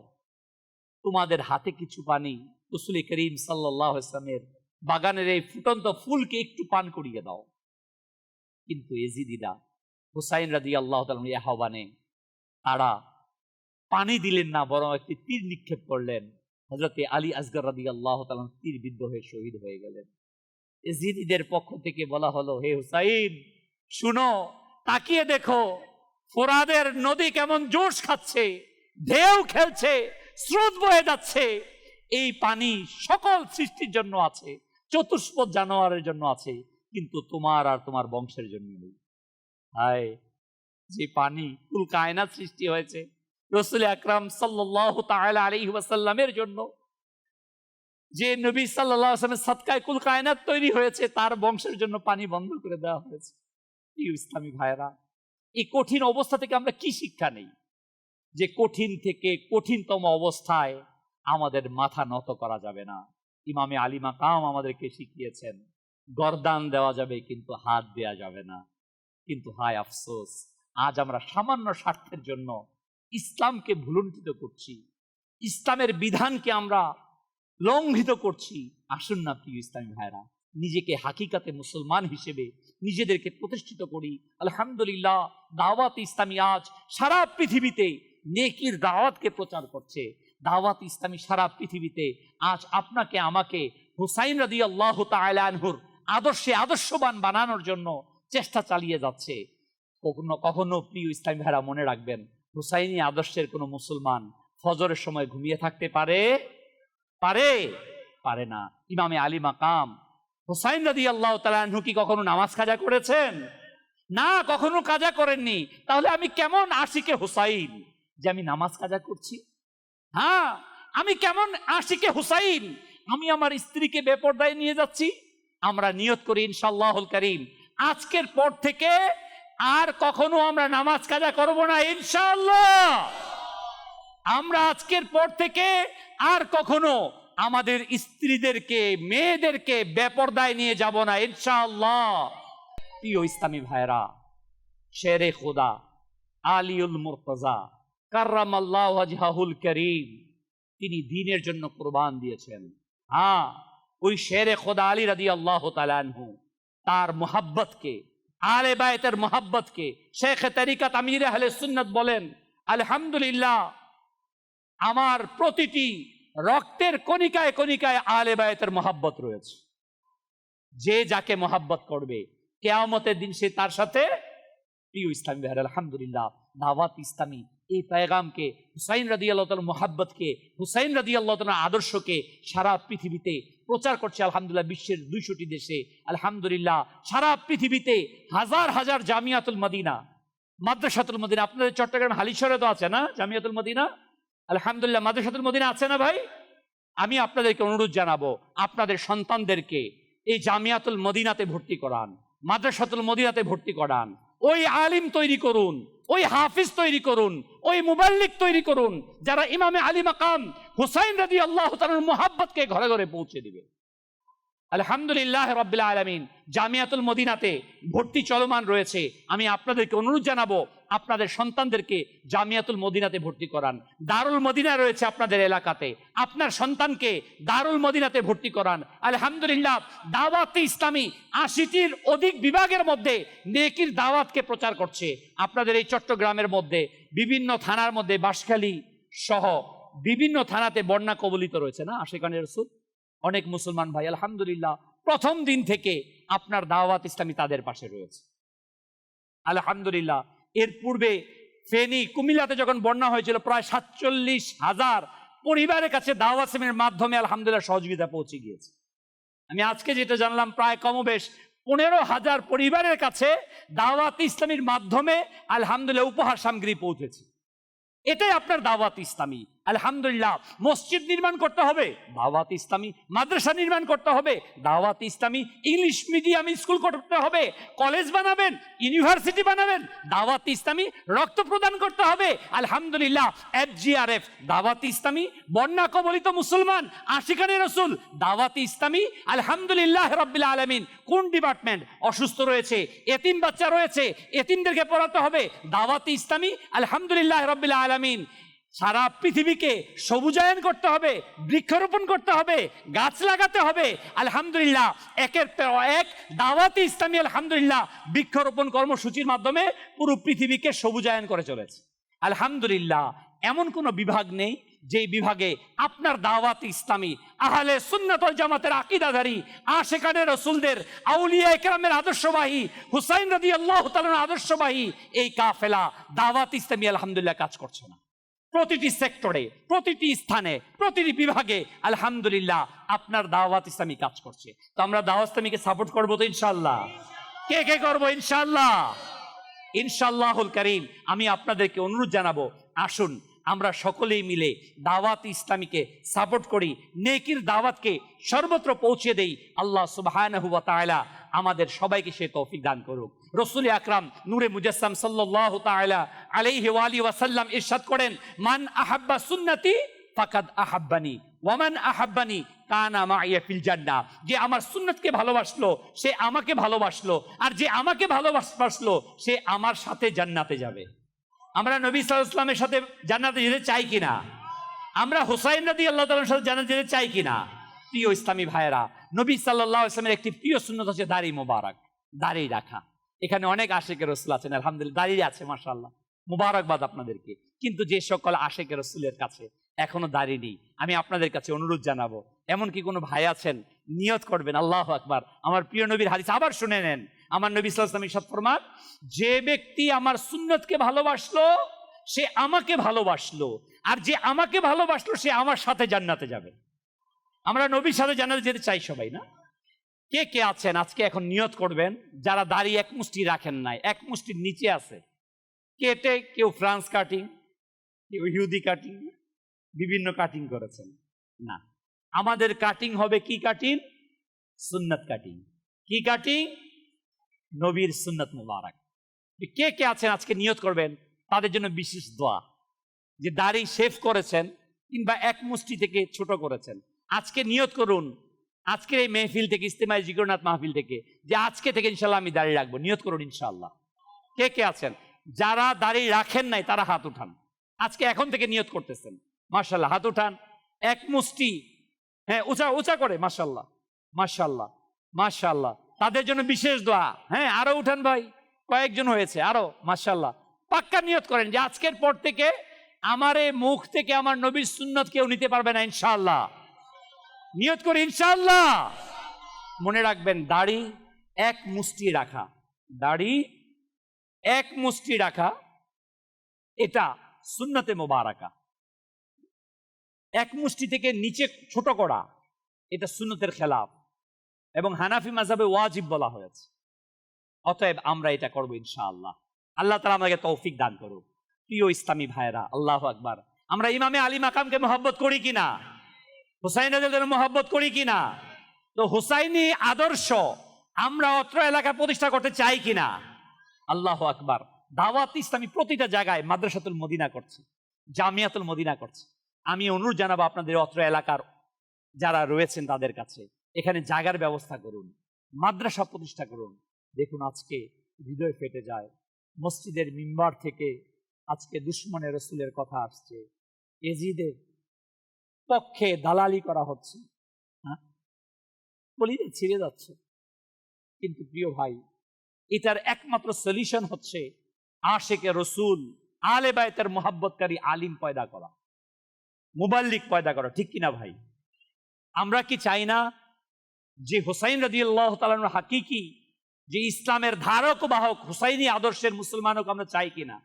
Speaker 6: তোমাদের হাতে কিছু পানি রাসূল করিম সাল্লাল্লাহু আলাইহি ওয়াসাল্লামের বাগানের এই ফুটন্ত ফুলকে একটু পান করিয়ে দাও। কিন্তু ইজিদিরা হুসাইন রাদিয়াল্লাহু তাআলা এই আহ্বানে তারা পানি দিলেন না, বরং একটি তীর নিক্ষেপ করলেন। হযরতে আলী আসগর রাদিয়াল্লাহু তাআলা তীর বিদ্ধ হয়ে শহীদ হয়ে গেলেন। ইজিদিদের পক্ষ থেকে বলা হলো, হে হুসাইন শুনো, তাকিয়ে দেখো ফোরাদের নদী কেমন জোশ খাচ্ছে, ঢেউ খেলছে, স্রোত বয়ে যাচ্ছে। এই পানি সকল সৃষ্টির জন্য আছে, চতুষ্পদ জানোয়ারের জন্য আছে, কিন্তু তোমার আর তোমার বংশের জন্য নেই। হায়, যে পানি কুল কায়নাত সৃষ্টি হয়েছে রাসূল আকরাম সাল্লাল্লাহু তাআলা আলাইহি ওয়াসাল্লামের জন্য, যে নবী সাল্লাল্লাহু আলাইহি ওয়াসাল্লামের সাদকায় কুল কায়নাত তৈরি হয়েছে, তার বংশের জন্য পানি বন্ধ করে দেওয়া হয়েছে। প্রিয় ইসলামী ভাইরা, এই কঠিন অবস্থা থেকে আমরা কি শিক্ষা নেই? যে কঠিন থেকে কঠিনতম অবস্থায় আমাদের মাথা নত করা যাবে না। ইমামে আলী মাকাম আমাদেরকে শিখিয়েছেন, গর্দান দেওয়া যাবে কিন্তু হাত দেওয়া যাবে না। কিন্তু হায় আফসোস, আজ আমরা সামান্য স্বার্থের জন্য ইসলামকে ভুলুণ্ঠিত করছি, ইসলামের বিধানকে আমরা লঙ্ঘিত করছি। আসুন না প্রিয় ইসলামী ভাইরা, নিজেকে হাকিকাতে মুসলমান হিসেবে নিজেদেরকে প্রতিষ্ঠিত করি। আলহামদুলিল্লাহ, দাওয়াত ইসলামী আজ সারা পৃথিবীতে নেকির দাওয়াতকে প্রচার করছে। দাওয়াত ইসলামী সারা পৃথিবীতে আজ আপনাকে আমাকে হুসাইন রাদিয়াল্লাহু তাআলা আনহুর আদর্শে আদর্শবান বানানোর জন্য চেষ্টা চালিয়ে যাচ্ছে। কখনো কখনো প্রিয় ইসলামী ভাইরা মনে রাখবেন, হুসাইনি আদর্শের কোনো মুসলমান ফজরের সময় ঘুমিয়ে থাকতে পারে পারে না। ইমামে আলী মাকাম হুসাইন রাদিয়াল্লাহু তাআলা আনহু কি কখনো নামাজ কাজা করেছেন? না, কখনো কাজা করেননি। তাহলে আমি কেমন আশিকে হুসাইন যে আমি নামাজ কাজা করছি? হ্যাঁ, আমি কেমন আশিকে হুসাইন, আমি আমার স্ত্রীকে বেপরদায় নিয়ে যাচ্ছি। আমরা নিয়ত করি ইনশাআল্লাহুল কারীম, আজকের পর থেকে আর কখনো আমরা নামাজ কাজা করব না ইনশাআল্লাহ। আমরা আজকের পর থেকে আর কখনো আমাদের স্ত্রীদেরকে, মেয়েদেরকে বেপরদায় নিয়ে যাব না ইনশাআল্লাহ। প্রিয় ইসলামী ভাইরা, শেরে খোদা আলিউল মুরতাজা কাররামাল্লাহু ওয়াজহাহুল কারীম, তিনি দ্বীনের জন্য কুরবান দিয়েছেন। হ্যাঁ, ওই শেরে খোদা আলী রাদিয়াল্লাহু তাআলা আনহু, তার মোহাব্বতকে, আলে বায়তের মোহাব্বতকে শেখ তরিকত আমির আহলে সুন্নাত বলেন, আলহামদুলিল্লাহ, আমার প্রতিটি রক্তের কণিকায় কণিকায় আলে বায়তের মোহাব্বত রয়েছে। যে যাকে মোহাব্বত করবে কিয়ামতের দিন সে তার সাথে। প্রিয় ইসলামী ভাইরা, আলহামদুলিল্লাহ, দাওয়াত ইসলামী এই পেগামকে, হুসাইন রাদিয়াল্লাহু তাআলার মোহাব্বতকে, হুসাইন রাদিয়াল্লাহু তাআলার আদর্শকে সারা পৃথিবীতে প্রচার করছে। আলহামদুলিল্লাহ, বিশ্বের 200টি দেশে, আলহামদুলিল্লাহ, সারা পৃথিবীতে হাজার হাজার জামিয়াতুল মদিনা, মাদ্রাসাতুল মদিনা। আপনাদের চট্টগ্রাম হালিশহরে তো আছে না জামিয়াতুল মদিনা? আলহামদুলিল্লাহ, মাদ্রাসাতুল মদিনা আছে না ভাই? আমি আপনাদেরকে অনুরোধ জানাবো, আপনাদের সন্তানদেরকে এই জামিয়াতুল মদিনাতে ভর্তি করান, মাদ্রাসাতুল মদিনাতে ভর্তি করান। ওই আলিম তৈরি করুন, ওই হাফিজ তৈরি করুন, ওই মুবাল্লিগ তৈরি করুন, যারা ইমামে আলী মাকাম হুসাইন রাদিয়াল্লাহু তাআলার মুহাব্বতকে ঘরে ঘরে পৌঁছে দিবে। আলহামদুলিল্লাহ রাব্বিল আলামিন, জামিয়াতুল মদিনাতে ভর্তি চলমান রয়েছে। আমি আপনাদেরকে অনুরোধ জানাবো, আপনাদের সন্তানদেরকে জামিয়াতুল মদিনাতে ভর্তি করান। দারুল মদিনা রয়েছে আপনাদের এলাকাতে, আপনার সন্তানকে দারুল মদিনাতে ভর্তি করান। আলহামদুলিল্লাহ, দাওয়াতে ইসলামী 80টির অধিক বিভাগের মধ্যে নেকির দাওয়াতকে প্রচার করছে। আপনাদের এই চট্টগ্রামের মধ্যে বিভিন্ন থানার মধ্যে, বাঁশখালী সহ বিভিন্ন থানাতে বন্যা কবলিত রয়েছে না আশিকানে রাসূল, অনেক মুসলমান ভাই আলহামদুলিল্লাহ প্রথম দিন থেকে আপনার দাওয়াত ইসলামী তাদের পাশে রয়েছে। আলহামদুলিল্লাহ, এর পূর্বে ফেনী, কুমিল্লাতে যখন বন্যা হয়েছিল, প্রায় 47,000 পরিবারের কাছে দাওয়াত ইসলামের মাধ্যমে আলহামদুলিল্লাহ সহযোগিতা পৌঁছে গিয়েছে। আমি আজকে যেটা জানলাম, প্রায় কমবেশ 15,000 পরিবারের কাছে দাওয়াত ইসলামীর মাধ্যমে আলহামদুলিল্লাহ উপহার সামগ্রী পৌঁছেছে। এটাই আপনার দাওয়াত ইসলামী। আলহামদুলিল্লাহ, মসজিদ নির্মাণ করতে হবে, দাওয়াত ইসলামী। মাদ্রাসা নির্মাণ করতে হবে, দাওয়াত ইসলামী। ইংলিশ মিডিয়াম স্কুল করতে হবে, কলেজ বানাবেন, ইউনিভার্সিটি বানাবেন, দাওয়াত ইসলামী। রক্ত প্রদান করতে হবে, আলহামদুলিল্লাহ, FGRF, দাওয়াত ইসলামী। বন্যা কবলিত মুসলমান, আশিকানে রাসূল, দাওয়াত ইসলামী। আলহামদুলিল্লাহ রাব্বিল আলামিন। কোন ডিপার্টমেন্ট অসুস্থ রয়েছে, এতিম বাচ্চা রয়েছে, এতিমদেরকে পড়াতে হবে, দাওয়াত ইসলামী। আলহামদুলিল্লাহ রাব্বিল আলামিন। সারা পৃথিবীকে সবুজায়ন করতে হবে, বৃক্ষরোপণ করতে হবে, গাছ লাগাতে হবে। আলহামদুলিল্লাহ, একের পর এক দাওয়াতে ইসলামী আলহামদুলিল্লাহ বৃক্ষরোপণ কর্মসূচির মাধ্যমে পুরো পৃথিবীকে সবুজায়ন করে চলেছে। আলহামদুলিল্লাহ, এমন কোনো বিভাগ নেই যে বিভাগে আপনার দাওয়াত ইসলামী, আহলে সুন্নাত ওয়াল জামাতের আকীদাধারী, আশিকানে রাসূলদের, আউলিয়া ইকরামের আদর্শবাহী, হুসাইন রাদিয়াল্লাহু তাআলার আদর্শবাহী এই কাফেলা দাওয়াত ইসলামী আলহামদুলিল্লাহ কাজ করছে না। প্রতিটি সেক্টরে, প্রতিটি স্থানে, প্রতিটি বিভাগে আলহামদুলিল্লাহ আপনার দাওয়াত ইসলামী কাজ করছে। তো আমরা দাওয়াত ইসলামীকে সাপোর্ট করবো তো ইনশাআল্লাহ? কে কে করবো ইনশাআল্লাহ? ইনশাআল্লাহুল কারীম আমি আপনাদেরকে অনুরোধ জানাবো, আসুন আমরা সকলেই মিলে দাওয়াত ইসলামীকে সাপোর্ট করি, নেকির দাওয়াতকে সর্বত্র পৌঁছে দেই। আল্লাহ সুবহানাহু ওয়া তাআলা আমাদের সবাইকে সে তৌফিক দান করুক। রাসূল আকরাম নূরে মুজাসসাম সাল্লাল্লাহু তাআলা আলাইহি ওয়া আলিহি ওয়াসাল্লাম ইরশাদ করেন, মান আহাব্বা সুন্নতি ফাকাদ আহাব্বানি ওয়া মান আহাব্বানি কানা মাইয়া ফিল জান্নাহ। যে আমার সুন্নতকে ভালোবাসলো সে আমাকে ভালোবাসলো, আর যে আমাকে ভালোবাসলো সে আমার সাথে জান্নাতে যাবে। আমরা নবী সাল্লাল্লাহু আলাইহি ওয়াসাল্লামের সাথে জান্নাতে যেতে চাই কিনা? আমরা হুসাইন রাদিয়াল্লাহু তাআলার সাথে জান্নাতে যেতে চাই কিনা? প্রিয় ইসলামী ভাইয়েরা, নবী সাল্লাল্লাহু আলাইহি ওয়াসাল্লামের একটি প্রিয় সুন্নত হচ্ছে দাড়ি মোবারক, দাড়ি রাখা। এখানে অনেক আশিকে রাসূল আছেন, আলহামদুলিল্লাহ দাড়ি আছে, মাশাআল্লাহ, মুবারকবাদ আপনাদেরকে। কিন্তু যে সকল আশিকে রাসূলের কাছে এখনো দাড়ি নেই, আমি আপনাদের কাছে অনুরোধ জানাবো, এমন কি কোনো ভাই আছেন, নিয়ত করবেন, আল্লাহু আকবার। আমার প্রিয় নবীর হাদিস আবার শুনে নেন। আমার নবী সাল্লাল্লাহু আলাইহি ওয়াসাল্লাম ইরশাদ ফরমান, যে ব্যক্তি আমার সুন্নতকে ভালোবাসলো সে আমাকে ভালোবাসলো, আর যে আমাকে ভালোবাসলো সে আমার সাথে জান্নাতে যাবে। আমরা নবীর সাথে জান্নাতে যেতে চাই সবাই, না? কে কে আছেন আজকে এখন নিয়ত করবেন, যারা দাড়ি এক মুষ্টি রাখেন নাই, এক মুষ্টির নিচে আছে, কেটে কেউ ফ্রান্স কাটিং, কেউ ইহুদি কাটিং, বিভিন্ন কাটিং করেছেন। না, আমাদের কাটিং হবে কি কাটিং? সুন্নাত কাটিং। কি কাটিং? নবীর সুন্নাত মুবারক। কে কে আছেন আজকে নিয়ত করবেন, তাদের জন্য বিশেষ দোয়া। যে দাড়ি শেভ করেছেন কিংবা এক মুষ্টি থেকে ছোট করেছেন, আজকে নিয়ত করুন, আজকের এই মেহফিল থেকে, ইস্তেমায় জিকরনাথ মাহফিল থেকে, যে আজকে থেকে ইনশাল্লাহ আমি দাড়ি রাখবো। নিয়ত করুন ইনশাআল্লাহ। কে কে আছেন? যারা দাড়ি রাখেন নাই তারা হাত উঠান, আজকে এখন থেকে নিয়ত করতেছেন। মাশাআল্লাহ, হাত উঠান, এক মুষ্টি, হ্যাঁ, উঁচা উঁচা করে, মাশাআল্লাহ মাশাআল্লাহ মাশাআল্লাহ। তাদের জন্য বিশেষ দোয়া। হ্যাঁ, আরো উঠান ভাই, কয়েকজন হয়েছে, আরো, মাশাআল্লাহ। পাক্কা নিয়ত করেন যে আজকের পর থেকে আমার এই মুখ থেকে আমার নবীর সুন্নত কেউ নিতে পারবে না ইনশাআল্লাহ। নিয়ত করি ইনশাআল্লাহ। মনে রাখবেন, দাড়ি এক মুষ্টি রাখা, দাড়ি এক মুষ্টি রাখা, এটা সুন্নতে মোবারকা। এক মুষ্টি থেকে নিচে ছোট করা, এটা সুন্নতের খেলাফ এবং হানাফি মাযহাবে ওয়াজিব বলা হয়েছে। অতএব আমরা এটা করবো ইনশাআল্লাহ। আল্লাহ তাআলা আমাদেরকে তৌফিক দান করুক। প্রিয় ইসলামী ভাইরা, আল্লাহু আকবার। আমরা ইমামে আলী মাকামকে মহব্বত করি কিনা? হুসাইন রাদিয়াল্লাহু মহব্বত করি কিনা? তো হুসাইনি আদর্শ আমরা অত্র এলাকায় প্রতিষ্ঠা করতে চাই কিনা? আল্লাহু আকবার। দাওয়াত ইসলামী প্রতিটা জায়গায় মাদ্রাসাতুল মদিনা করছে, জামিয়াতুল মদিনা করছে। আমি অনুরোধ জানাবো আপনাদের অত্র এলাকার যারা রয়েছেন তাদের কাছে, এখানে জায়গার ব্যবস্থা করুন, মাদ্রাসা প্রতিষ্ঠা করুন। দেখুন, আজকে হৃদয় ফেটে যায়, মসজিদের মিম্বার থেকে আজকে দুশমনে রসুলের কথা আসছে, এজিদের পক্ষে দালালি করা হচ্ছে, হ্যাঁ, বলি ছিঁড়ে যাচ্ছে। কিন্তু প্রিয় ভাই, এটার একমাত্র সলিউশন হচ্ছে আশেকে রসুল, আলে বায়তের মোহাব্বতকারী আলিম পয়দা করা, মুবাল্লিগ পয়দা করা, ঠিক কিনা ভাই? আমরা কি চাই না যে হুসাইন রাদিয়াল্লাহু তাআলা হাকিকি, যে ইসলামের ধারক বাহক হুসাইনি আদর্শের মুসলমান হোক, আমরা চাই কিনা?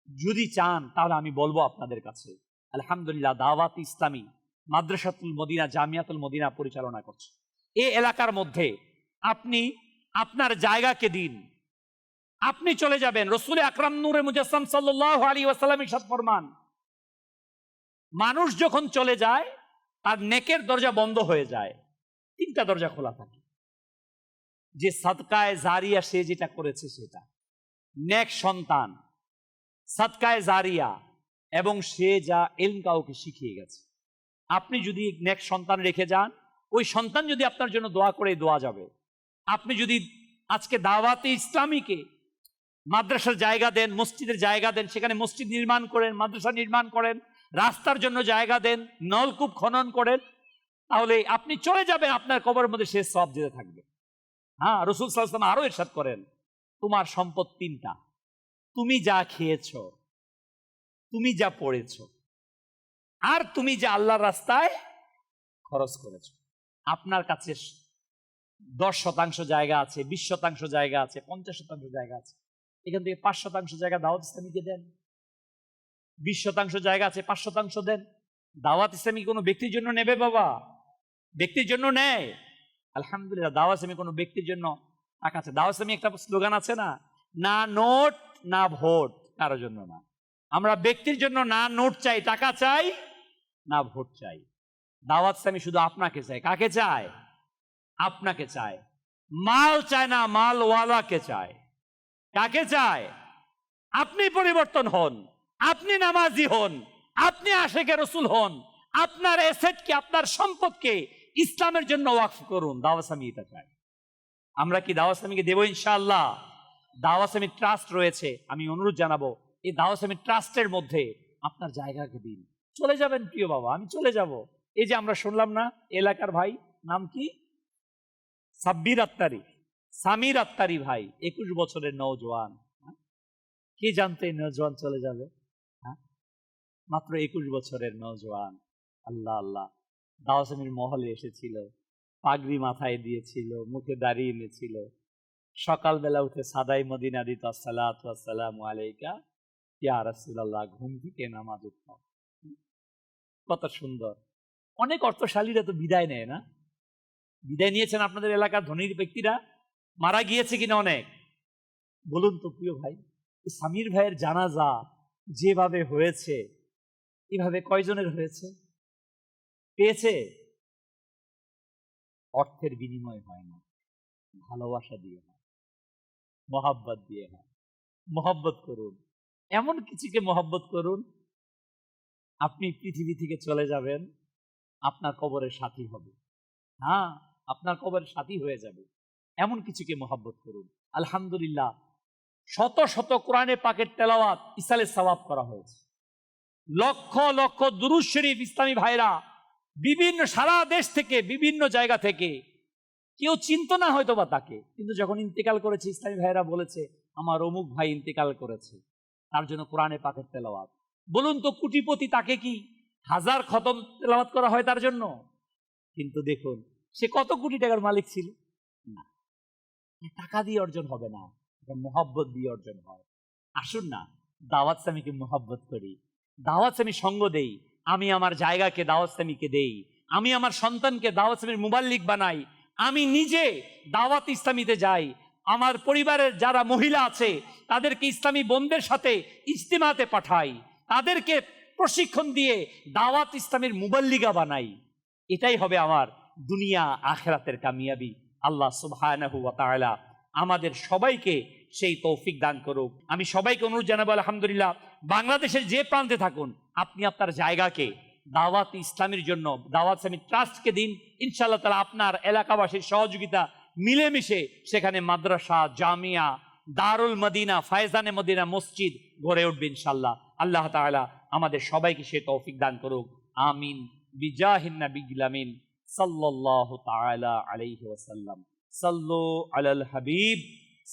Speaker 6: যদি চান তাহলে আমি বলবো আপনাদের কাছে, আলহামদুলিল্লাহ দাওয়াত ইসলামী মাদ্রাসাতুল মদিনা, জামিয়াতুল মদিনা পরিচালনা করছে। এই এলাকার মধ্যে আপনি আপনার জায়গাকে দিন, আপনি চলে যাবেন। রাসূল আকরাম নূরে মুজাসসাম সাল্লাল্লাহু আলাইহি ওয়াসাল্লাম ইরশাদ ফরমান, মানুষ যখন চলে যায় তার নেকের দরজা বন্ধ হয়ে যায়, তিনটা দরজা খোলা থাকে। যে সাদকায়ে জারিয়া সে যেটা করেছে সেটা, নেক সন্তান, সাদকায়ে জারিয়া, এবং সে যা ইলম কাউকে শিখিয়ে গেছে। আপনি যদি নেক সন্তান রেখে যান, ওই সন্তান যদি আপনার জন্য দোয়া করে, দোয়া যাবে। আপনি যদি আজকে দাওয়াতে ইসলামীকে মাদ্রাসার জায়গা দেন, মসজিদের জায়গা দেন, সেখানে মসজিদ নির্মাণ করেন, মাদ্রাসা নির্মাণ করেন, রাস্তার জন্য জায়গা দেন, নলকূপ খনন করেন, তাহলে আপনি চলে যাবেন, আপনার কবরের মধ্যে সে সব যেতে থাকবে। হ্যাঁ, রাসূল সাল্লাল্লাহু আলাইহি ওয়াসাল্লাম আরো ইরশাদ করেন, তোমার সম্পদ তিনটা, তুমি যা খেয়েছ, তুমি যা পড়েছ, আর তুমি যা আল্লাহর রাস্তায় খরচ করেছ। আপনার কাছে 10% জায়গা আছে, 20% জায়গা আছে, 50% জায়গা আছে, এখান থেকে 5% জায়গা দাওয়াত ইসলামীকে দেন। 20% জায়গা আছে, 5% দেন। দাওয়াত ইসলামী কোনো ব্যক্তির জন্য নেবে বাবা? ব্যক্তির জন্য নেয়? আলহামদুলিল্লাহ, দাওয়াত ইসলামী কোনো ব্যক্তির জন্য টাকা আছে। দাওয়াত ইসলামী একটা স্লোগান আছে না, না নোট না ভোট, কারোর জন্য না। আমরা ব্যক্তির জন্য না নোট চাই, টাকা চাই, না ভোট চাই। দাওয়াত ইসলামী শুধু আপনাকে চায়। কাকে চায়? আপনাকে চায়। মাল চায় না, মালওয়ালাকে চায়। কাকে চায়? আপনি পরিবর্তন হন, আপনি নামাজি হন, আপনি আশেকে রসুল হন, আপনার এসেটকে, আপনার সম্পদকে ইসলামের জন্য ওয়াকফ করুন। দাওয়াত ইসলামী এটা চায়। আমরা কি দাওয়াত ইসলামীকে দেবো? ইনশাআল্লাহ। দাওয়াত ইসলামী ট্রাস্ট রয়েছে, আমি অনুরোধ জানাবো এই দাওয়াত ইসলামী ট্রাস্টের মধ্যে আপনার জায়গাকে দিন। চলে যাবেন প্রিয় বাবা, আমি চলে যাব। এই যে আমরা শুনলাম না, এলাকার ভাই নাম কি? সাব্বির আত্তারি, সামির আত্তারি ভাই, 21 বছরের নওজোয়ান। কি জানতে নওজোয়ান চলে যাবে? মাত্র 21 বছরের নওজোয়ান। আল্লাহ আল্লাহ, দাওয়াত ইসলামীর মহলে এসেছিল, পাগড়ি মাথায় দিয়েছিল, মুখে দাঁড়িয়ে এনেছিল, সকালবেলা উঠে সাদাই মদিনা দিত, আসসালাতু আসসালামু আলাইকা ইয়া রাসূলুল্লাহ, ঘুম থেকে নামাজ উঠতাম। কত সুন্দর। অনেক অর্থশালীরা তো বিদায় নেয় না? বিদায় নিয়েছেন আপনাদের এলাকার ধনীর ব্যক্তিরা? মারা গিয়েছে কিনা অনেক? বলুন তো প্রিয় ভাই, সামির ভাইয়ের জানাজা যেভাবে হয়েছে, এভাবে কয়জনের হয়েছে? পেয়েছে? অর্থের বিনিময় হয় না, ভালোবাসা দিয়ে হয়, মহাব্বত দিয়ে হয়। মহব্বত করুন, এমন কিছুকে মহব্বত করুন, আপনি পৃথিবী থেকে চলে যাবেন, আপনার কবরের সাথী হবে। হ্যাঁ, আপনার কবরের সাথী হয়ে যাবে, এমন কিছুকে মহব্বত করুন। আলহামদুলিল্লাহ, শত শত কোরআনে পাকের তেলাওয়াত ইসালে সওয়াব করা হয়েছে। লক্ষ লক্ষ দুরূদ শরীফ ইসলামী ভাইরা বিভিন্ন সারা দেশ থেকে, বিভিন্ন জায়গা থেকে, কেউ চিনত না হয়তো বা তাকে, কিন্তু যখন ইন্তেকাল করেছে ইসলামী ভাইরা বলেছে আমার অমুক ভাই ইন্তেকাল করেছে, তার জন্য কোরআনে পাকের তেলাওয়াত। বলুন তো কোটিপতি, তাকে কি 1000 খতম তেলাওয়াত করা হয় তার জন্য? কিন্তু দেখুন সে কত কোটি টাকার মালিক ছিল না। টাকা দিয়ে অর্জন হবে না, মোহাব্বত দিয়ে অর্জন হয়। আসুন না দাওয়াত ইসলামীকে মোহাব্বত করি, দাওয়াত ইসলামী সঙ্গ দেই। আমি আমার জায়গাকে দাওয়াত ইসলামীকে দেই, আমি আমার সন্তানকে দাওয়াত ইসলামীর মুবাল্লিগ বানাই, আমি নিজে দাওয়াত ইসলামীতে যাই, আমার পরিবারের যারা মহিলা আছে তাদেরকে ইসলামী বোনদের সাথে ইজতিমাতে পাঠাই, তাদেরকে প্রশিক্ষণ দিয়ে দাওয়াত ইসলামীর মুবাল্লিগা বানাই। এটাই হবে আমার দুনিয়া আখিরাতের কামিয়াবি। আল্লাহ সুবহানাহু ওয়া তাআলা আমাদের সবাইকে সেই তৌফিক দান করুক। আমি সবাইকে অনুরোধ জানাবো, আলহামদুলিল্লাহ, বাংলাদেশের যে প্রান্তে থাকুন, আপনি আপনার জায়গাকে দাওয়াত ইসলামের জন্য, দাওয়াত ইসলামী ট্রাস্টকে দিন। ইনশাআল্লাহ তাআলা আপনার এলাকাবাসীর সহযোগিতা মিলেমিশে সেখানে মাদ্রাসা, জামিয়া, দারুল মদিনা, ফায়জানে মদিনা মসজিদ গড়ে উঠবে ইনশাআল্লাহ। আল্লাহ তাআলা আমাদের সবাইকে সে তৌফিক দান করুক। আমিন বিজাহিন নবিয়্যিল আমিন সাল্লাল্লাহু তাআলা আলাইহি ওয়াসাল্লাম। সাল্লু আলাল হাবিব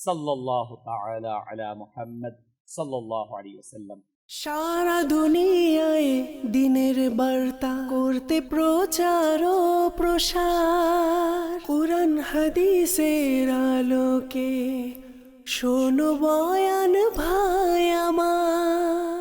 Speaker 6: সাল্লাল্লাহু তাআলা আলা মুহাম্মদ সাল্লাল্লাহু আলাইহি ওয়াসাল্লাম।
Speaker 7: সারা দুনিয়ায় দিনের বার্তা করতে প্রচার ও প্রসার, কুরআন হাদিসের আলোকে শোনো বয়ান ভাই আমার।